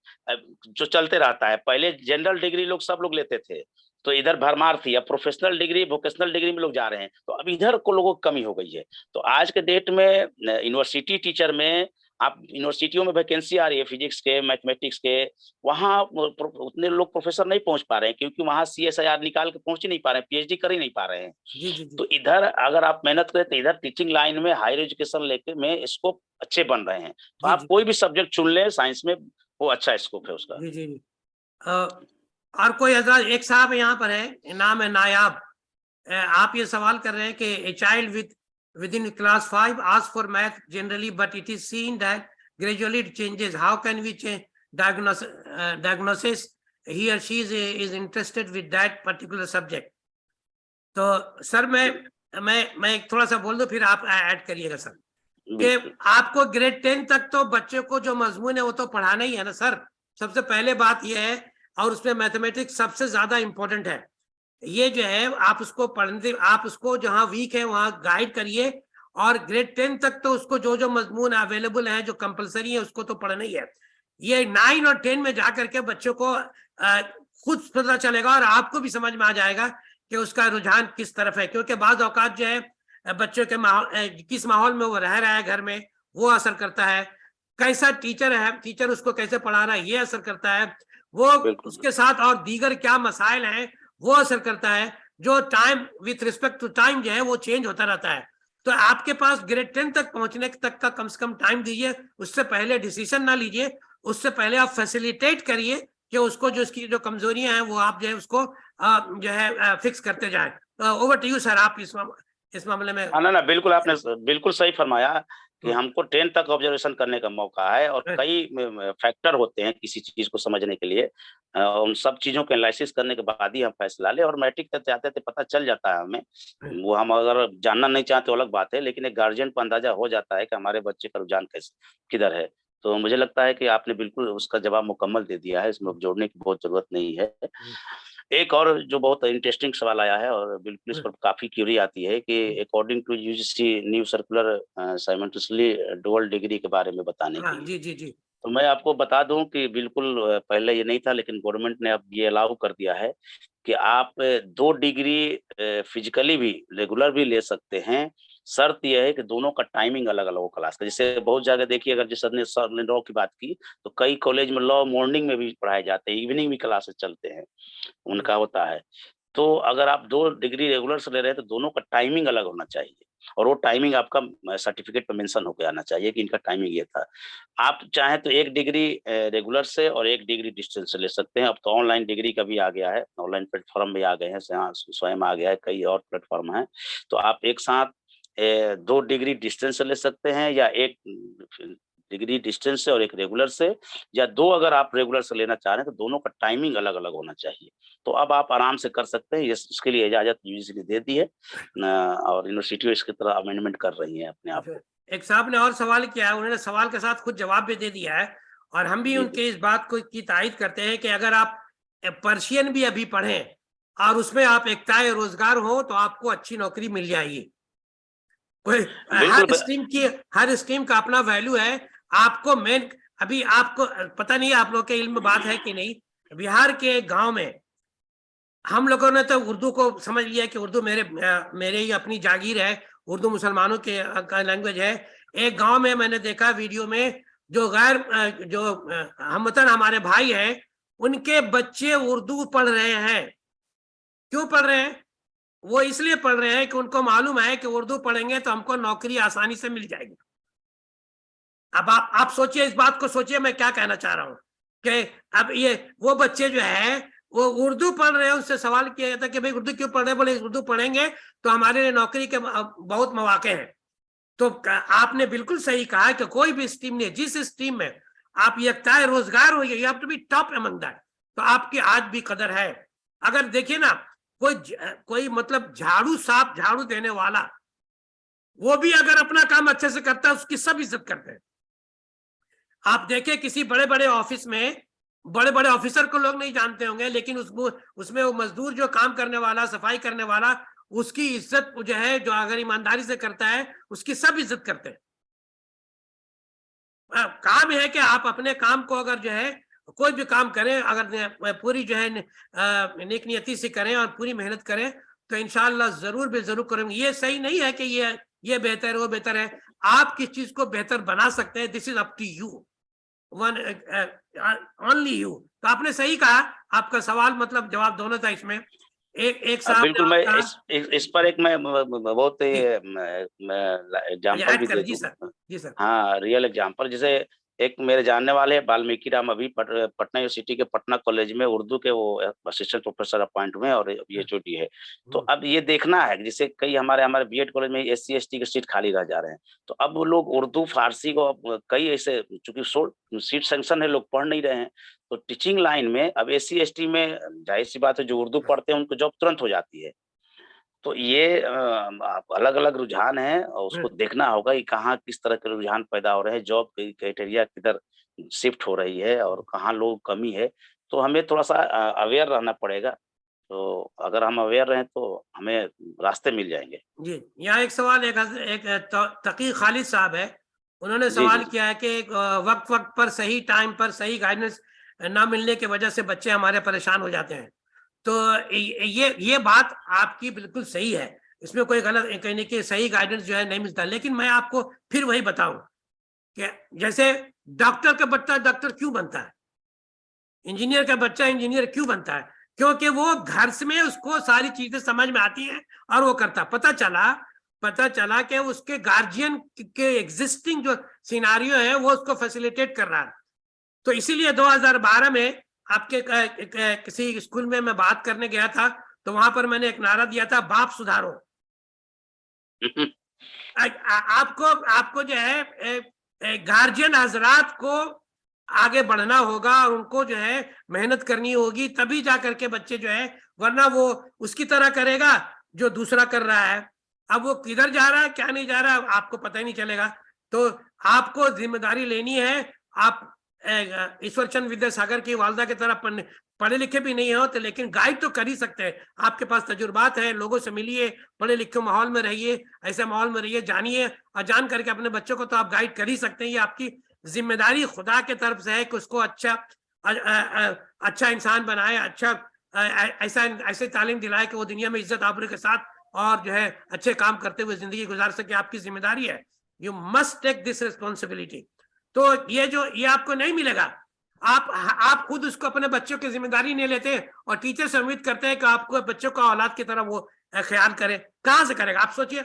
जो चलते रहता है। पहले जनरल डिग्री सब लोग लेते थे, तो इधर भरमार थी। अब प्रोफेशनल डिग्री, वोकेशनल डिग्री में लोग जा रहे हैं, तो अब इधर को लोगों की कमी हो गई है। तो आज के डेट में यूनिवर्सिटी टीचर में, आप यूनिवर्सिटियों में वैकेंसी आ रही है फिजिक्स के, मैथमेटिक्स के, वहाँ उतने लोग प्रोफेसर नहीं पहुंच पा रहे हैं, क्योंकि वहाँ CSIR निकाल के पहुंच ही नहीं पा रहे हैं, PhD कर ही नहीं पा रहे हैं। जी जी जी। तो इधर अगर आप मेहनत करें तो इधर टीचिंग लाइन में, हायर एजुकेशन लेके में स्कोप अच्छे बन रहे हैं। तो जी आप जी कोई भी सब्जेक्ट चुन लें साइंस में, वो अच्छा स्कोप है उसका। जी जी जी। और कोई हजरत, एक साहब यहाँ पर है, नाम है नायाब। आप ये सवाल कर रहे हैं कि a child within class 5 ask for math generally, but it is seen that gradually it changes. How can we change diagnosis he or she is interested with that particular subject? तो सर मैं एक थोड़ा सा बोल दूं, फिर आप add करिएगा सर। कि आपको ग्रेड 10 तक तो बच्चों को जो मजमून है वो तो पढ़ाना ही है ना सर, सबसे पहले बात ये है। और उसमें मैथमेटिक्स सबसे ज्यादा इंपॉर्टेंट है। ये जो है आप उसको पढ़ने, आप उसको जहां वीक है वहां गाइड करिए। और ग्रेड 10 तक तो उसको जो जो मजमून अवेलेबल है, जो कंपलसरी है, उसको तो पढ़ना ही है। ये 9 और 10 में जाकर के बच्चों को खुद पता चलेगा और आपको भी समझ में आ जाएगा कि उसका रुझान किस तरफ है। क्योंकि बाज औकात जो है बच्चों के किस माहौल में वो रह रहा है घर में, वो असर करता है। कैसा टीचर है, टीचर उसको कैसे पढ़ा रहा है, ये असर करता है। वो उसके साथ और दीगर क्या मसाइल हैं वो असर करता है। जो time with respect to time जो है वो चेंज होता रहता है। तो आपके पास ग्रेड 10 तक पहुंचने तक का कम से कम टाइम दीजिए। उससे पहले डिसीजन ना लीजिए, उससे पहले आप फैसिलिटेट करिए कि उसको जो उसकी जो कमजोरियां हैं वो आप जो है उसको जो है फिक्स करते जाएं। ओवर टू यू सर, आप इस मामले में। हाँ, ना बिल्कुल, आपने बिल्कुल सही फरमाया कि हमको 10 तक ऑब्जर्वेशन करने का मौका है, और कई फैक्टर होते हैं किसी चीज को समझने के लिए। उन सब चीजों को एनालिसिस करने के बाद ही हम फैसला ले। और मैट्रिक तक जाते थे पता चल जाता है हमें। वो हम अगर जानना नहीं चाहते अलग बात है, लेकिन एक गार्जियन को अंदाजा हो जाता है कि हमारे बच्चे का रुझान कैसे किधर है। तो मुझे लगता है कि आपने बिल्कुल उसका जवाब मुकम्मल दे दिया है, इसमें जोड़ने की बहुत जरूरत नहीं है। एक और जो बहुत इंटरेस्टिंग सवाल आया है और बिल्कुल इस पर काफी क्यूरी आती है कि according to UGC new circular simultaneously dual degree के बारे में बताने के लिए। जी जी जी। तो मैं आपको बता दूं कि बिल्कुल पहले ये नहीं था, लेकिन गवर्नमेंट ने अब ये अलाउ कर दिया है कि आप 2 डिग्री फिजिकली भी रेगुलर भी ले सकते हैं। शर्त यह है कि दोनों का टाइमिंग अलग-अलग हो क्लास का। जैसे बहुत जगह देखिए, अगर जैसे सर ने लॉ की बात की, तो कई कॉलेज में लॉ मॉर्निंग में भी पढ़ाए जाते हैं, इवनिंग में क्लासेस चलते हैं, उनका होता है। तो अगर आप 2 डिग्री रेगुलर से ले रहे हैं तो दोनों का टाइमिंग अलग होना चाहिए, और वो टाइमिंग आपका सर्टिफिकेट पे मेंशन होके आना चाहिए कि इनका टाइमिंग ये था। आप चाहें तो 1 डिग्री रेगुलर से और 1 डिग्री डिस्टेंस से ले सकते हैं। अब तो ऑनलाइन डिग्री का भी आ गया है, ऑनलाइन प्लेटफॉर्म भी आ गए हैं, स्वयं आ गया है, कई और प्लेटफॉर्म हैं। तो आप एक साथ 2 डिग्री डिस्टेंस से ले सकते हैं, या 1 डिग्री डिस्टेंस से और 1 रेगुलर से, या 2 अगर आप रेगुलर से लेना चाह रहे हैं तो दोनों का टाइमिंग अलग-अलग होना चाहिए। तो अब आप आराम से कर सकते हैं। इसके लिए इजाजत UGC ने दे दी है, और यूनिवर्सिटी इसकी तरह अमेंडमेंट कर रही है अपने आप को। एक साहब ने और सवाल किया है, उन्होंने सवाल के साथ खुद जवाब भी दे दिया है। और हम भी उनके इस बात को की तायद करते हैं कि अगर आप पर्शियन भी अभी पढ़ें और उसमें आप एकताए रोजगार हो तो आपको अच्छी नौकरी मिल जाएगी। कोई हर स्ट्रीम का अपना वैल्यू है। आपको मेन, अभी आपको पता नहीं आप लोग के इल्म में बात है कि नहीं, बिहार के गांव में हम लोगों ने तो उर्दू को समझ लिया कि उर्दू मेरे ही अपनी जागीर है, उर्दू मुसलमानों के लैंग्वेज है। एक गांव में मैंने देखा वीडियो में, जो हमवतन हमारे भाई हैं, उनके बच्चे उर्दू पढ़ रहे हैं। क्यों पढ़ रहे हैं? वो इसलिए पढ़ रहे हैं कि उनको मालूम है कि उर्दू पढ़ेंगे तो हमको नौकरी आसानी से मिल जाएगी। अब आप सोचिए, इस बात को सोचिए मैं क्या कहना चाह रहा हूं कि अब ये वो बच्चे जो है वो उर्दू पढ़ रहे हैं, उससे सवाल किया जाता है कि भाई उर्दू क्यों पढ़ रहे हैं? बोले उर्दू पढ़ेंगे तो हमारे लिए नौकरी के बहुत मौके हैं। तो आपने बिल्कुल सही कहा कि कोई भी स्ट्रीम नहीं, जिस स्ट्रीम में आप यकताए रोजगार हो, you have to be top among that, तो आपकी आज भी कदर है। अगर देखिए ना, कोई मतलब झाड़ू देने वाला, वो भी अगर अपना काम अच्छे से करता है उसकी सब इज्जत करते हैं। आप देखें किसी बड़े बड़े ऑफिस में, बड़े बड़े ऑफिसर को लोग नहीं जानते होंगे, लेकिन उसमें वो मजदूर जो काम करने वाला, सफाई करने वाला, उसकी इज्जत जो है, जो अगर ईमानदारी से करता है उसकी सब इज्जत करते हैं। काम है कि आप अपने काम को अगर जो है कोई भी काम करें, अगर पूरी जो है नेक नियति से करें और पूरी मेहनत करें तो इंशाल्लाह जरूर करेंगे। ये सही नहीं है कि ये बेहतर है, वो बेहतर है। आप किस चीज को बेहतर बना सकते हैं, this is up to you, one only you. तो आपने सही कहा, आपका सवाल मतलब जवाब दोनों था इसमें। एक साहब बिल्कुल, मैं इस पर एक मैं बहुत एग्जाम्पल ऐड भी करें। दे जी दूं। सर, जी सर। हाँ, रियल एग्जाम्पल, जैसे एक मेरे जानने वाले हैं वाल्मीकि राम, अभी पटना यूनिवर्सिटी के पटना कॉलेज में उर्दू के वो असिस्टेंट प्रोफेसर अपॉइंट हुए और ये चोटी है। तो अब ये देखना है, जैसे कई हमारे बीएड कॉलेज में SC ST के सीट खाली रह जा रहे हैं, तो अब वो लोग उर्दू फारसी को कई ऐसे, चूंकि सीट सेंक्शन है, लोग पढ़ नहीं रहे हैं, तो टीचिंग लाइन में अब SC ST में जाहिर सी बात है जो उर्दू पढ़ते हैं उनको जॉब तुरंत हो जाती है। तो ये अलग-अलग रुझान है और उसको देखना होगा कि कहाँ किस तरह के रुझान पैदा हो रहे हैं, जॉब क्राइटेरिया किधर शिफ्ट हो रही है और कहाँ लोग कमी है। तो हमें थोड़ा-सा अवेयर रहना पड़ेगा। तो अगर हम अवेयर रहें तो हमें रास्ते मिल जाएँगे। जी, यहाँ एक सवाल एक तकी खालिद साहब है, उन्होंने जी, सवाल जी। किया है कि वक्त पर सही टाइम पर सही गाइडेंस ना मिलने की वजह से बच्चे हमारे परेशान हो जाते हैं। तो ये बात आपकी बिल्कुल सही है, इसमें कोई गलत कहने की, सही गाइडेंस जो है नहीं मिलता। लेकिन मैं आपको फिर वही बताऊं कि जैसे डॉक्टर का बच्चा डॉक्टर क्यों बनता है, इंजीनियर का बच्चा इंजीनियर क्यों बनता है, क्योंकि वो घर में उसको सारी चीजें समझ में आती हैं और वो करता। पता चला कि उसके गार्जियन के एग्जिस्टिंग जो सिनारियो है वो उसको फैसिलिटेट कर रहा है। तो इसीलिए 2012 में आपके किसी स्कूल में मैं बात करने गया था, तो वहां पर मैंने एक नारा दिया था, बाप सुधारो। आपको जो है गार्जियन हजरात को आगे बढ़ना होगा और उनको जो है मेहनत करनी होगी, तभी जा करके बच्चे जो है, वरना वो उसकी तरह करेगा जो दूसरा कर रहा है। अब वो किधर जा रहा है, क्या नहीं जा रहा है, आपको पता ही नहीं चलेगा। तो आपको जिम्मेदारी लेनी है। आप ईश्वर चंद्र विद्यासागर की वालदा की तरह पढ़े लिखे भी नहीं हो तो, लेकिन गाइड तो कर ही सकते हैं। आपके पास तजुर्बात है, लोगों से मिलिए, पढ़े लिखे माहौल में रहिए, ऐसे माहौल में रहिए, जानिए, और जान करके अपने बच्चों को तो आप गाइड कर ही सकते हैं। ये आपकी जिम्मेदारी खुदा के तरफ से है कि उसको अच्छा इंसान बनाए, ऐसे तालीम दिलाए कि वो दुनिया में इज्जत आबरू के साथ और जो है अच्छे काम करते हुए जिंदगी गुजार सके। आपकी जिम्मेदारी है, you must take this responsibility. तो ये आपको नहीं मिलेगा। आप खुद उसको अपने बच्चों की जिम्मेदारी नहीं लेते और टीचर से उम्मीद करते हैं कि आपको बच्चों का औलाद की तरह वो ख्याल करे। कहां से करेगा, आप सोचिए।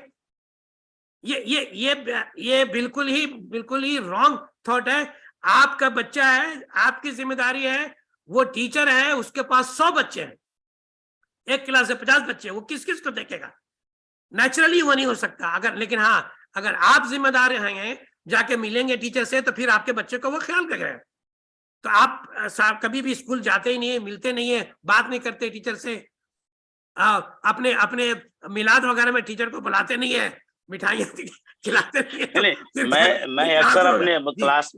ये बिल्कुल ही रॉन्ग थॉट है। आपका बच्चा है, आपकी जिम्मेदारी है। वो टीचर है, उसके पास 100 बच्चे हैं, एक क्लास में 50 बच्चे, वो किस किस को देखेगा? नेचुरली वो नहीं हो सकता। लेकिन हाँ, अगर आप जिम्मेदार हैं, जाके मिलेंगे टीचर से, तो फिर आपके बच्चे को वो ख्याल करेगा। तो आप कभी भी स्कूल जाते ही नहीं है, मिलते नहीं है, बात नहीं करते टीचर से, अपने मिलाद वगैरह में टीचर को बुलाते नहीं है, मिठाइयाँ खिलाते नहीं है। नहीं, मैं अक्सर अपने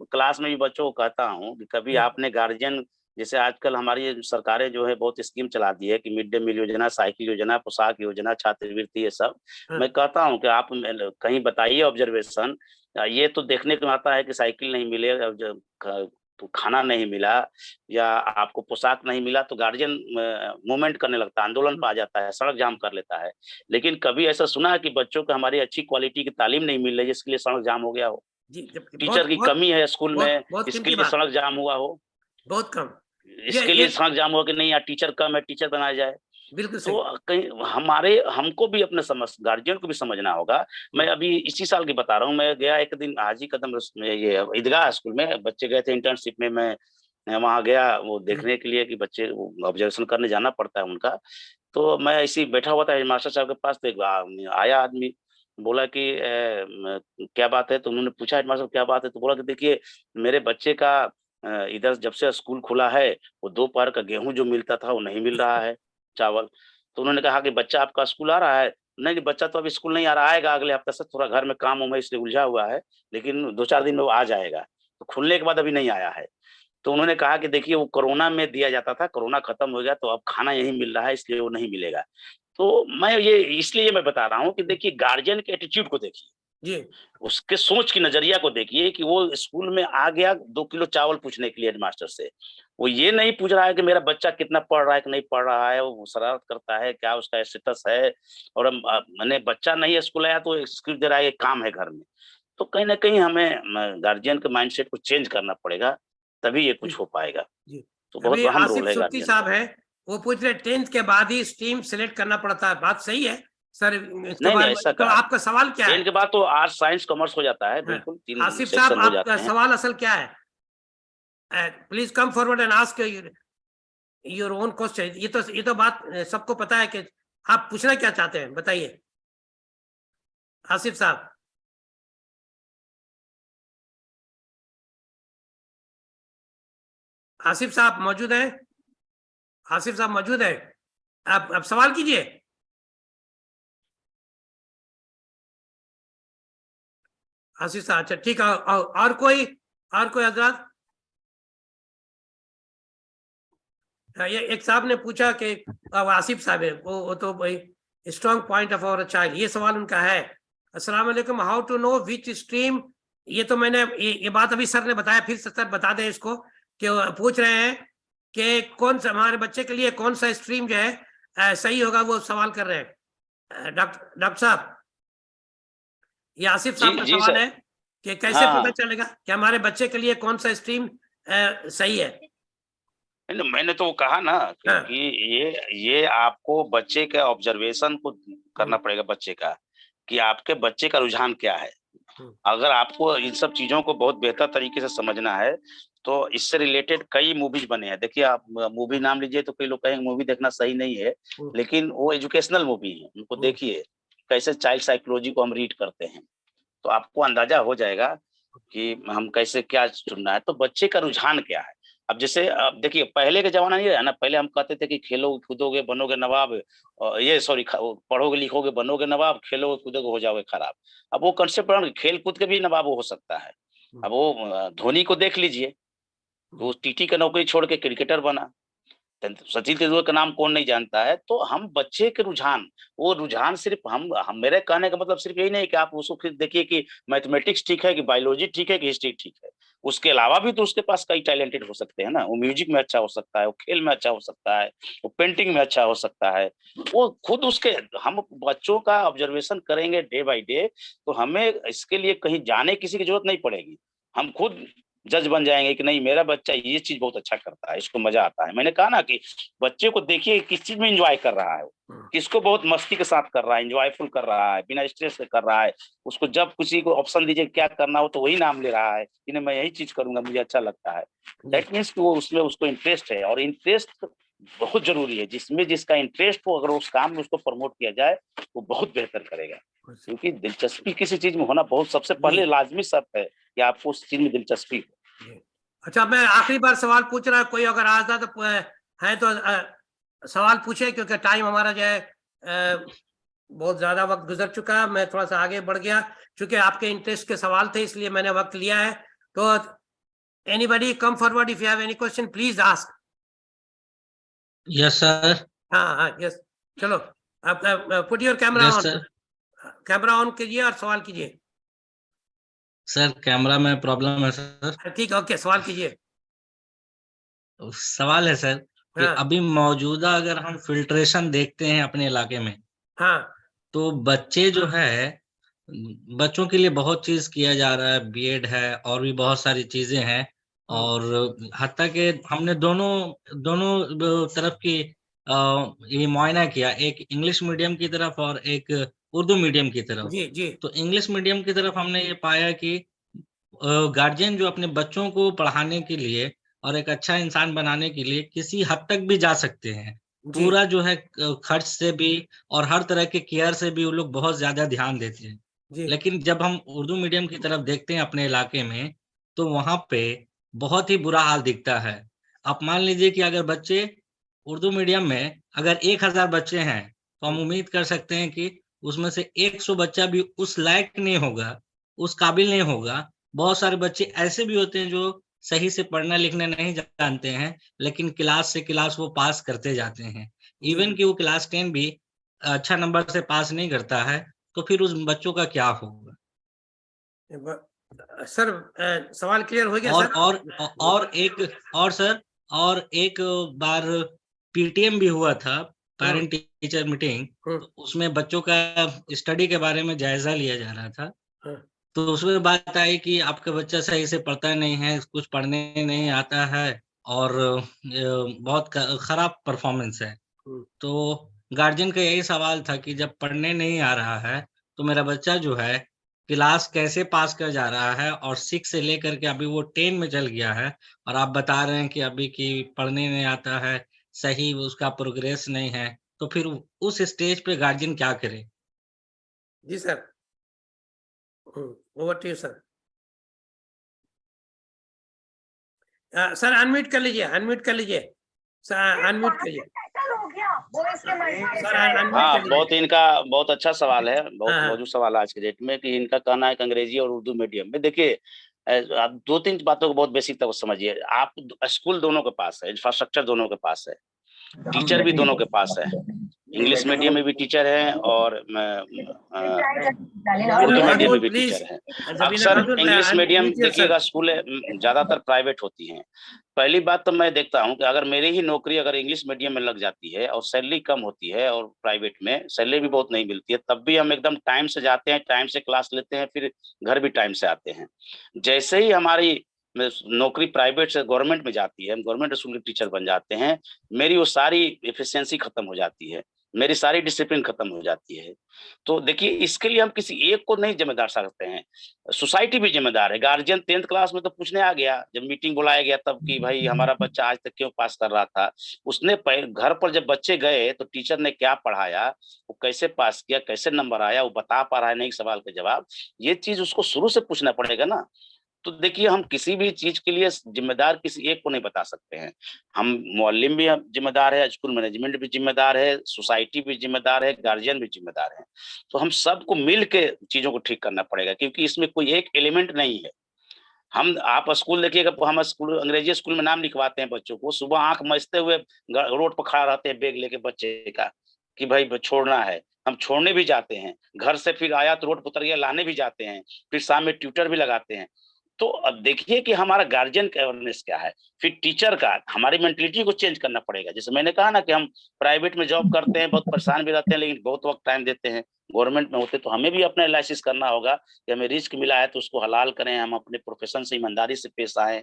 क्लास में भी बच्चों को कहता हूँ कि कभी आपने गार्जियन, जैसे आजकल हमारी सरकारें जो है बहुत स्कीम चला दी है कि मिड डे मील योजना, साइकिल योजना, पोशाक योजना, छात्रवृत्ति, ये सब। मैं कहता हूँ कि आप कहीं बताइए ऑब्जर्वेशन, ये तो देखने को आता है कि साइकिल नहीं मिले, तो खाना नहीं मिला या आपको पोशाक नहीं मिला तो गार्जियन मूवमेंट करने लगता है, आंदोलन पर आ जाता है, सड़क जाम कर लेता है। लेकिन कभी ऐसा सुना है कि बच्चों को हमारी अच्छी क्वालिटी की तालीम नहीं मिल रही जिसके लिए सड़क जाम हो गया हो? टीचर की कमी है स्कूल में, इसके लिए सड़क जाम हुआ हो? बहुत कम। इसके लिए सड़क जाम हुआ कि नहीं, या टीचर कम है, टीचर बनाया जाए। बिल्कुल तो कहीं हमको भी अपने गार्जियन को भी समझना होगा। मैं अभी इसी साल की बता रहा हूँ, मैं गया एक दिन हाजी कदम में, ये ईदगाह स्कूल में बच्चे गए थे इंटर्नशिप में, मैं वहाँ गया वो देखने के लिए कि बच्चे ऑब्जर्वेशन करने जाना पड़ता है उनका। तो मैं ऐसे ही बैठा हुआ था मास्टर साहब के पास, तो एक आया आदमी, बोला कि क्या बात है? तो उन्होंने पूछा हेडमास्टर साहब क्या बात है? तो बोला कि देखिए मेरे बच्चे का इधर जब से स्कूल खुला है वो दोपहर का गेहूं जो मिलता था वो नहीं मिल रहा है, चावल। तो उन्होंने कहा कि बच्चा आपका स्कूल आ रहा है? नहीं, बच्चा तो अभी स्कूल नहीं आ रहा, आएगा अगले हफ्ते से, थोड़ा घर में काम है इसलिए उलझा हुआ है, लेकिन 2-4 दिन में वो आ जाएगा। तो खुलने के बाद अभी नहीं आया है। तो उन्होंने कहा कि देखिए वो कोरोना में दिया जाता था, कोरोना खत्म हो गया तो अब खाना यहीं मिल रहा है, इसलिए वो नहीं मिलेगा। तो मैं इसलिए मैं बता रहा हूँ कि देखिए गार्जियन के एटीट्यूड को देखिए। जी उसके सोच की नजरिया को देखिए कि वो स्कूल में आ गया 2 किलो चावल पूछने के लिए हेडमास्टर से। वो ये नहीं पूछ रहा है कि मेरा बच्चा कितना पढ़ रहा है कि नहीं पढ़ रहा है, वो शरारत करता है, क्या उसका स्टेटस है, और मैंने बच्चा नहीं स्कूल आया तो एक्सक्यूज दे रहा है, ये काम है घर में। तो कहीं न कहीं हमें गार्जियन के माइंडसेट को चेंज करना पड़ेगा, तभी ये कुछ हो पाएगा। जी। तो बहुत अभी अहम आसिफ रोल है सुर्ती गार्जियन साहब का। है, वो पूछ रहे 10th के बाद ही स्ट्रीम सिलेक्ट करना पड़ता है, बात सही है सर? इसके नहीं, नहीं बारे में ऐसा तो आपका सवाल क्या 10 है? के बाद तो आर्ट्स, साइंस, कॉमर्स हो जाता है, हाँ। बिल्कुल 3 आसिफ साहब, सेक्शन हो आपका जाते हैं। सवाल असल क्या है? Please come forward and ask your own question. ये तो बात सबको पता है कि आप पूछना क्या चाहते हैं, बताइए आसिफ साहब। आसिफ साहब मौजूद हैं? आसिफ साहब मौजूद है? आप सवाल कीजिए। आसिफ साहब, अच्छा ठीक है। और कोई हजरात? ये एक साहब ने पूछा कि आसिफ साहब है, वो तो भाई strong point of our child, ये सवाल उनका है। अस्सलाम वालेकुम, how to know which stream? ये तो मैंने ये बात अभी सर ने बताया, फिर सर बता दें इसको कि वो पूछ रहे हैं कि कौन सा हमारे बच्चे के लिए कौन सा स्ट्रीम जो है सही होगा, वो सवाल कर रहे हैं। डॉक्टर साहब, ये आसिफ जी, साहब का जी सवाल सर। है कि कैसे हाँ, पता हाँ। चलेगा कि हमारे बच्चे के लिए कौन सा स्ट्रीम सही है? नहीं, मैंने तो कहा ना हाँ। कि ये आपको बच्चे के ऑब्जर्वेशन को करना पड़ेगा बच्चे का, कि आपके बच्चे का रुझान क्या है। अगर आपको इन सब चीज़ों को बहुत बेहतर तरीके से समझना है, तो इससे रिलेटेड कई मूवीज़ बने हैं। देखिए आप मूवी नाम लीजिए तो कई लोग कहेंगे मूवी देखना सही नहीं है, लेकिन वो एजुकेशनल मूवी है। उनको देखिए, कैसे चाइल्ड साइकोलॉजी को हम रीड करते हैं, तो आपको अंदाज़ा हो जाएगा कि हम कैसे क्या चुनना है। तो बच्चे का रुझान क्या है? अब जैसे देखिए पहले का ज़माना नहीं रहा ना, पहले हम कहते थे कि खेलोगे, कूदोगे, बनोगे नवाब, ये सॉरी पढ़ोगे, लिखोगे, बनोगे नवाब, खेलोगे, कूदोगे, हो जाओगे खराब। अब वो कंसेप्ट खेल-कूद के भी नवाब हो सकता है। अब वो धोनी को देख लीजिए, वो टीटी का नौकरी छोड़ के क्रिकेटर बना। सचिन तेंदुलकर का नाम कौन नहीं जानता है? तो हम बच्चे के रुझान, वो रुझान सिर्फ़ हम मेरे कहने का मतलब सिर्फ़ यही नहीं है कि आप उसको फिर देखिए कि मैथमेटिक्स ठीक है कि बायोलॉजी ठीक है कि हिस्ट्री ठीक है। उसके अलावा भी तो उसके पास कई टैलेंटेड हो सकते हैं ना, वो म्यूज़िक में अच्छा हो सकता है, वो खेल में अच्छा हो सकता है, वो पेंटिंग में अच्छा हो सकता है। वो खुद उसके हम बच्चों का ऑब्ज़र्वेशन करेंगे डे बाय डे, तो हमें इसके लिए कहीं जाने किसी की ज़रूरत नहीं पड़ेगी। हम खुद जज बन जाएँगे कि नहीं मेरा बच्चा ये चीज़ बहुत अच्छा करता है, इसको मज़ा आता है। मैंने कहा ना कि बच्चे को देखिए किस चीज़ में एन्जॉय कर रहा है वो, किसको बहुत मस्ती के साथ कर रहा है, एन्जॉयफुल कर रहा है, बिना स्ट्रेस के कर रहा है। उसको जब किसी को ऑप्शन दीजिए क्या करना हो तो वही नाम ले रहा है, कि नहीं मैं यही चीज़ करूँगा, मुझे अच्छा लगता है। दैट मीन्स कि वो उसमें उसको इंटरेस्ट है, और इंटरेस्ट बहुत ज़रूरी है। जिसमें जिसका इंटरेस्ट हो अगर उस काम में उसको प्रमोट किया जाए, वो बहुत बेहतर करेगा। क्योंकि दिलचस्पी किसी चीज़ में होना बहुत सबसे पहले लाज़मी शर्त है कि आपको उस चीज़ में दिलचस्पी हो। अच्छा, मैं आखिरी बार सवाल पूछ रहा, कोई अगर आता तो है तो सवाल पूछे, क्योंकि टाइम हमारा जो है बहुत ज्यादा वक्त गुजर चुका। मैं थोड़ा सा आगे बढ़ गया, क्योंकि आपके इंटरेस्ट के सवाल थे इसलिए मैंने वक्त लिया है। तो anybody come forward, if you have any question please ask. Yes sir. हाँ, यस, चलो आप put your camera yes on. Sir. Camera on कीजिए और सवाल कीजिए। सर कैमरा में प्रॉब्लम है सर। ठीक है, ओके, सवाल कीजिए। सवाल है सर कि हाँ अभी मौजूदा अगर हम फिल्ट्रेशन देखते हैं अपने इलाके में, हाँ तो बच्चे जो है, बच्चों के लिए बहुत चीज किया जा रहा है, बीएड है और भी बहुत सारी चीजें हैं। और हत्ता के हमने दोनों दोनों तरफ की ये मुआयना किया, एक इंग्लिश मीडियम की तरफ और एक उर्दू मीडियम की तरफ। जी जी तो इंग्लिश मीडियम की तरफ हमने ये पाया कि गार्जियन जो अपने बच्चों को पढ़ाने के लिए और एक अच्छा इंसान बनाने के लिए किसी हद तक भी जा सकते हैं। जी पूरा जो है खर्च से भी और हर तरह के केयर से भी वो लोग बहुत ज़्यादा ध्यान देते हैं। जी लेकिन जब हम उर्दू मीडियम की तरफ देखते हैं अपने इलाके में, तो वहाँ पे बहुत ही बुरा हाल दिखता है। आप मान लीजिए कि अगर बच्चे उर्दू मीडियम में अगर 1000 बच्चे हैं, तो हम उम्मीद कर सकते हैं कि उसमें से 100 बच्चा भी उस लायक नहीं होगा, उस काबिल नहीं होगा। बहुत सारे बच्चे ऐसे भी होते हैं जो सही से पढ़ना लिखना नहीं जानते हैं, लेकिन क्लास से क्लास वो पास करते जाते हैं। जी इवन कि वो क्लास 10 भी अच्छा नंबर से पास नहीं करता है, तो फिर उस बच्चों का क्या होगा? सर सवाल क्लियर हो गया और सर? और एक बार पीटीएम भी हुआ था, पेरेंट टीचर मीटिंग, तो उसमें बच्चों का स्टडी के बारे में जायजा लिया जा रहा था। तो उसमें बात आई कि आपका बच्चा सही से पढ़ता नहीं है, कुछ पढ़ने नहीं आता है और बहुत खराब परफॉर्मेंस है। तो गार्जियन का यही सवाल था कि जब पढ़ने नहीं आ रहा है तो मेरा बच्चा जो है क्लास कैसे पास कर जा रहा है, और 6 से लेकर के अभी वो 10 में चल गया है, और आप बता रहे हैं कि अभी की पढ़ने नहीं आता है, सही उसका प्रोग्रेस नहीं है, तो फिर उस स्टेज पे गार्जियन क्या करे? जी sir, over to you sir. Sir unmute कर लीजिए, अनम्यूट कर लीजिए सर, अनम्यूट करिए सर, अनम्यूट हाँ, कर लीजिए। बहुत इनका बहुत अच्छा सवाल है, बहुत हाँ। मौजूद सवाल है आज के डेट में, कि इनका कहना है कि अंग्रेजी और उर्दू मीडियम में। देखिए, आप 2-3 बातों को बहुत बेसिक तक समझिए। आप स्कूल दोनों के पास है, इंफ्रास्ट्रक्चर दोनों के पास है, टीचर भी दोनों के पास है। इंग्लिश मीडियम में भी टीचर हैं और उर्दू मीडियम में भी टीचर हैं। अक्सर इंग्लिश मीडियम देखिएगा स्कूल ज्यादातर प्राइवेट होती हैं। पहली बात तो मैं देखता हूं कि अगर मेरी ही नौकरी अगर इंग्लिश मीडियम में लग जाती है और सैलरी कम होती है, और प्राइवेट में सैलरी भी बहुत नहीं मिलती है, तब भी हम एकदम टाइम से जाते हैं, टाइम से क्लास लेते हैं, फिर घर भी टाइम से आते हैं। जैसे ही हमारी नौकरी प्राइवेट से गवर्नमेंट में जाती है, हम गवर्नमेंट स्कूल के टीचर बन जाते हैं, मेरी वो सारी एफिशिएंसी खत्म हो जाती है, मेरी सारी डिसिप्लिन खत्म हो जाती है। तो देखिए, इसके लिए हम किसी एक को नहीं जिम्मेदार सकते हैं, सोसाइटी भी जिम्मेदार है। गार्जियन 10th क्लास में तो पूछने आ गया, जब मीटिंग बुलाया गया तब, कि भाई हमारा बच्चा आज तक क्यों पास कर रहा था। उसने घर पर जब बच्चे गए तो टीचर ने क्या पढ़ाया, वो कैसे पास किया, कैसे नंबर आया, वो बता पा रहा है नहीं सवाल के जवाब, ये चीज उसको शुरू से पूछना पड़ेगा ना। तो देखिए, हम किसी भी चीज के लिए जिम्मेदार किसी एक को नहीं बता सकते हैं। हम मुअल्लिम भी जिम्मेदार है, स्कूल मैनेजमेंट भी जिम्मेदार है, सोसाइटी भी जिम्मेदार है, गार्जियन भी जिम्मेदार है। तो हम सबको मिल के चीजों को ठीक करना पड़ेगा, क्योंकि इसमें कोई एक एलिमेंट नहीं है। आप स्कूल देखिएगा, हम स्कूल अंग्रेजी स्कूल में नाम लिखवाते हैं बच्चों को, सुबह आंख मचते हुए रोड पर खड़ा रहते हैं बैग लेके बच्चे का, कि भाई छोड़ना है। हम छोड़ने भी जाते हैं, घर से फिर आया तो रोड पर उतर गया, लाने भी जाते हैं, फिर शाम में ट्यूटर भी लगाते हैं। तो अब देखिए कि हमारा गार्जियन का अवेयरनेस क्या है, फिर टीचर का, हमारी मेंटलिटी को चेंज करना पड़ेगा। जैसे मैंने कहा ना कि हम प्राइवेट में जॉब करते हैं, बहुत परेशान भी रहते हैं, लेकिन बहुत वक्त टाइम देते हैं। गवर्नमेंट में होते तो हमें भी अपना एनालिसिस करना होगा कि हमें रिस्क मिला है तो उसको हलाल करें, हम अपने प्रोफेशन से ईमानदारी से पेश आए।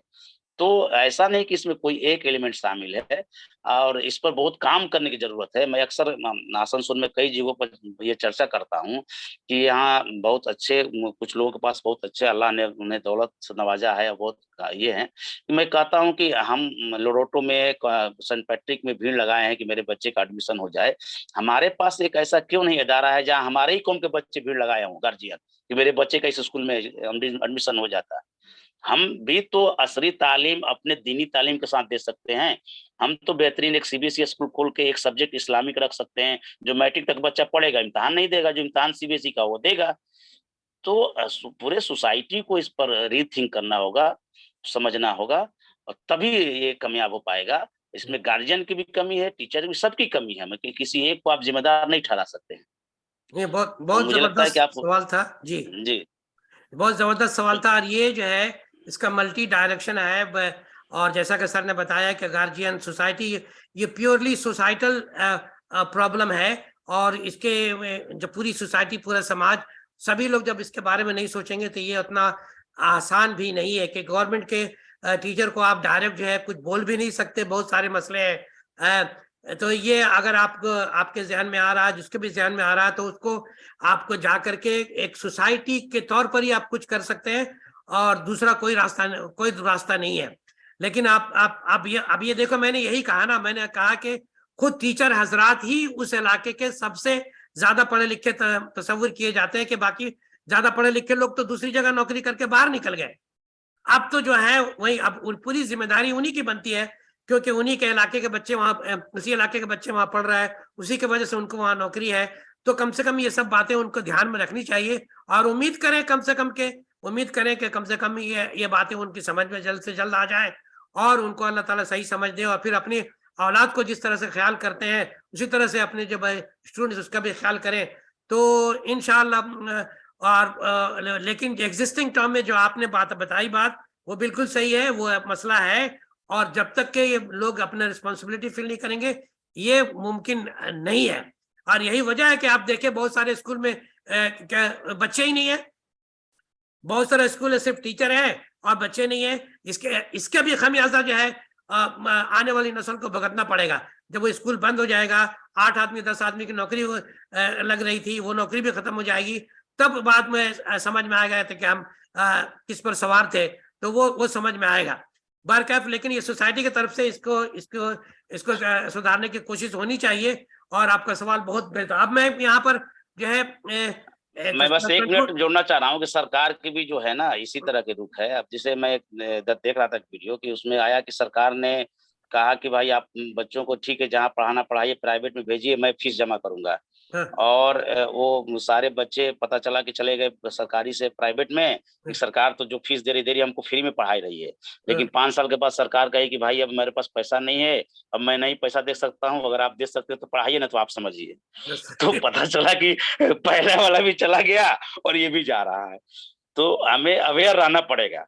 तो ऐसा नहीं कि इसमें कोई एक एलिमेंट शामिल है, और इस पर बहुत काम करने की जरूरत है। मैं अक्सर आसनसोल में कई जगहों पर ये चर्चा करता हूँ कि यहाँ बहुत अच्छे कुछ लोगों के पास बहुत अच्छे अल्लाह ने उन्हें दौलत से नवाजा है, बहुत ये है कि मैं कहता हूँ कि हम लोरोटो में सेंट पैट्रिक में भीड़ लगाए हैं कि मेरे बच्चे का एडमिशन हो जाए। हमारे पास एक ऐसा क्यों नहीं इदारा है जहाँ हमारे ही कौम के बच्चे भीड़ लगाए हों, गार्जियन, कि मेरे बच्चे का इस स्कूल में एडमिशन हो जाता है। हम भी तो असली तालीम अपने दीनी तालीम के साथ दे सकते हैं। हम तो बेहतरीन एक सीबीएसई स्कूल खोल के एक सब्जेक्ट इस्लामिक रख सकते हैं, जो मैट्रिक तक बच्चा पढ़ेगा, इम्तिहान नहीं देगा, जो इम्तिहान सीबीएसई का वो देगा। तो पूरे सोसाइटी को इस पर रीथिंक करना होगा, समझना होगा, और तभी ये कामयाब हो पाएगा। इसमें गार्जियन की भी कमी है, टीचर की, सबकी कमी है। मैं किसी एक को आप जिम्मेदार नहीं ठहरा सकते हैं। ये बहुत तो बहुत मुझे लगता है जबरदस्त कि आप सवाल था जी, जी बहुत जबरदस्त सवाल था। और ये जो है इसका मल्टी डायरेक्शन है, और जैसा कि सर ने बताया कि गार्जियन, सोसाइटी, ये प्योरली सोसाइटल प्रॉब्लम है। और इसके जब पूरी सोसाइटी, पूरा समाज, सभी लोग जब इसके बारे में नहीं सोचेंगे तो ये उतना आसान भी नहीं है कि गवर्नमेंट के टीचर को आप डायरेक्ट जो है कुछ बोल भी नहीं सकते, बहुत सारे मसले हैं। तो ये अगर आपको, आपके जहन में आ रहा है, जिसके भी जहन में आ रहा है, तो उसको आपको जा करके एक सोसाइटी के तौर पर ही आप कुछ कर सकते हैं, और दूसरा कोई रास्ता नहीं है। लेकिन आप ये देखो, मैंने यही कहा ना, मैंने कहा कि खुद टीचर हजरात ही उस इलाके के सबसे ज्यादा पढ़े लिखे तस्वुर किए जाते हैं, कि बाकी ज्यादा पढ़े लिखे लोग तो दूसरी जगह नौकरी करके बाहर निकल गए। अब तो जो है वही, अब पूरी जिम्मेदारी उन्हीं की बनती है, क्योंकि उन्हीं के इलाके के बच्चे वहां, उसी इलाके के बच्चे वहां पढ़ रहा है, उसी की वजह से उनको वहां नौकरी है। तो कम से कम ये सब बातें उनको ध्यान में रखनी चाहिए, और उम्मीद करें कि कम से कम ये बातें उनकी समझ में जल्द से जल्द आ जाए, और उनको अल्लाह ताला सही समझ दे, और फिर अपनी औलाद को जिस तरह से ख्याल करते हैं उसी तरह से अपने जो स्टूडेंट्स उसका भी ख्याल करें। तो इंशाअल्लाह और लेकिन एग्जिस्टिंग टर्म में जो आपने बात बताई वो बिल्कुल सही है, वो मसला है। और जब तक के ये लोग अपना रिस्पॉन्सिबिलिटी फील नहीं करेंगे ये मुमकिन नहीं है। और यही वजह है कि आप देखें बहुत सारे स्कूल में क्या बच्चे ही नहीं है, बहुत सारे स्कूल है सिर्फ टीचर है और बच्चे नहीं है। इसके भी खमियाजा जो है आने वाली नस्ल को भुगतना पड़ेगा। जब वो स्कूल बंद हो जाएगा, 8 आदमी 10 आदमी की नौकरी लग रही थी, वो नौकरी भी खत्म हो जाएगी, तब बाद में समझ में आएगा कि हम किस पर सवार थे, तो वो समझ में आएगा बरकैफ। लेकिन ये सोसाइटी की तरफ से इसको सुधारने की कोशिश होनी चाहिए। और आपका सवाल बहुत बेहतर। अब मैं यहाँ पर जो है मैं बस 1 मिनट जोड़ना चाह रहा हूँ कि सरकार की भी जो है ना इसी तरह के रुख है। अब जिसे मैं देख रहा था वीडियो कि उसमें आया कि सरकार ने कहा कि भाई आप बच्चों को ठीक है जहाँ पढ़ाना पढ़ाइए, प्राइवेट में भेजिए, मैं फीस जमा करूंगा। और वो सारे बच्चे पता चला कि चले गए सरकारी से प्राइवेट में। सरकार तो जो फीस दे रही हमको फ्री में पढ़ाई रही है। लेकिन 5 साल के बाद सरकार कही कि भाई अब मेरे पास पैसा नहीं है, अब मैं नहीं पैसा दे सकता हूँ, अगर आप दे सकते हो तो पढ़ाइए, ना तो आप समझिए। तो पता चला कि पहले वाला भी चला गया और ये भी जा रहा है। तो हमें अवेयर रहना पड़ेगा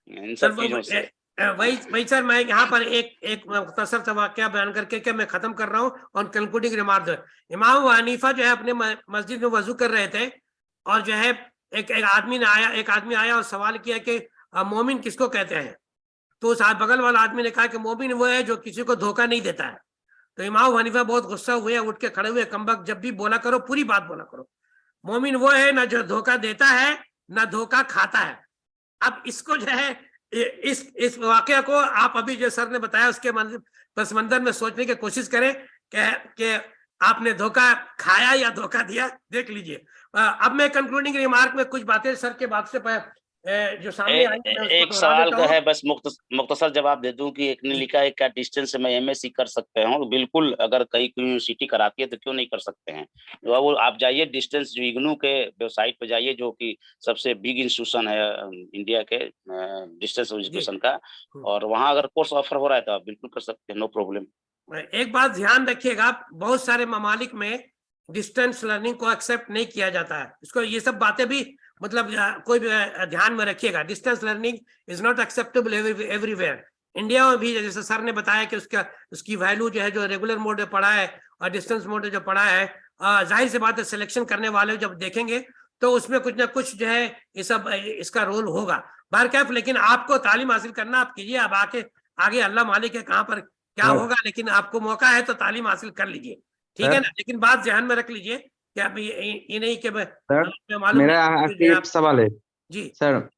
इन सब चीजों से। वही सर, मैं यहाँ पर एक मुख्तसर सा वाकया बयान करके क्या मैं खत्म कर रहा हूँ और कंक्लूडिंग रिमार्क। इमाम अबू हनीफा जो है अपने मस्जिद में वजू कर रहे थे और जो है एक आदमी आया और सवाल किया कि मोमिन किसको कहते हैं। तो उस बगल वाला आदमी ने कहा कि मोमिन वो है जो किसी को धोखा नहीं देता है। तो इमाम अबू हनीफा बहुत गुस्सा हुए, उठ के खड़े हुए, कमबख्त जब भी बोला करो पूरी बात बोला करो। मोमिन वो है ना जो धोखा देता है ना धोखा खाता है। अब इसको जो है इस वाकया को आप अभी जो सर ने बताया उसके पस मंजर में सोचने की कोशिश करें कि आपने धोखा खाया या धोखा दिया, देख लीजिए। अब मैं कंक्लूडिंग रिमार्क में कुछ बातें सर के बात से जो सामने आई एक सवाल का है, बस मुख्तसर जवाब दे दूं कि एक ने लिखा है क्या डिस्टेंस से मैं एमएससी कर सकते हूँ? बिल्कुल, अगर कहीं यूनिवर्सिटी कराती है तो क्यों नहीं कर सकते हैं। वो आप जाइए डिस्टेंस जो इग्नू के वेबसाइट पे जाइए, जो कि सबसे बिग इंस्टीट्यूशन है इंडिया के डिस्टेंस एजुकेशन का, और वहाँ अगर कोर्स ऑफर हो रहा है तो आप बिल्कुल कर सकते हैं, नो प्रॉब्लम। एक बात ध्यान रखिएगा, बहुत सारे ममालिक में डिस्टेंस लर्निंग को एक्सेप्ट नहीं किया जाता है। इसको ये सब बातें भी मतलब कोई भी ध्यान में रखिएगा। Distance learning is not acceptable everywhere. India में भी जैसे सर ने बताया कि उसकी वैल्यू जो है, जो रेगुलर मोड में पढ़ा है और डिस्टेंस मोड में जो पढ़ा है, जाहिर सी बात है सिलेक्शन करने वाले जब देखेंगे तो उसमें कुछ ना कुछ जो है ये सब इसका रोल होगा बहरकैफ। लेकिन आपको तालीम हासिल करना आप कीजिए। अब आगे अल्लाह मालिक है कहाँ पर क्या होगा, लेकिन आपको मौका है तो तालीम हासिल कर लीजिए, ठीक है ना। लेकिन बात ध्यान में रख लीजिए कि अभी ये नहीं कि मेरा आखिरी सवाल है जी सर,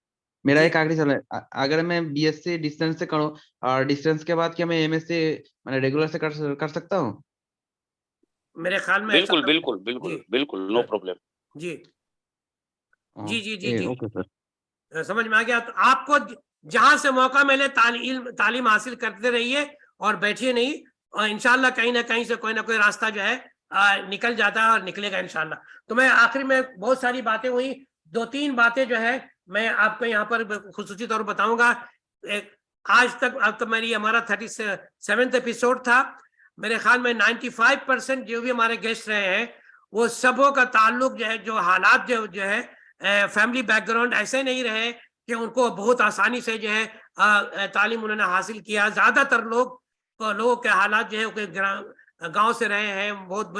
मेरा एक आखिरी सवाल है। अगर मैं बीएससी डिस्टेंस से करूं और डिस्टेंस के बाद क्या मैं एमएससी मैंने रेगुलर से कर सकता हूं? मेरे ख्याल में बिल्कुल नो प्रॉब्लम। जी जी जी जी जी ओके सर, समझ में आ गया। तो आपको जहां से मौका मिले तालीम हासिल करते रहिए और बैठिए नहीं, और इंशाल्लाह कहीं ना कहीं से कोई ना कोई रास्ता जो है निकल जाता है और निकलेगा इंशाल्लाह। तो मैं आखिर में बहुत सारी बातें हुई, 2-3 बातें जो है मैं आपको यहाँ पर खुसूसी तौर पर बताऊंगा। आज तक अब तो हमारा 37वां एपिसोड था। मेरे ख्याल में 95% जो भी हमारे गेस्ट रहे हैं वो सबों का ताल्लुक जो है, जो हालात जो है फैमिली बैकग्राउंड ऐसे नहीं रहे कि उनको बहुत आसानी से जो है तालीम उन्होंने हासिल किया। ज्यादातर लोगों के हालात जो है गांव से रहे हैं, बहुत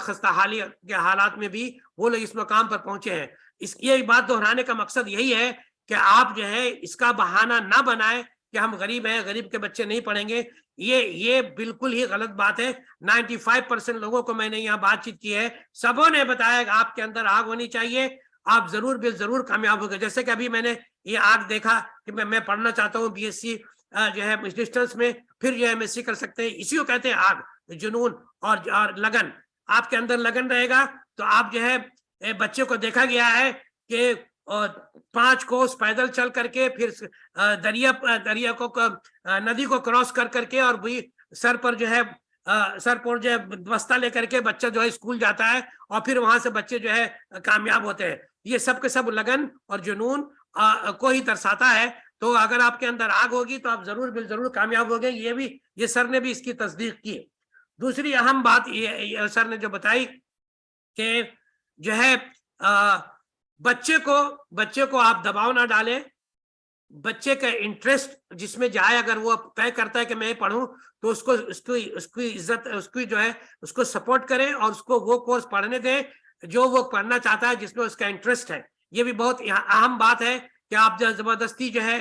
खस्ता हाली के हालात में भी वो लोग इस मकाम पर पहुंचे हैं। ये बात दोहराने का मकसद यही है कि आप जो है इसका बहाना ना बनाए कि हम गरीब हैं, गरीब के बच्चे नहीं पढ़ेंगे। ये बिल्कुल ही गलत बात है। 95% लोगों को मैंने यहाँ बातचीत की है, सबों ने बताया कि आपके अंदर आग होनी चाहिए, आप जरूर कामयाब होंगे। जैसे कि अभी मैंने ये आग देखा कि मैं पढ़ना चाहता हूँ बीएससी जो है डिस्टेंस में, फिर जो है एमएससी कर सकते हैं। इसी को कहते हैं आग, जुनून और लगन। आपके अंदर लगन रहेगा तो आप जो है बच्चे को देखा गया है कि 5 कोस पैदल चल करके फिर दरिया को नदी को क्रॉस कर करके और भी सर पर जो है बस्ता लेकर के बच्चा जो है स्कूल जाता है और फिर वहां से बच्चे जो है कामयाब होते हैं। ये सब के सब लगन और जुनून को ही दर्शाता है। तो अगर आपके अंदर आग होगी तो आप जरूर कामयाब होंगे। ये सर ने भी इसकी तस्दीक की। दूसरी अहम बात ये सर ने जो बताई कि जो है बच्चे को आप दबाव ना डालें। बच्चे का इंटरेस्ट जिसमें जाए, अगर वो तय करता है कि मैं पढ़ूं, तो उसकी इज्जत, उसकी जो है उसको सपोर्ट करें और उसको वो कोर्स पढ़ने दें जो वो पढ़ना चाहता है, जिसमें उसका इंटरेस्ट है। ये भी बहुत अहम बात है कि आप जबरदस्ती जो है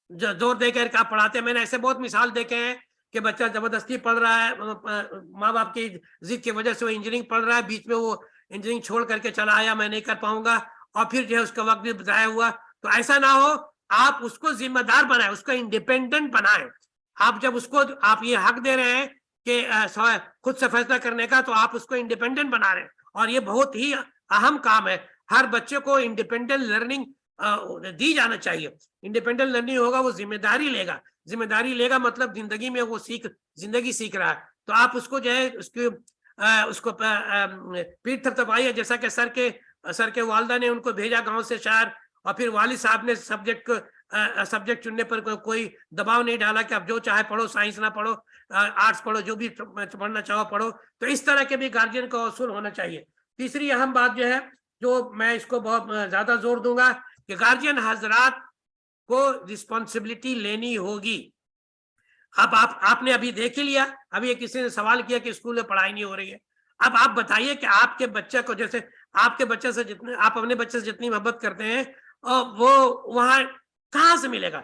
जोर देकर आप पढ़ाते हैं। मैंने ऐसे बहुत मिसाल देखे हैं कि बच्चा जबरदस्ती पढ़ रहा है, माँ बाप की जिद की वजह से वो इंजीनियरिंग पढ़ रहा है, बीच में वो इंजीनियरिंग छोड़ करके चला आया, मैं नहीं कर पाऊंगा, और फिर जो है उसका वक्त भी ज़ाया हुआ। तो ऐसा ना हो, आप उसको जिम्मेदार बनाए, उसको इंडिपेंडेंट बनाए। आप जब उसको आप ये हक दे रहे हैं कि खुद से फैसला करने का, तो आप उसको इंडिपेंडेंट बना रहे हैं, और ये बहुत ही अहम काम है। हर बच्चे को इंडिपेंडेंट लर्निंग दी जाना चाहिए। इंडिपेंडेंट लर्निंग होगा, वो जिम्मेदारी लेगा, मतलब जिंदगी में वो जिंदगी सीख रहा है। तो आप उसको जो है उसको पीठ थपथपाइए, जैसा कि सर के वालिदा ने उनको भेजा गांव से शहर, और फिर वालिद साहब ने सब्जेक्ट चुनने पर कोई दबाव नहीं डाला कि आप जो चाहे पढ़ो, साइंस ना पढ़ो, आर्ट्स पढ़ो, जो भी पढ़ना चाहो पढ़ो। तो इस तरह के भी गार्जियन का असूल होना चाहिए। तीसरी अहम बात जो है, जो मैं इसको बहुत ज्यादा जोर दूंगा, कि गार्जियन हजरात को रिस्पॉन्सिबिलिटी लेनी होगी। अब आपने अभी देख ही लिया, अभी किसी ने सवाल किया कि स्कूल में पढ़ाई नहीं हो रही है। अब आप बताइए कि आपके बच्चे को, जैसे आपके बच्चे से जितने आप अपने बच्चे से जितनी मोहब्बत करते हैं, वो वहां कहाँ से मिलेगा?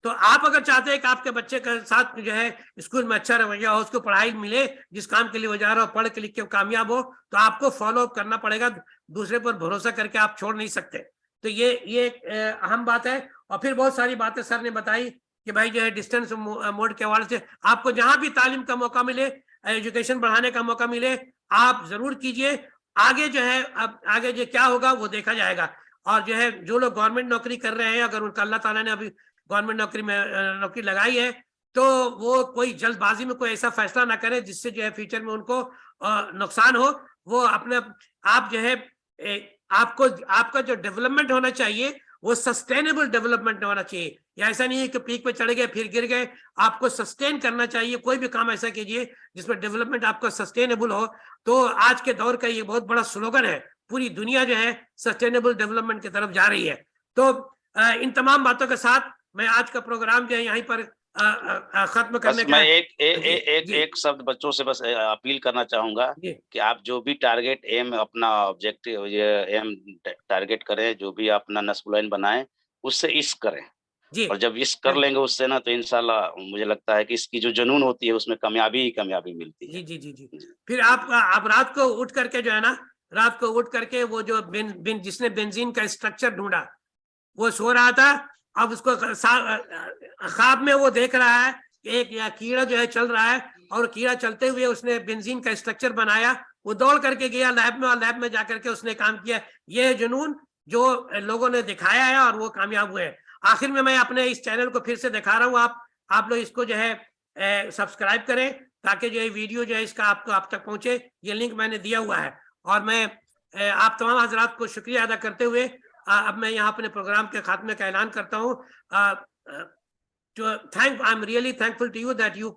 तो आप अगर चाहते हैं कि आपके बच्चे के साथ जो है स्कूल में अच्छा रवैया हो, उसको पढ़ाई मिले, जिस काम के लिए वो जा रहा हो, पढ़ के लिख के कामयाब हो, तो आपको फॉलो अप करना पड़ेगा। दूसरे पर भरोसा करके आप छोड़ नहीं सकते। तो ये अहम बात है। और फिर बहुत सारी बातें सर ने बताई कि भाई जो है डिस्टेंस मोड के हवाले से आपको जहां भी तालीम का मौका मिले, एजुकेशन बढ़ाने का मौका मिले, आप जरूर कीजिए। आगे जो है, अब आगे जो क्या होगा वो देखा जाएगा। और जो है जो लोग गवर्नमेंट नौकरी कर रहे हैं, अगर उनका अल्लाह ताला ने अभी गवर्नमेंट नौकरी में नौकरी लगाई है, तो वो कोई जल्दबाजी में कोई ऐसा फैसला ना करे जिससे जो है फ्यूचर में उनको नुकसान हो। वो अपने आप जो है आपका जो डेवलपमेंट होना चाहिए वो सस्टेनेबल डेवलपमेंट होना चाहिए। या ऐसा नहीं है कि पीक पे चढ़ गए फिर गिर गए, आपको सस्टेन करना चाहिए। कोई भी काम ऐसा कीजिए जिसमें डेवलपमेंट आपका सस्टेनेबल हो। तो आज के दौर का ये बहुत बड़ा स्लोगन है, पूरी दुनिया जो है सस्टेनेबल डेवलपमेंट की तरफ जा रही है। तो इन तमाम बातों के साथ मैं आज का प्रोग्राम जो है यहीं पर खत्म करने का। मैं एक शब्द बच्चों से बस अपील करना चाहूंगा कि आप जो भी टारगेट एम अपना ऑब्जेक्टिव एम टारगेट करें, जो भी अपना नस्बुलाइन बनाएं, उससे इश्क करें। और जब इश्क कर लेंगे उससे ना, तो इंशाल्लाह मुझे लगता है कि इसकी जो जुनून होती है उसमें कामयाबी ही कामयाबी मिलती है। जी। फिर आप रात को उठ करके जो है ना, रात को उठ करके वो जो जिसने बेंजीन का स्ट्रक्चर ढूंढा, वो सो रहा था, अब उसको ख्वाब में वो देख रहा है कि एक कीड़ा जो है चल रहा है, और कीड़ा चलते हुए उसने बेंजीन का स्ट्रक्चर बनाया। वो दौड़ करके गया लैब में, और लैब में जाकर के उसने काम किया। ये जुनून जो लोगों ने दिखाया है और वो कामयाब हुए। आखिर में मैं अपने इस चैनल को फिर से दिखा रहा हूँ, आप लोग इसको जो है सब्सक्राइब करें, ताकि जो है वीडियो जो है इसका आपको आप तक पहुंचे। ये लिंक मैंने दिया हुआ है। और मैं आप तमाम हजरात को शुक्रिया अदा करते हुए अब मैं यहाँ अपने प्रोग्राम के खात्मे का ऐलान करता हूँ। I'm really thankful to you that you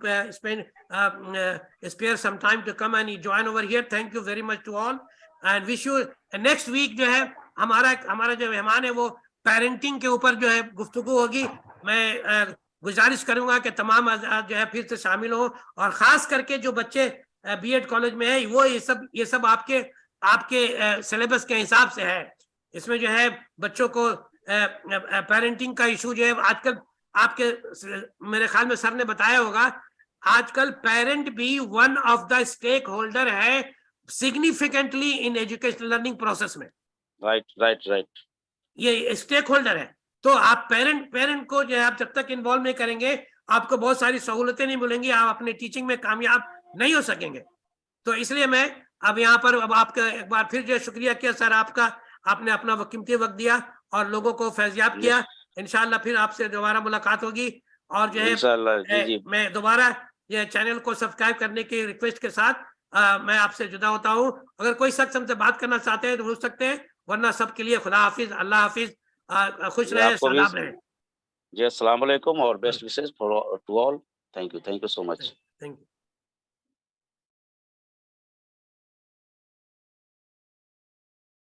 spare some time to come and join over here. Thank you very much to all, and wish you next week जो है हमारा जो मेहमान है वो पेरेंटिंग के ऊपर जो है गुफ्तगू होगी। मैं गुजारिश करूंगा कि तमाम जो है फिर से शामिल हो, और खास करके जो बच्चे बीएड कॉलेज में है, वो ये सब आपके सिलेबस के हिसाब से है। इसमें जो है बच्चों को पेरेंटिंग का इशू जो है आजकल आपके मेरे ख्याल में सर ने बताया होगा, आजकल पेरेंट भी one of the stakeholder है significantly in education learning process में। राइट ये स्टेक होल्डर है। तो आप पेरेंट को जो है आप जब तक इन्वॉल्व नहीं करेंगे, आपको बहुत सारी सहूलतें नहीं मिलेंगी, आप अपने टीचिंग में कामयाब नहीं हो सकेंगे। तो इसलिए मैं अब यहाँ पर अब आपका एक बार फिर जो शुक्रिया किया सर, आपने अपना कीमती वक्त दिया और लोगों को फैज़याब किया। इंशाल्लाह फिर आपसे दोबारा मुलाकात होगी। और जो है मैं दोबारा ये चैनल को सब्सक्राइब करने की रिक्वेस्ट के साथ मैं आपसे जुदा होता हूँ। अगर कोई शख्स हमसे बात करना चाहते हैं तो पूछ सकते हैं, वरना सबके लिए खुदा हाफिज, अल्लाह हाफिज, खुश रहे, सलाम रहे। जी, अस्सलाम वालेकुम और best wishes for to all. Thank you so much. Thank you.